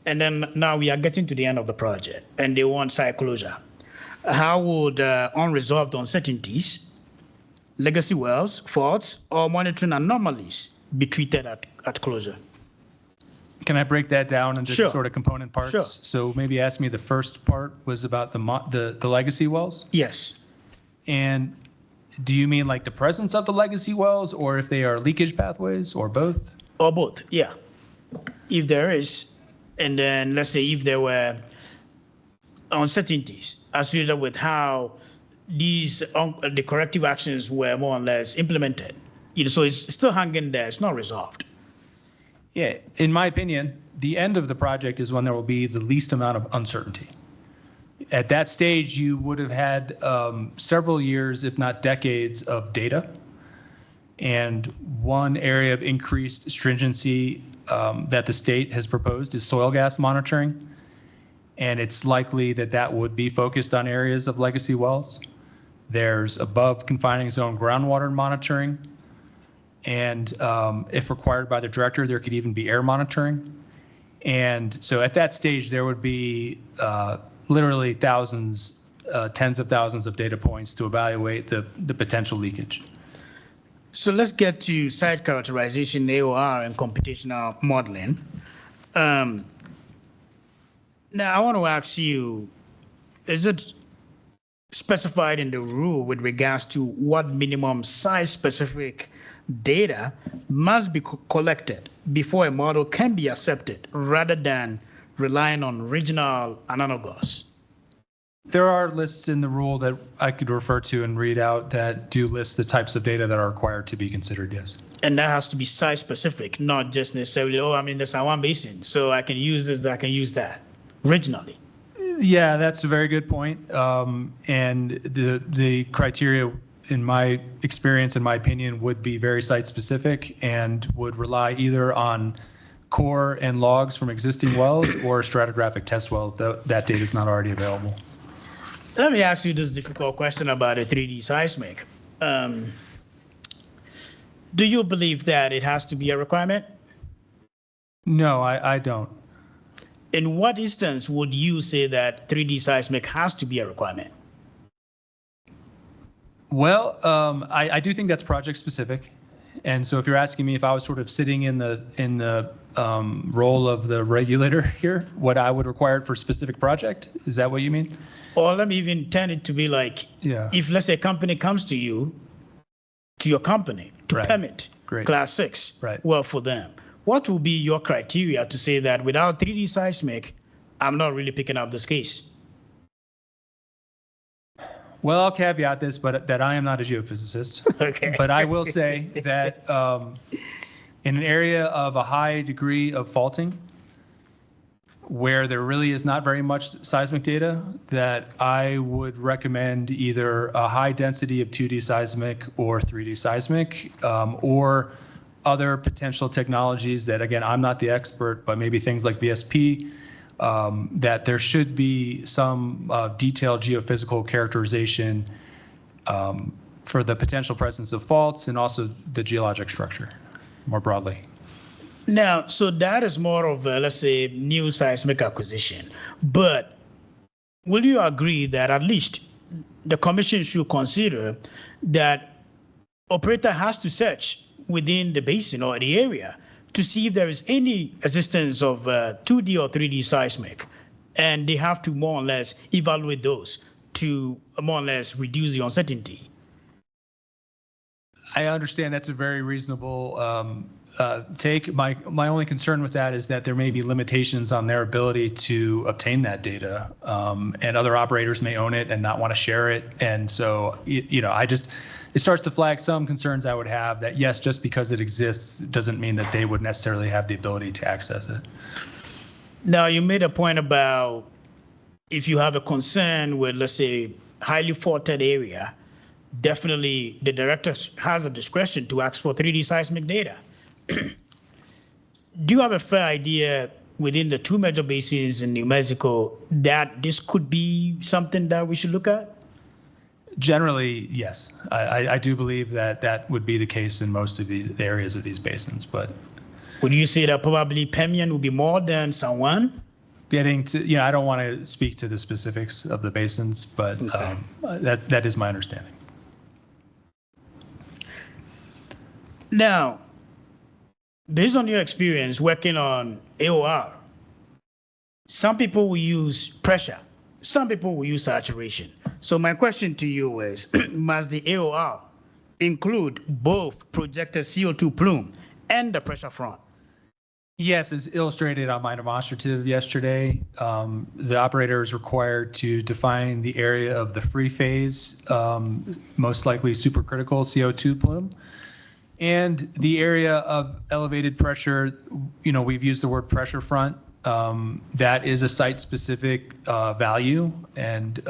and then now we are getting to the end of the project and they want site closure, how would unresolved uncertainties, legacy wells, faults, or monitoring anomalies be treated at closure? Can I break that down into Sure. sort of component parts? Sure. So maybe ask me the first part was about the legacy wells? Yes. And do you mean like the presence of the legacy wells, or if they are leakage pathways, or both? Or both, yeah. If there is, and then let's say if there were uncertainties associated with how these the corrective actions were more or less implemented, so it's still hanging there. It's not resolved. Yeah, in my opinion, the end of the project is when there will be the least amount of uncertainty. At that stage, you would have had several years, if not decades, of data. And one area of increased stringency that the state has proposed is soil gas monitoring. And it's likely that that would be focused on areas of legacy wells. There's above confining zone groundwater monitoring. And if required by the director, there could even be air monitoring. And so at that stage, there would be literally thousands, tens of thousands of data points to evaluate the potential leakage. So let's get to site characterization, AOR, and computational modeling. Now, I want to ask you, is it specified in the rule with regards to what minimum site-specific data must be collected before a model can be accepted, rather than relying on regional analogous? There are lists in the rule that I could refer to and read out that do list the types of data that are required to be considered, yes. And that has to be site-specific, not just necessarily, oh, I'm in the San Juan Basin, so I can use this, I can use that, regionally. Yeah, that's a very good point. And the criteria, in my experience, in my opinion, would be very site-specific and would rely either on core and logs from existing wells or stratigraphic test wells. That data is not already available. Let me ask you this difficult question about a 3D seismic. Do you believe that it has to be a requirement? No, I don't. In what instance would you say that 3D seismic has to be a requirement? Well, I do think that's project specific. And so if you're asking me if I was sort of sitting in the role of the regulator here, what I would require for a specific project, is that what you mean? Or let me even turn it to be like, if let's say a company comes to you, to your company, to permit class 6, well, for them, what will be your criteria to say that without 3D seismic, I'm not really picking up this case? Well, I'll caveat this, but that I am not a geophysicist. Okay. But I will say that in an area of a high degree of faulting, where there really is not very much seismic data, that I would recommend either a high density of 2D seismic or 3D seismic, or other potential technologies that, again, I'm not the expert, but maybe things like VSP, that there should be some detailed geophysical characterization for the potential presence of faults and also the geologic structure more broadly. Now, so that is more of a, let's say, new seismic acquisition. But will you agree that at least the commission should consider that operator has to search within the basin or the area to see if there is any existence of 2D or 3D seismic, and they have to more or less evaluate those to more or less reduce the uncertainty? I understand that's a very reasonable take. My only concern with that is that there may be limitations on their ability to obtain that data, and other operators may own it and not want to share it. And so, it starts to flag some concerns I would have that, yes, just because it exists doesn't mean that they would necessarily have the ability to access it. Now, you made a point about if you have a concern with, let's say, highly faulted area, definitely the director has a discretion to ask for 3D seismic data. Do you have a fair idea within the two major basins in New Mexico that this could be something that we should look at? Generally, yes. I do believe that would be the case in most of the areas of these basins, but. Would you say that probably Permian would be more than San Juan? Getting to, I don't want to speak to the specifics of the basins, but okay. That is my understanding. Now, based on your experience working on AOR, some people will use pressure, some people will use saturation. So my question to you is, must the AOR include both projected CO2 plume and the pressure front? Yes, as illustrated on my demonstrative yesterday, the operator is required to define the area of the free phase, most likely supercritical CO2 plume, and the area of elevated pressure. We've used the word pressure front. That is a site-specific value, and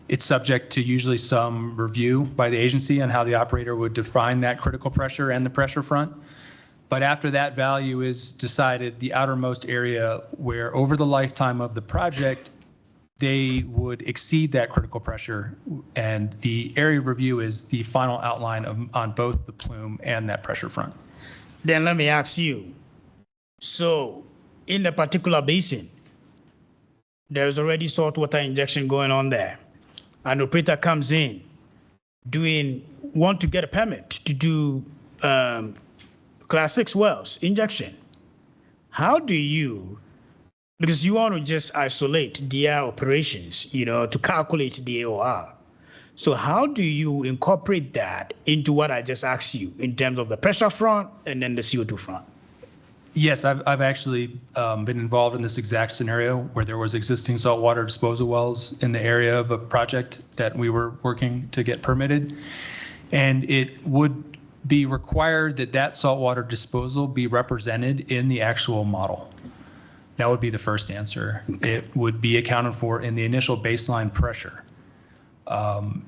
it's subject to usually some review by the agency on how the operator would define that critical pressure and the pressure front. But after that value is decided, the outermost area where over the lifetime of the project, they would exceed that critical pressure. And the area review is the final outline on both the plume and that pressure front. Then let me ask you, so in a particular basin, there's already saltwater injection going on there. An operator comes in, want to get a permit to do Class 6 wells injection. How do you, because you want to just isolate their operations, to calculate the AOR. So how do you incorporate that into what I just asked you in terms of the pressure front and then the CO2 front? Yes, I've actually been involved in this exact scenario where there was existing saltwater disposal wells in the area of a project that we were working to get permitted. And it would be required that saltwater disposal be represented in the actual model. That would be the first answer. It would be accounted for in the initial baseline pressure.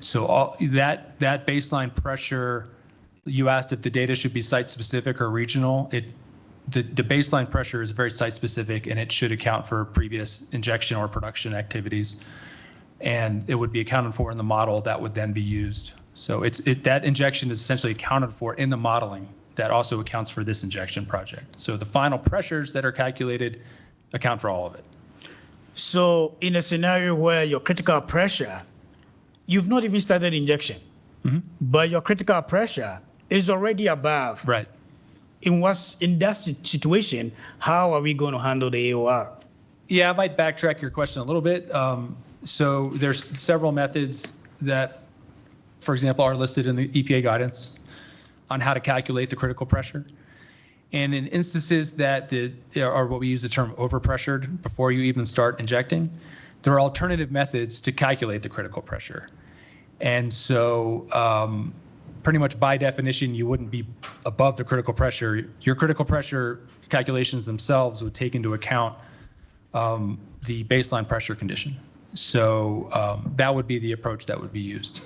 So that baseline pressure, you asked if the data should be site-specific or regional. The baseline pressure is very site-specific, and it should account for previous injection or production activities. And it would be accounted for in the model that would then be used. So that injection is essentially accounted for in the modeling that also accounts for this injection project. So the final pressures that are calculated account for all of it. So in a scenario where your critical pressure, you've not even started injection, but your critical pressure is already above. Right. In that situation, how are we going to handle the AOR? Yeah, I might backtrack your question a little bit. So there's several methods that, for example, are listed in the EPA guidance on how to calculate the critical pressure. And in instances that are what we use the term overpressured before you even start injecting, there are alternative methods to calculate the critical pressure. And so pretty much by definition, you wouldn't be above the critical pressure. Your critical pressure calculations themselves would take into account the baseline pressure condition. So that would be the approach that would be used.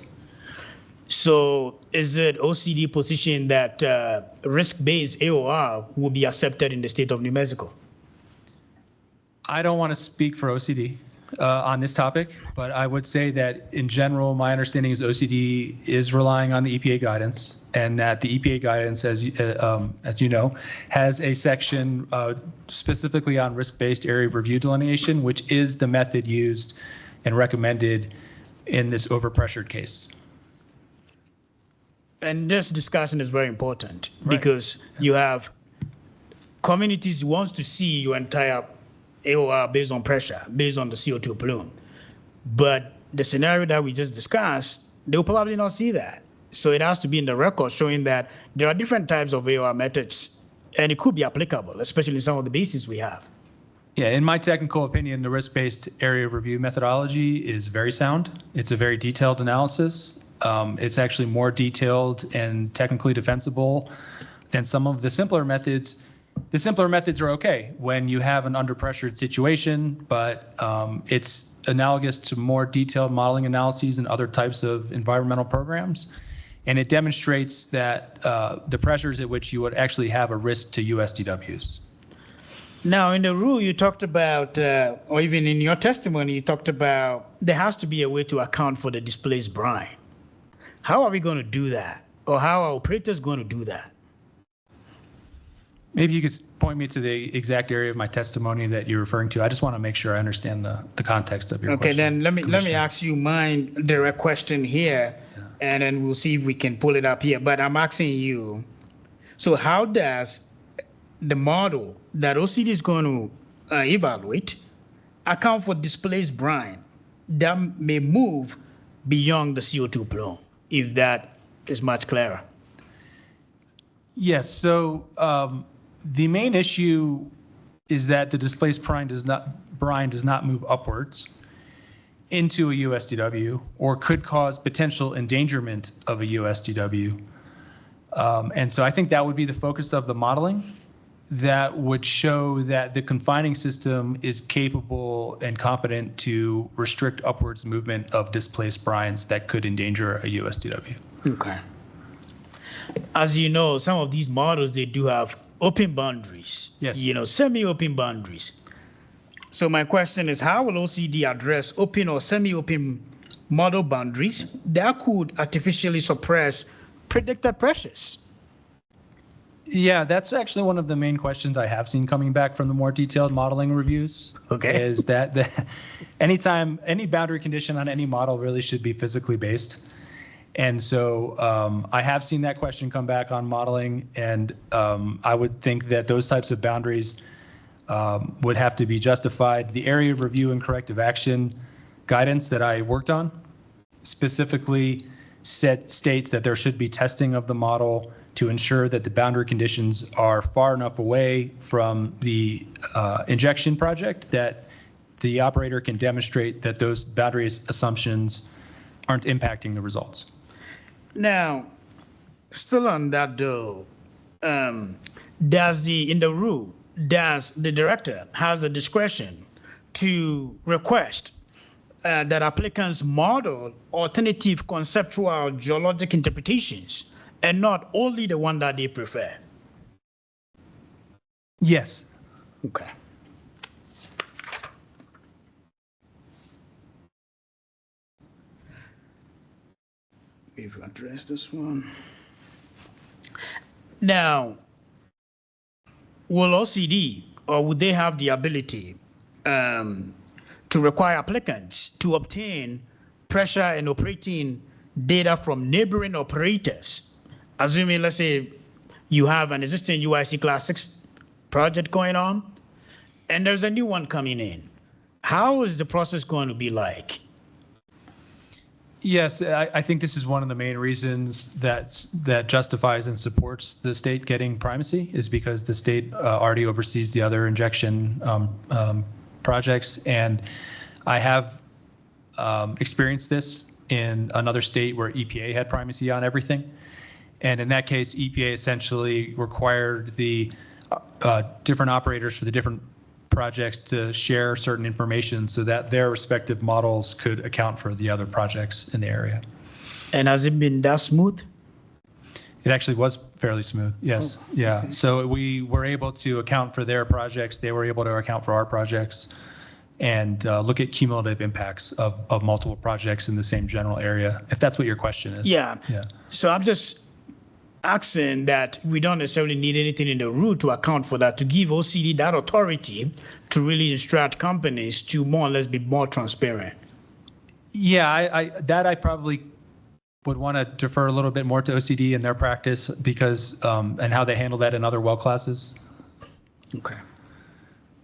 So is it OCD position that risk-based AOR will be accepted in the state of New Mexico? I don't want to speak for OCD on this topic, but I would say that in general, my understanding is OCD is relying on the EPA guidance and that the EPA guidance, as you know, has a section specifically on risk-based area of review delineation, which is the method used and recommended in this overpressured case. And this discussion is very important because you have communities who wants to see your entire AOR based on pressure, based on the CO2 plume. But the scenario that we just discussed, they will probably not see that. So it has to be in the record showing that there are different types of AOR methods and it could be applicable, especially in some of the basins we have. Yeah, in my technical opinion, the risk-based area of review methodology is very sound. It's a very detailed analysis. It's actually more detailed and technically defensible than some of the simpler methods. The simpler methods are okay when you have an under-pressured situation, but it's analogous to more detailed modeling analyses and other types of environmental programs. And it demonstrates that the pressures at which you would actually have a risk to USDWs. Now, in the rule, you talked about, or even in your testimony, you talked about there has to be a way to account for the displaced brine. How are we going to do that? Or how are operators going to do that? Maybe you could point me to the exact area of my testimony that you're referring to. I just want to make sure I understand the context of your question. Okay, then let me ask you my direct question here, and then we'll see if we can pull it up here. But I'm asking you, so how does the model that OCD is going to evaluate account for displaced brine that may move beyond the CO2 plume, if that is much clearer? Yes, so the main issue is that the displaced brine does not move upwards into a USDW or could cause potential endangerment of a USDW. And so I think that would be the focus of the modeling. That would show that the confining system is capable and competent to restrict upwards movement of displaced brines that could endanger a USDW. Okay. As you know, some of these models, they do have open boundaries, yes, semi-open boundaries. So my question is, how will OCD address open or semi-open model boundaries that could artificially suppress predicted pressures? Yeah, that's actually one of the main questions I have seen coming back from the more detailed modeling reviews. Okay. Is that anytime any boundary condition on any model really should be physically based. And so I have seen that question come back on modeling, and I would think that those types of boundaries would have to be justified. The area of review and corrective action guidance that I worked on specifically states that there should be testing of the model to ensure that the boundary conditions are far enough away from the injection project that the operator can demonstrate that those boundary assumptions aren't impacting the results. Now, still on that though, in the rule, does the director has the discretion to request that applicants model alternative conceptual geologic interpretations and not only the one that they prefer? Yes. Okay. We've addressed this one. Now, will OCD, or would they have the ability to require applicants to obtain pressure and operating data from neighboring operators? Assuming, let's say, you have an existing UIC Class 6 project going on, and there's a new one coming in. How is the process going to be like? Yes, I think this is one of the main reasons that justifies and supports the state getting primacy, is because the state already oversees the other injection projects. And I have experienced this in another state where EPA had primacy on everything. And in that case, EPA essentially required the different operators for the different projects to share certain information so that their respective models could account for the other projects in the area. And has it been that smooth? It actually was fairly smooth, yes. Oh, yeah. okay. So we were able to account for their projects. They were able to account for our projects and look at cumulative impacts of multiple projects in the same general area, if that's what your question is. Yeah. Yeah. So I'm just asking that we don't necessarily need anything in the rule to account for that, to give OCD that authority to really instruct companies to more or less be more transparent. Yeah, I probably would want to defer a little bit more to OCD and their practice because, and how they handle that in other well classes. Okay.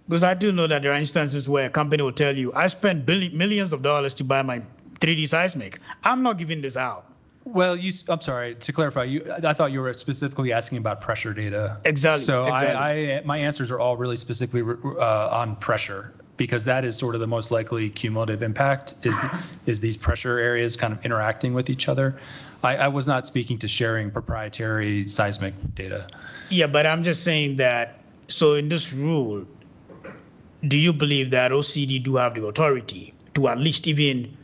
Because I do know that there are instances where a company will tell you, I spent millions of dollars to buy my 3D seismic. I'm not giving this out. Well, I'm sorry, to clarify, I thought you were specifically asking about pressure data. Exactly. So exactly. my answers are all really specifically on pressure, because that is sort of the most likely cumulative impact is these pressure areas kind of interacting with each other. I was not speaking to sharing proprietary seismic data. Yeah, but I'm just saying that, so in this rule, do you believe that OCD do have the authority to at least even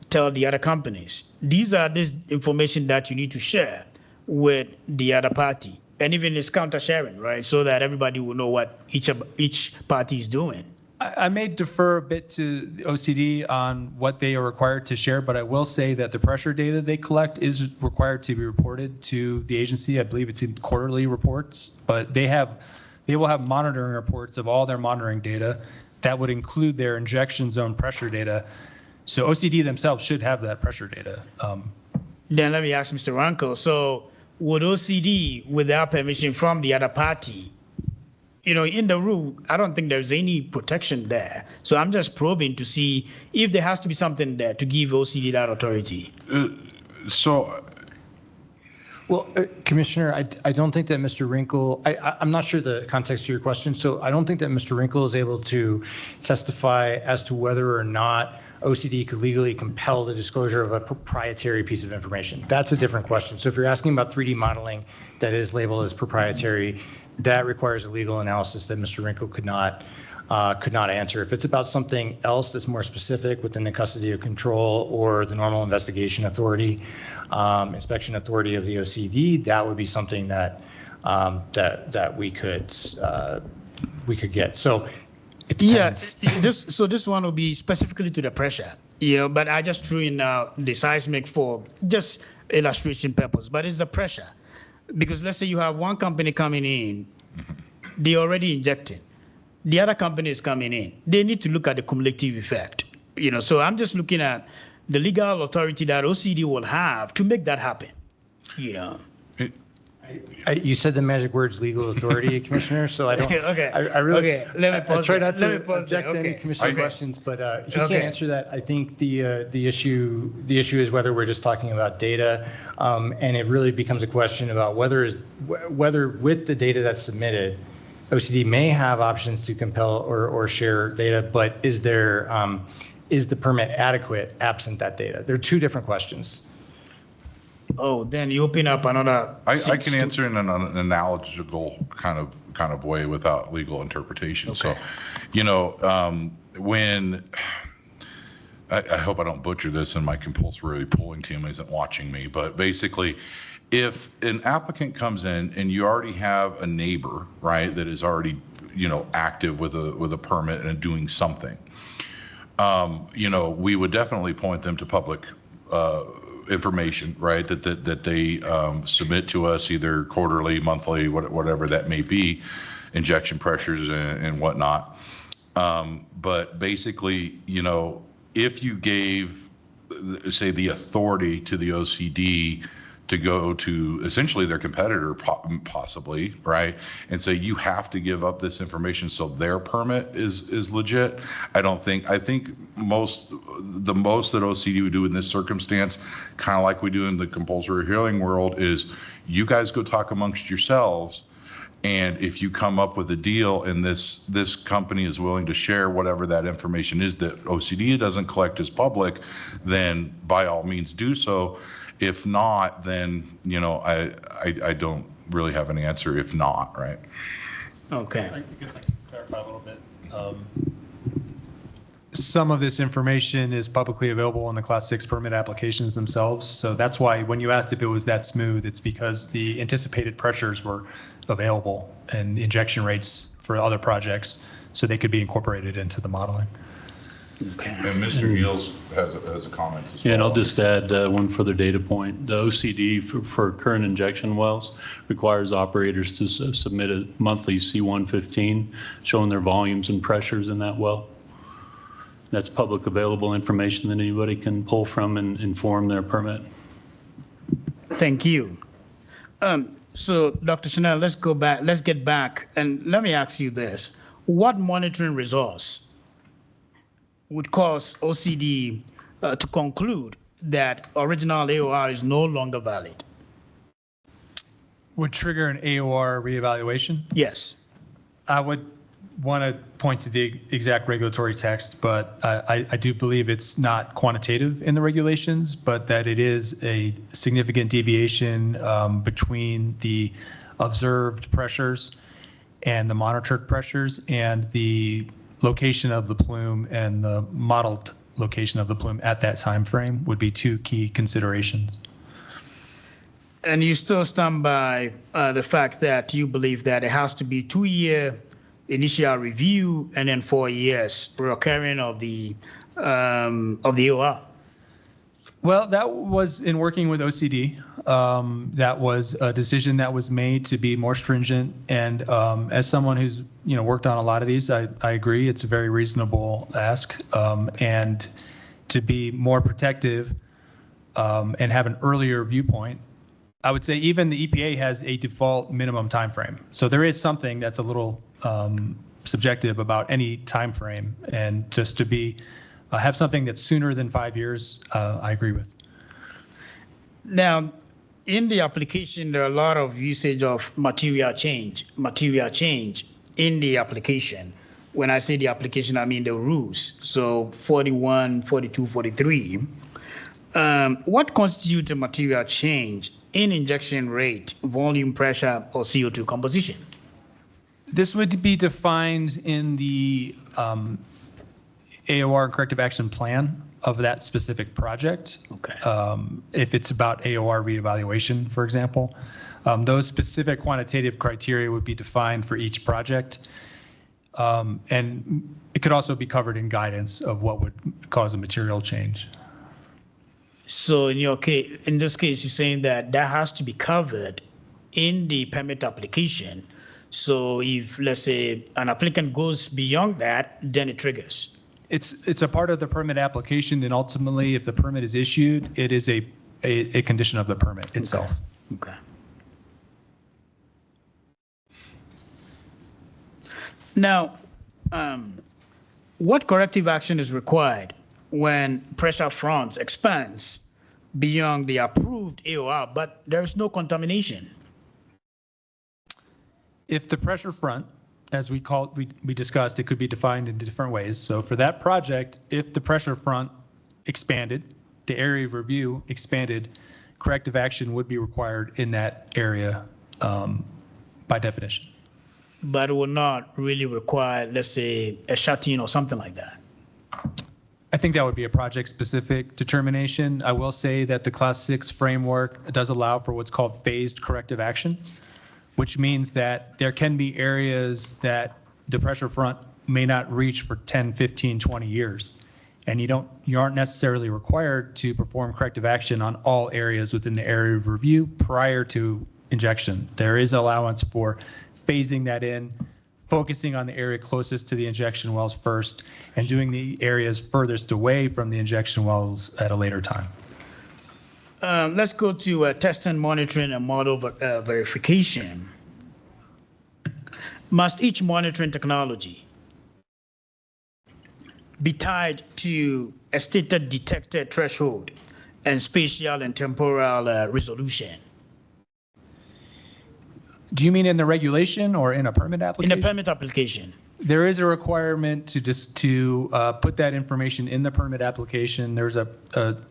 tell the other companies, these are this information that you need to share with the other party, and even it's counter sharing, right? So that everybody will know what each party is doing. I may defer a bit to the OCD on what they are required to share, but I will say that the pressure data they collect is required to be reported to the agency. I believe it's in quarterly reports, but they will have monitoring reports of all their monitoring data. That would include their injection zone pressure data. So OCD themselves should have that pressure data. Then let me ask Mr. Ranko. So would OCD, without permission from the other party, in the rule, I don't think there's any protection there. So I'm just probing to see if there has to be something there to give OCD that authority. Well, Commissioner, I don't think that Mr. Wrinkle, I'm not sure the context of your question, so I don't think that Mr. Wrinkle is able to testify as to whether or not OCD could legally compel the disclosure of a proprietary piece of information. That's a different question. So if you're asking about 3D modeling that is labeled as proprietary, that requires a legal analysis that Mr. Wrinkle could not answer. If it's about something else that's more specific within the custody of control or the normal investigation authority, inspection authority of the OCD, that would be something that we could get. So it depends. Yeah, this one will be specifically to the pressure, but I just threw in the seismic for just illustration purpose, but it's the pressure. Because let's say you have one company coming in, they already injecting. The other company is coming in. They need to look at the cumulative effect. So I'm just looking at the legal authority that OCD will have to make that happen. You said the magic words legal authority, Commissioner, so I don't. Okay. I really. Okay. Let me pause. I try not to object to any Commissioner questions, but he can't Okay. answer that. I think the issue is whether we're just talking about data, and it really becomes a question about whether with the data that's submitted, OCD may have options to compel or share data, but is the permit adequate absent that data? They're two different questions. Oh, then you open up another. I can answer in an analogical kind of way without legal interpretation. Okay. So, when I hope I don't butcher this and my compulsory pulling team isn't watching me, but basically, if an applicant comes in and you already have a neighbor, right, that is already, active with a permit and doing something, we would definitely point them to public information, right, that they submit to us either quarterly, monthly, whatever that may be, injection pressures and whatnot. But basically, if you gave, say, the authority to the OCD to go to essentially their competitor, possibly, right, and say you have to give up this information so their permit is legit. I think the most that OCD would do in this circumstance, kind of like we do in the compulsory hearing world, is you guys go talk amongst yourselves, and if you come up with a deal and this company is willing to share whatever that information is that OCD doesn't collect as public, then by all means do so. If not, then, I don't really have an answer if not, right? Okay. I guess I can clarify a little bit. Some of this information is publicly available in the Class 6 permit applications themselves. So that's why when you asked if it was that smooth, it's because the anticipated pressures were available and injection rates for other projects, so they could be incorporated into the modeling. And Mr. Eels has a comment as well. Yeah, and I'll just add one further data point. The OCD for current injection wells requires operators to submit a monthly C115 showing their volumes and pressures in that well. That's public available information that anybody can pull from and inform their permit. Thank you. So, Dr. Chanel, let's get back, and let me ask you this. What monitoring resource would cause OCD to conclude that original AOR is no longer valid? Would trigger an AOR reevaluation? Yes. I would want to point to the exact regulatory text, but I do believe it's not quantitative in the regulations, but that it is a significant deviation between the observed pressures and the monitored pressures and the location of the plume and the modeled location of the plume at that time frame would be two key considerations. And you still stand by the fact that you believe that it has to be 2-year initial review and then 4 years recurring of the OR? Well, that was in working with OCD. That was a decision that was made to be more stringent. And as someone who's worked on a lot of these, I agree it's a very reasonable ask. And to be more protective and have an earlier viewpoint, I would say even the EPA has a default minimum time frame. So there is something that's a little subjective about any time frame, and just to be have something that's sooner than 5 years, I agree with. Now, in the application, there are a lot of usage of material change in the application. When I say the application, I mean the rules. So 41, 42, 43. What constitutes a material change in injection rate, volume, pressure, or CO2 composition? This would be defined in the AOR corrective action plan of that specific project. Okay. If it's about AOR reevaluation, for example, those specific quantitative criteria would be defined for each project. And it could also be covered in guidance of what would cause a material change. So in this case, you're saying that has to be covered in the permit application. So if, let's say, an applicant goes beyond that, then it triggers. It's a part of the permit application, and ultimately, if the permit is issued, it is a condition of the permit itself. Okay. Now, what corrective action is required when pressure front expands beyond the approved AOR, but there is no contamination? If the pressure front, as we discussed, it could be defined in different ways. So for that project, if the pressure front expanded, the area of review expanded, corrective action would be required in that area by definition. But it will not really require, let's say, a shut-in or something like that. I think that would be a project-specific determination. I will say that the Class 6 framework does allow for what's called phased corrective action, which means that there can be areas that the pressure front may not reach for 10, 15, 20 years. And you aren't necessarily required to perform corrective action on all areas within the area of review prior to injection. There is allowance for phasing that in, focusing on the area closest to the injection wells first, and doing the areas furthest away from the injection wells at a later time. Let's go to testing, monitoring, and model verification. Must each monitoring technology be tied to a stated detected threshold and spatial and temporal resolution? Do you mean in the regulation or in a permit application? In a permit application. There is a requirement to put that information in the permit application. There's a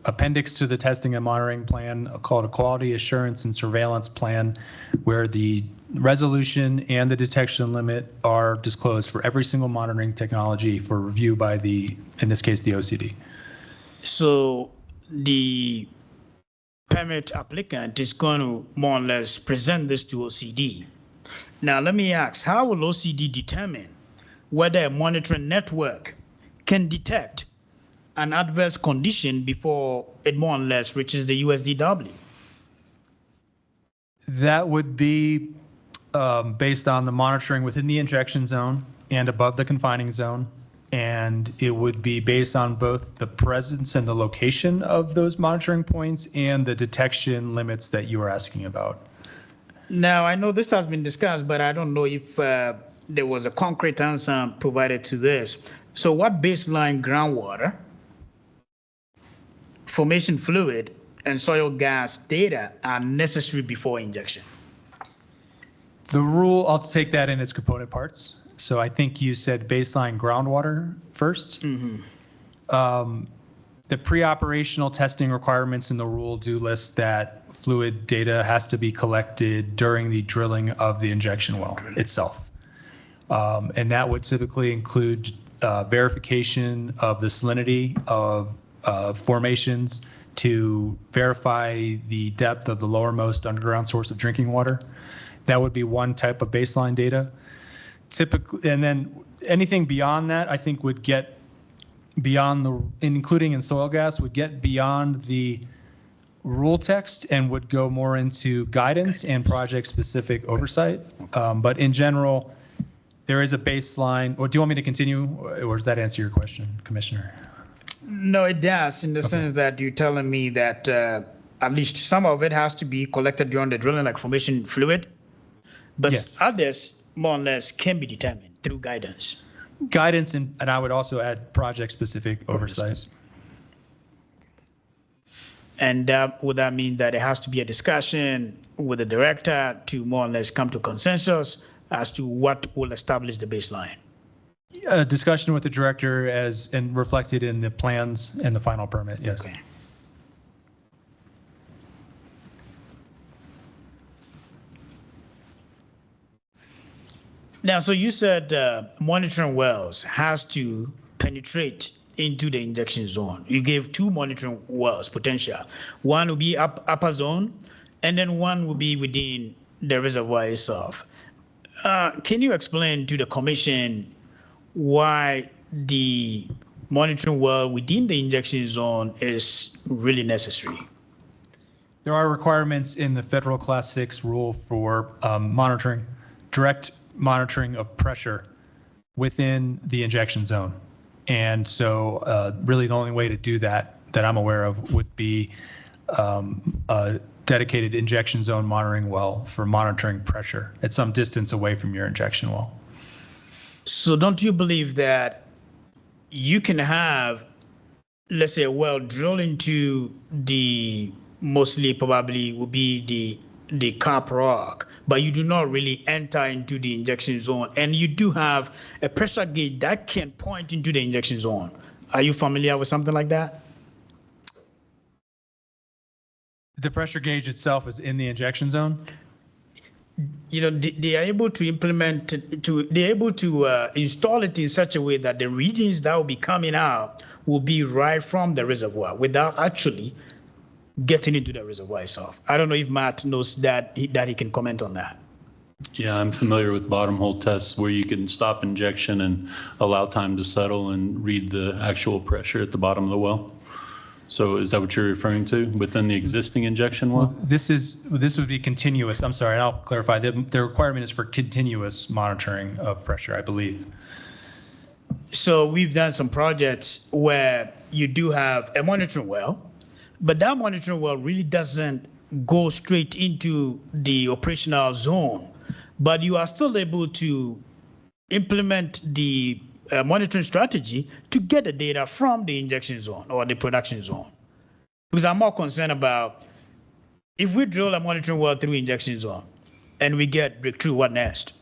appendix to the testing and monitoring plan called a quality assurance and surveillance plan, where the resolution and the detection limit are disclosed for every single monitoring technology for review by in this case, the OCD. So the permit applicant is going to more or less present this to OCD. Now, let me ask, how will OCD determine whether a monitoring network can detect an adverse condition before it more or less reaches the USDW? That would be based on the monitoring within the injection zone and above the confining zone. And it would be based on both the presence and the location of those monitoring points and the detection limits that you are asking about. Now, I know this has been discussed, but I don't know if there was a concrete answer provided to this. So what baseline groundwater, formation fluid, and soil gas data are necessary before injection? The rule, I'll take that in its component parts. So I think you said baseline groundwater first. The pre-operational testing requirements in the rule do list that fluid data has to be collected during the drilling of the injection well itself. And that would typically include verification of the salinity of formations to verify the depth of the lowermost underground source of drinking water. That would be one type of baseline data. Typically, and then anything beyond that, I think would get beyond the, including in soil gas, would get beyond the rule text and would go more into guidance and project-specific oversight. But in general, there is a baseline. Or do you want me to continue, or does that answer your question, Commissioner? No, it does, in the sense that you're telling me that at least some of it has to be collected during the drilling, like formation fluid, but Yes. others more or less can be determined through guidance. Guidance, and I would also add project-specific oversight. And would that mean that it has to be a discussion with the director to more or less come to consensus as to what will establish the baseline? A discussion with the director as and reflected in the plans and the final permit, yes. Okay. Now, so you said monitoring wells has to penetrate into the injection zone. You gave two monitoring wells potential. One will be upper zone, and then one will be within the reservoir itself. Can you explain to the commission why the monitoring well within the injection zone is really necessary? There are requirements in the federal Class 6 rule for monitoring, direct monitoring of pressure within the injection zone. And so really the only way to do that I'm aware of would be a dedicated injection zone monitoring well for monitoring pressure at some distance away from your injection well. So don't you believe that you can have, let's say, a well drilled into the, mostly probably will be the cap rock, but you do not really enter into the injection zone, and you do have a pressure gauge that can point into the injection zone? Are you familiar with something like that? The pressure gauge itself is in the injection zone? You know, they are able to implement, they're able to install it in such a way that the readings that will be coming out will be right from the reservoir without actually getting into the reservoir itself. I don't know if Matt knows that he can comment on that. Yeah, I'm familiar with bottom hole tests where you can stop injection and allow time to settle and read the actual pressure at the bottom of the well. So is that what you're referring to within the existing injection well? This would be continuous. I'm sorry, I'll clarify. The requirement is for continuous monitoring of pressure, I believe. So we've done some projects where you do have a monitoring well, but that monitoring well really doesn't go straight into the operational zone, but you are still able to implement the monitoring strategy to get the data from the injection zone or the production zone. Because I'm more concerned about if we drill a monitoring well through injection zone and we get breakthrough, what next?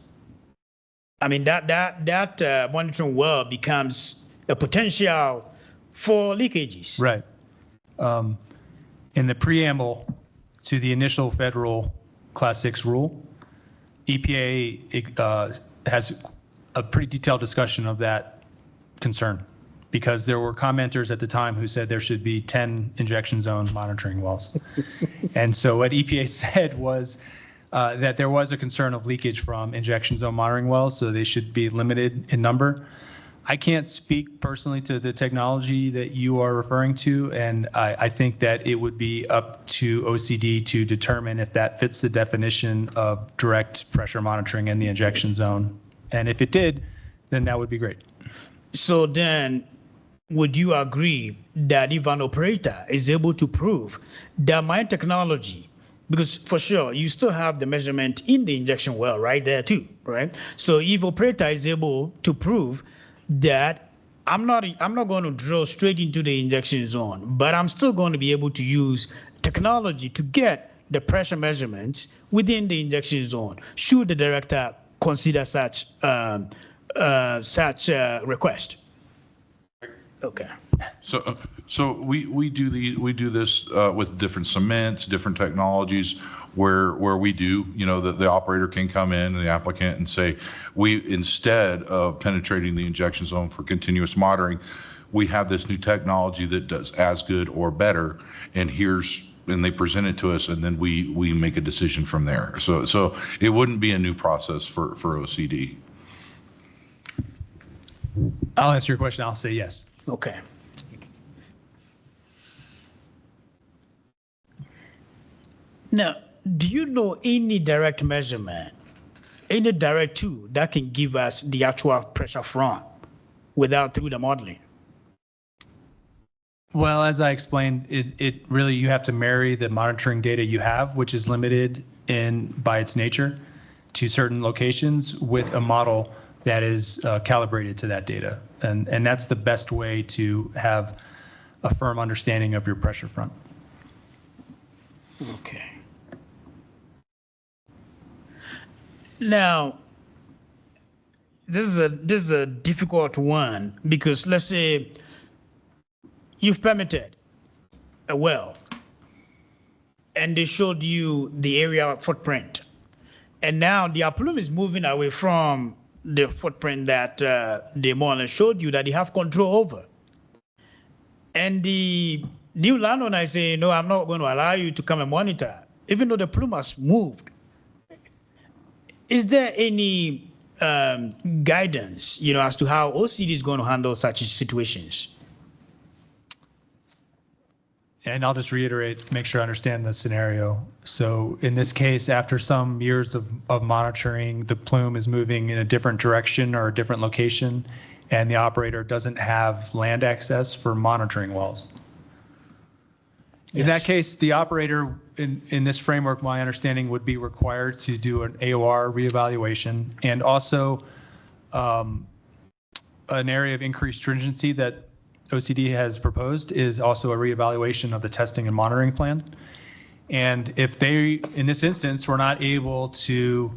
I mean, that monitoring well becomes a potential for leakages. Right. In the preamble to the initial federal Class 6 rule, EPA has a pretty detailed discussion of that concern because there were commenters at the time who said there should be 10 injection zone monitoring wells. And so what EPA said was that there was a concern of leakage from injection zone monitoring wells, so they should be limited in number. I can't speak personally to the technology that you are referring to, and I think that it would be up to OCD to determine if that fits the definition of direct pressure monitoring in the injection zone. And if it did, then that would be great. So then, would you agree that if an operator is able to prove that my technology, because for sure you still have the measurement in the injection well right there too, right? So if operator is able to prove that I'm not going to drill straight into the injection zone, but I'm still going to be able to use technology to get the pressure measurements within the injection zone, should the director consider such request? Okay. So we do this with different cements, different technologies, where we do, the operator can come in and the applicant and say, instead of penetrating the injection zone for continuous monitoring, we have this new technology that does as good or better, and they present it to us, and then we make a decision from there. So it wouldn't be a new process for OCD. I'll answer your question. I'll say yes. Okay. Now, do you know any direct measurement, any direct tool that can give us the actual pressure front through the modeling? Well, as I explained, it really, you have to marry the monitoring data you have, which is limited by its nature to certain locations, with a model that is calibrated to that data. And that's the best way to have a firm understanding of your pressure front. Okay. Now, this is a difficult one, because let's say you've permitted a well and they showed you the area footprint, and now the plume is moving away from the footprint that they more or less showed you that you have control over. And the new landowner is saying, no, I'm not going to allow you to come and monitor, even though the plume has moved. Is there any guidance, as to how OCD is going to handle such situations? And I'll just reiterate, make sure I understand the scenario. So in this case, after some years of monitoring, the plume is moving in a different direction or a different location, and the operator doesn't have land access for monitoring wells. In that case, the operator in this framework, my understanding, would be required to do an AOR reevaluation, and also an area of increased stringency that OCD has proposed is also a reevaluation of the testing and monitoring plan. And if they, in this instance, were not able to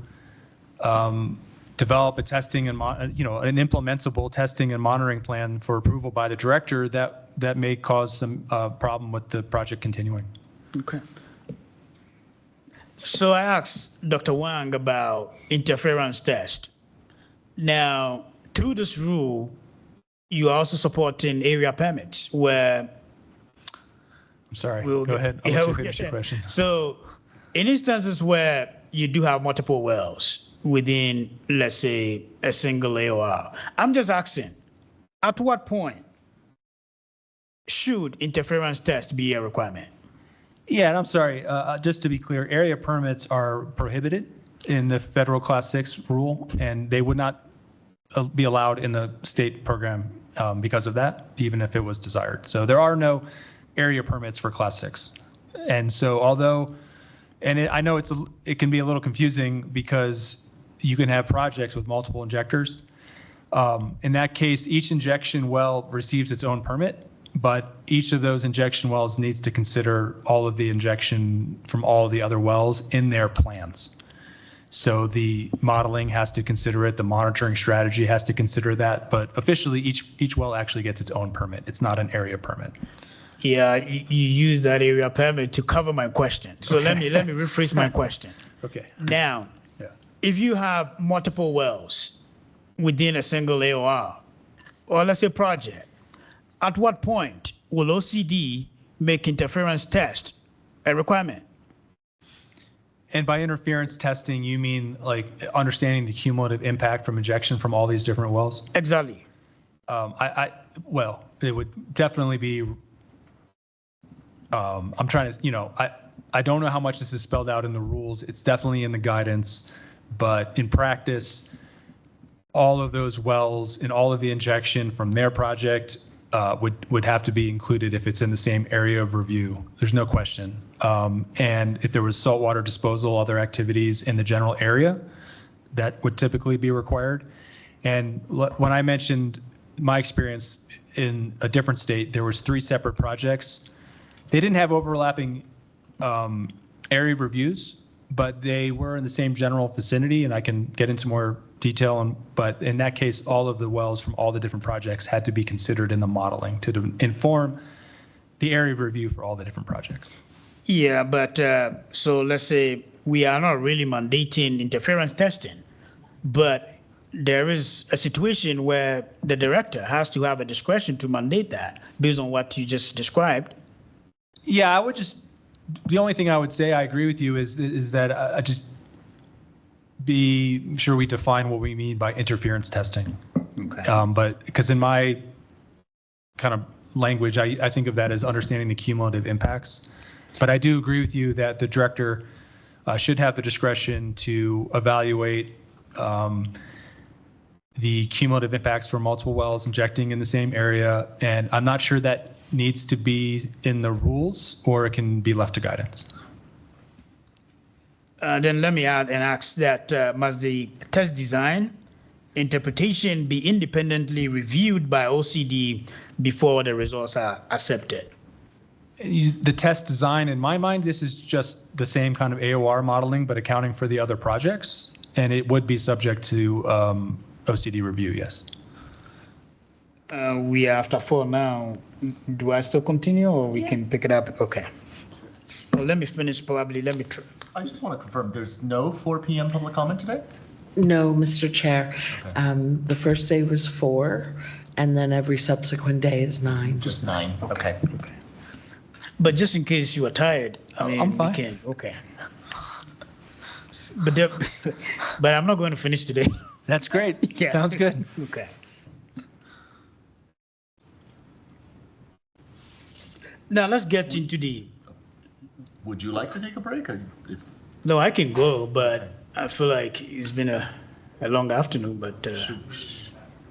develop a testing and an implementable testing and monitoring plan for approval by the director, that may cause some problem with the project continuing. Okay. So I asked Dr. Wang about interference test. Now, through this rule, you are also supporting area permits where... I'm sorry, go ahead. I'll let you finish your question. So in instances where you do have multiple wells within, let's say, a single AOR, I'm just asking, at what point should interference test be a requirement? Yeah, and I'm sorry, just to be clear, area permits are prohibited in the federal Class 6 rule, and they would not be allowed in the state program because of that, even if it was desired. So there are no area permits for Class 6. And so although, I know it can be a little confusing because you can have projects with multiple injectors. In that case, each injection well receives its own permit, but each of those injection wells needs to consider all of the injection from all of the other wells in their plans. So the modeling has to consider it, the monitoring strategy has to consider that, but officially each well actually gets its own permit. It's not an area permit. Yeah, you use that area permit to cover my question. So let me rephrase my question. Okay. Now, if you have multiple wells within a single AOR, or let's say project, at what point will OCD make interference test a requirement? And by interference testing, you mean like understanding the cumulative impact from injection from all these different wells? Exactly. Well, it would definitely be, I'm trying to, I don't know how much this is spelled out in the rules. It's definitely in the guidance, but in practice, all of those wells and all of the injection from their project would have to be included if it's in the same area of review. There's no question. And if there was saltwater disposal, other activities in the general area, that would typically be required. And when I mentioned my experience in a different state, there was 3 separate projects. They didn't have overlapping area reviews, but they were in the same general vicinity, and I can get into more detail. But in that case, all of the wells from all the different projects had to be considered in the modeling to inform the area of review for all the different projects. Yeah, but so let's say we are not really mandating interference testing, but there is a situation where the director has to have a discretion to mandate that based on what you just described. Yeah, the only thing I would say, I agree with you, is that I just be sure we define what we mean by interference testing. Okay. But because in my kind of language, I think of that as understanding the cumulative impacts. But I do agree with you that the director should have the discretion to evaluate the cumulative impacts for multiple wells injecting in the same area. And I'm not sure that needs to be in the rules, or it can be left to guidance. Then let me add and ask that must the test design interpretation be independently reviewed by OCD before the results are accepted? The test design, in my mind, this is just the same kind of AOR modeling, but accounting for the other projects. And it would be subject to OCD review, yes. We are after 4 now. Do I still continue, or we can pick it up? Okay. Well, let me finish probably. I just want to confirm, there's no 4 p.m. public comment today? No, Mr. Chair. Okay. The first day was 4, and then every subsequent day is 9. Just 9, okay. But just in case you are tired, I mean, I'm fine. we can. Okay. But I'm not going to finish today. That's great. Yeah. Sounds good. Okay. Now let's get into the. Would you like to take a break? No, I can go, but I feel like it's been a long afternoon. But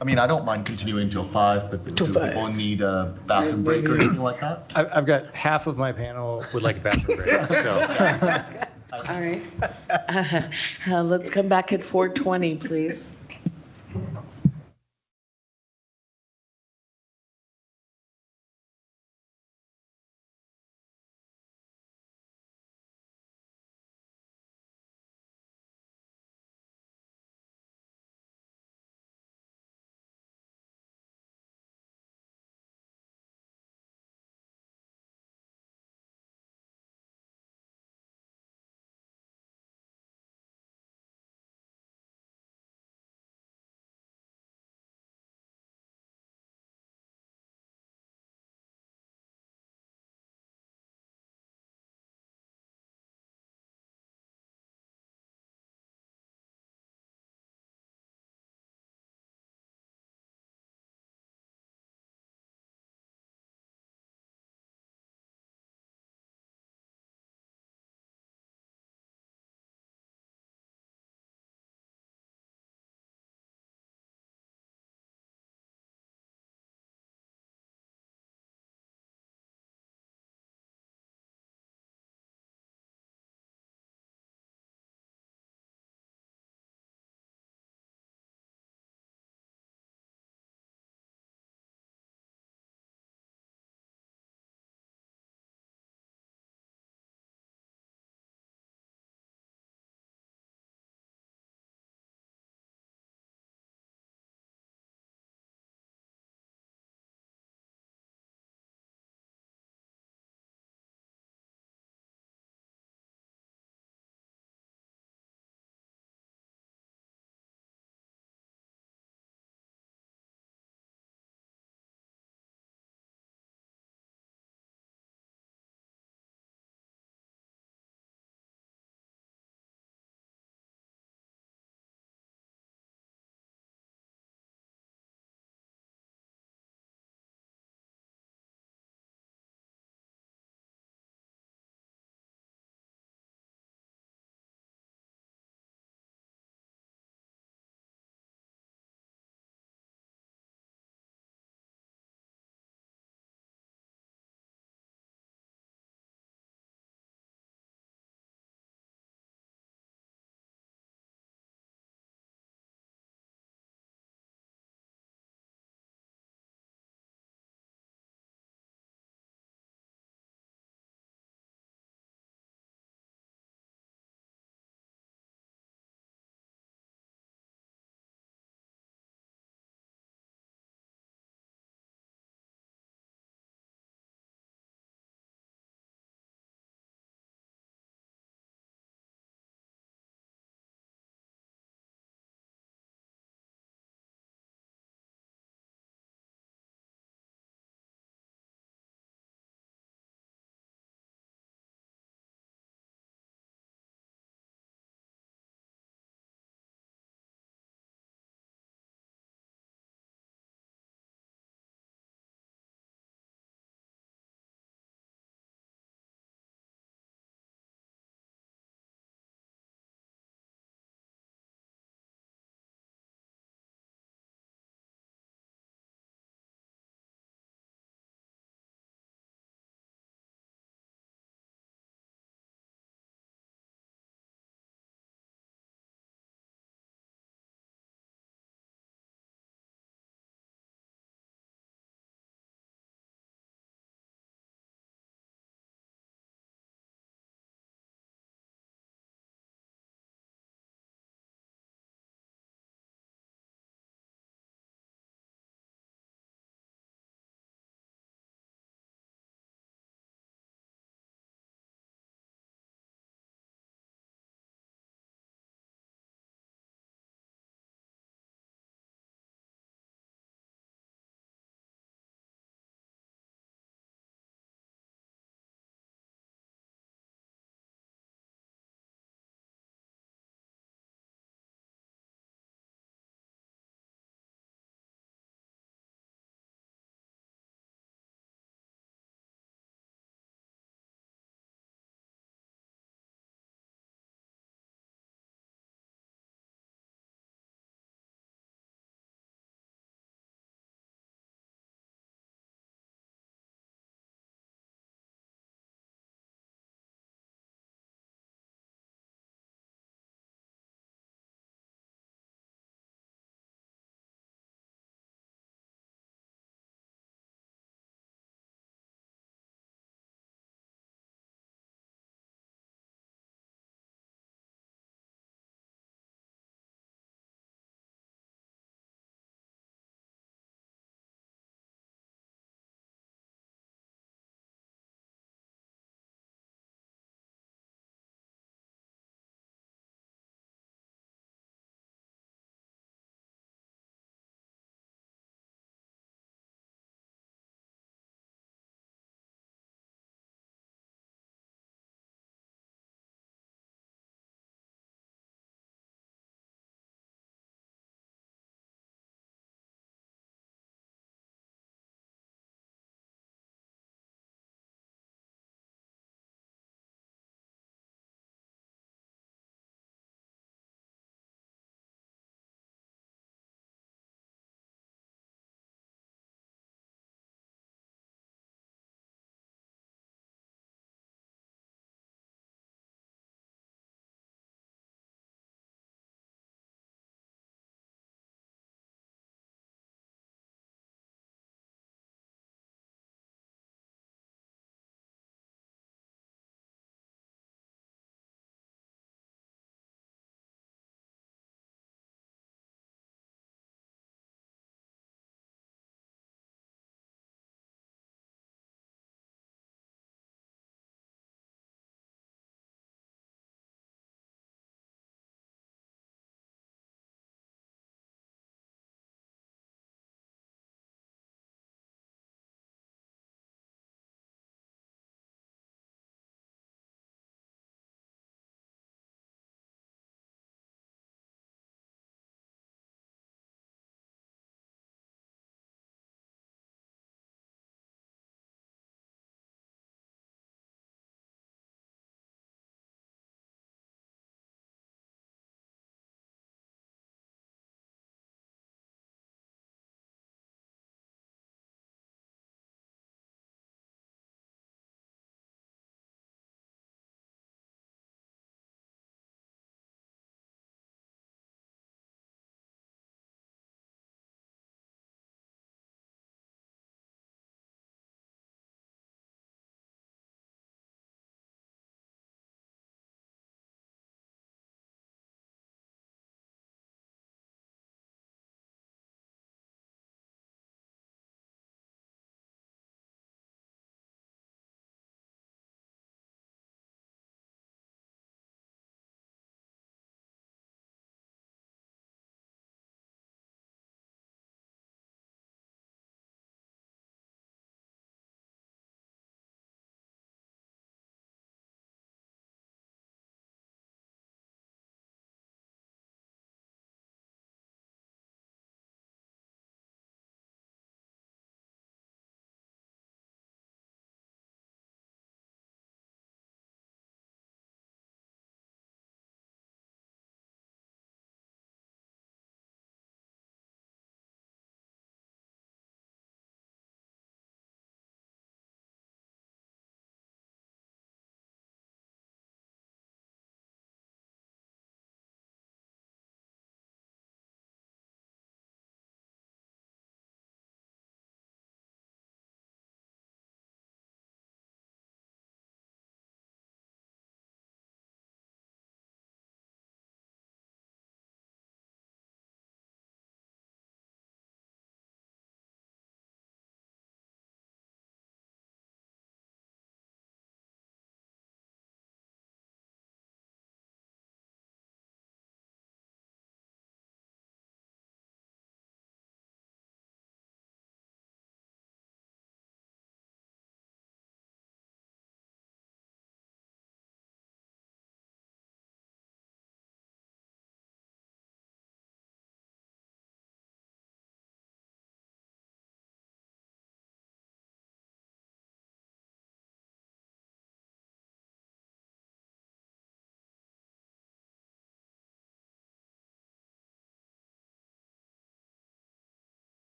I mean, I don't mind continuing till 5, but do people need a bathroom break or anything like that? I've got half of my panel would like a bathroom break, so. All right. Let's come back at 4:20, please.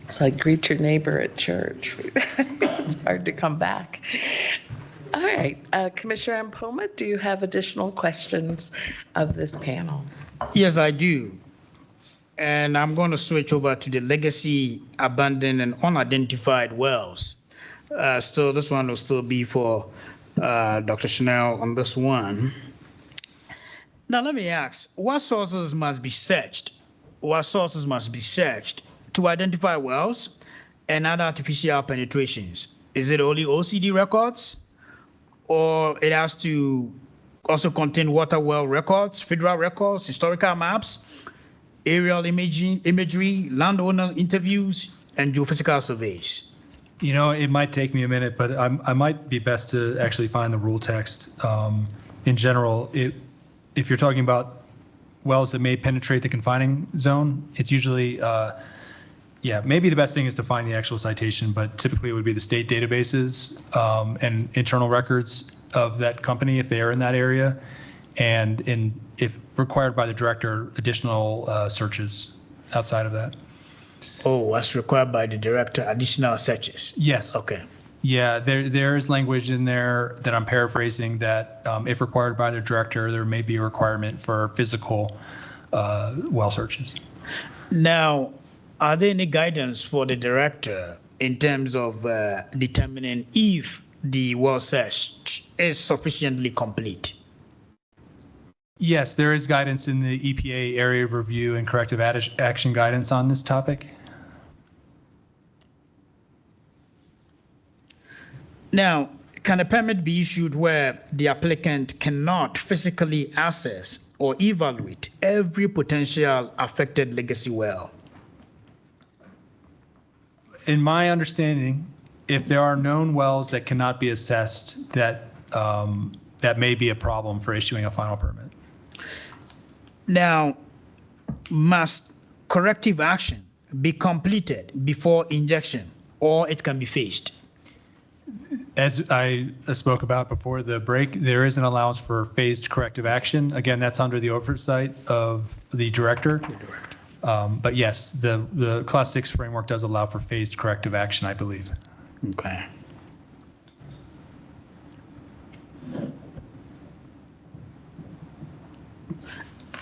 It's like greet your neighbor at church. It's hard to come back. All right, Commissioner Ampoma, do you have additional questions of this panel? Yes, I do. And I'm going to switch over to the legacy, abandoned, and unidentified wells. So this one will still be for Dr. Chanel on this one. Now, let me ask, what sources must be searched? What sources must be searched to identify wells and other artificial penetrations? Is it only OCD records, or it has to also contain water well records, federal records, historical maps, aerial imagery, landowner interviews, and geophysical surveys? You know, it might take me a minute, but I might be best to actually find the rule text. In general, if you're talking about wells that may penetrate the confining zone, it's usually, yeah, maybe the best thing is to find the actual citation, but typically it would be the state databases and internal records of that company if they are in that area, and if required by the director, additional searches outside of that. Oh, what's required by the director, additional searches? Yes. Okay. Yeah, there is language in there that I'm paraphrasing that if required by the director, there may be a requirement for physical well searches. Now, are there any guidance for the director in terms of determining if the well search is sufficiently complete? Yes, there is guidance in the EPA area of review and corrective action guidance on this topic. Now, can a permit be issued where the applicant cannot physically assess or evaluate every potential affected legacy well? In my understanding, if there are known wells that cannot be assessed, that may be a problem for issuing a final permit. Now, must corrective action be completed before injection, or it can be phased? As I spoke about before the break, there is an allowance for phased corrective action. Again, that's under the oversight of the director. But yes, the Class 6 framework does allow for phased corrective action, I believe. Okay.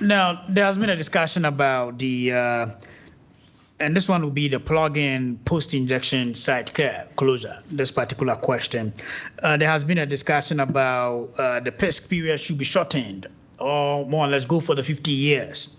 Now, there has been a discussion about the, and this one will be the plug-in post-injection site care closure, this particular question. There has been a discussion about the PISC period should be shortened or more or less go for the 50 years.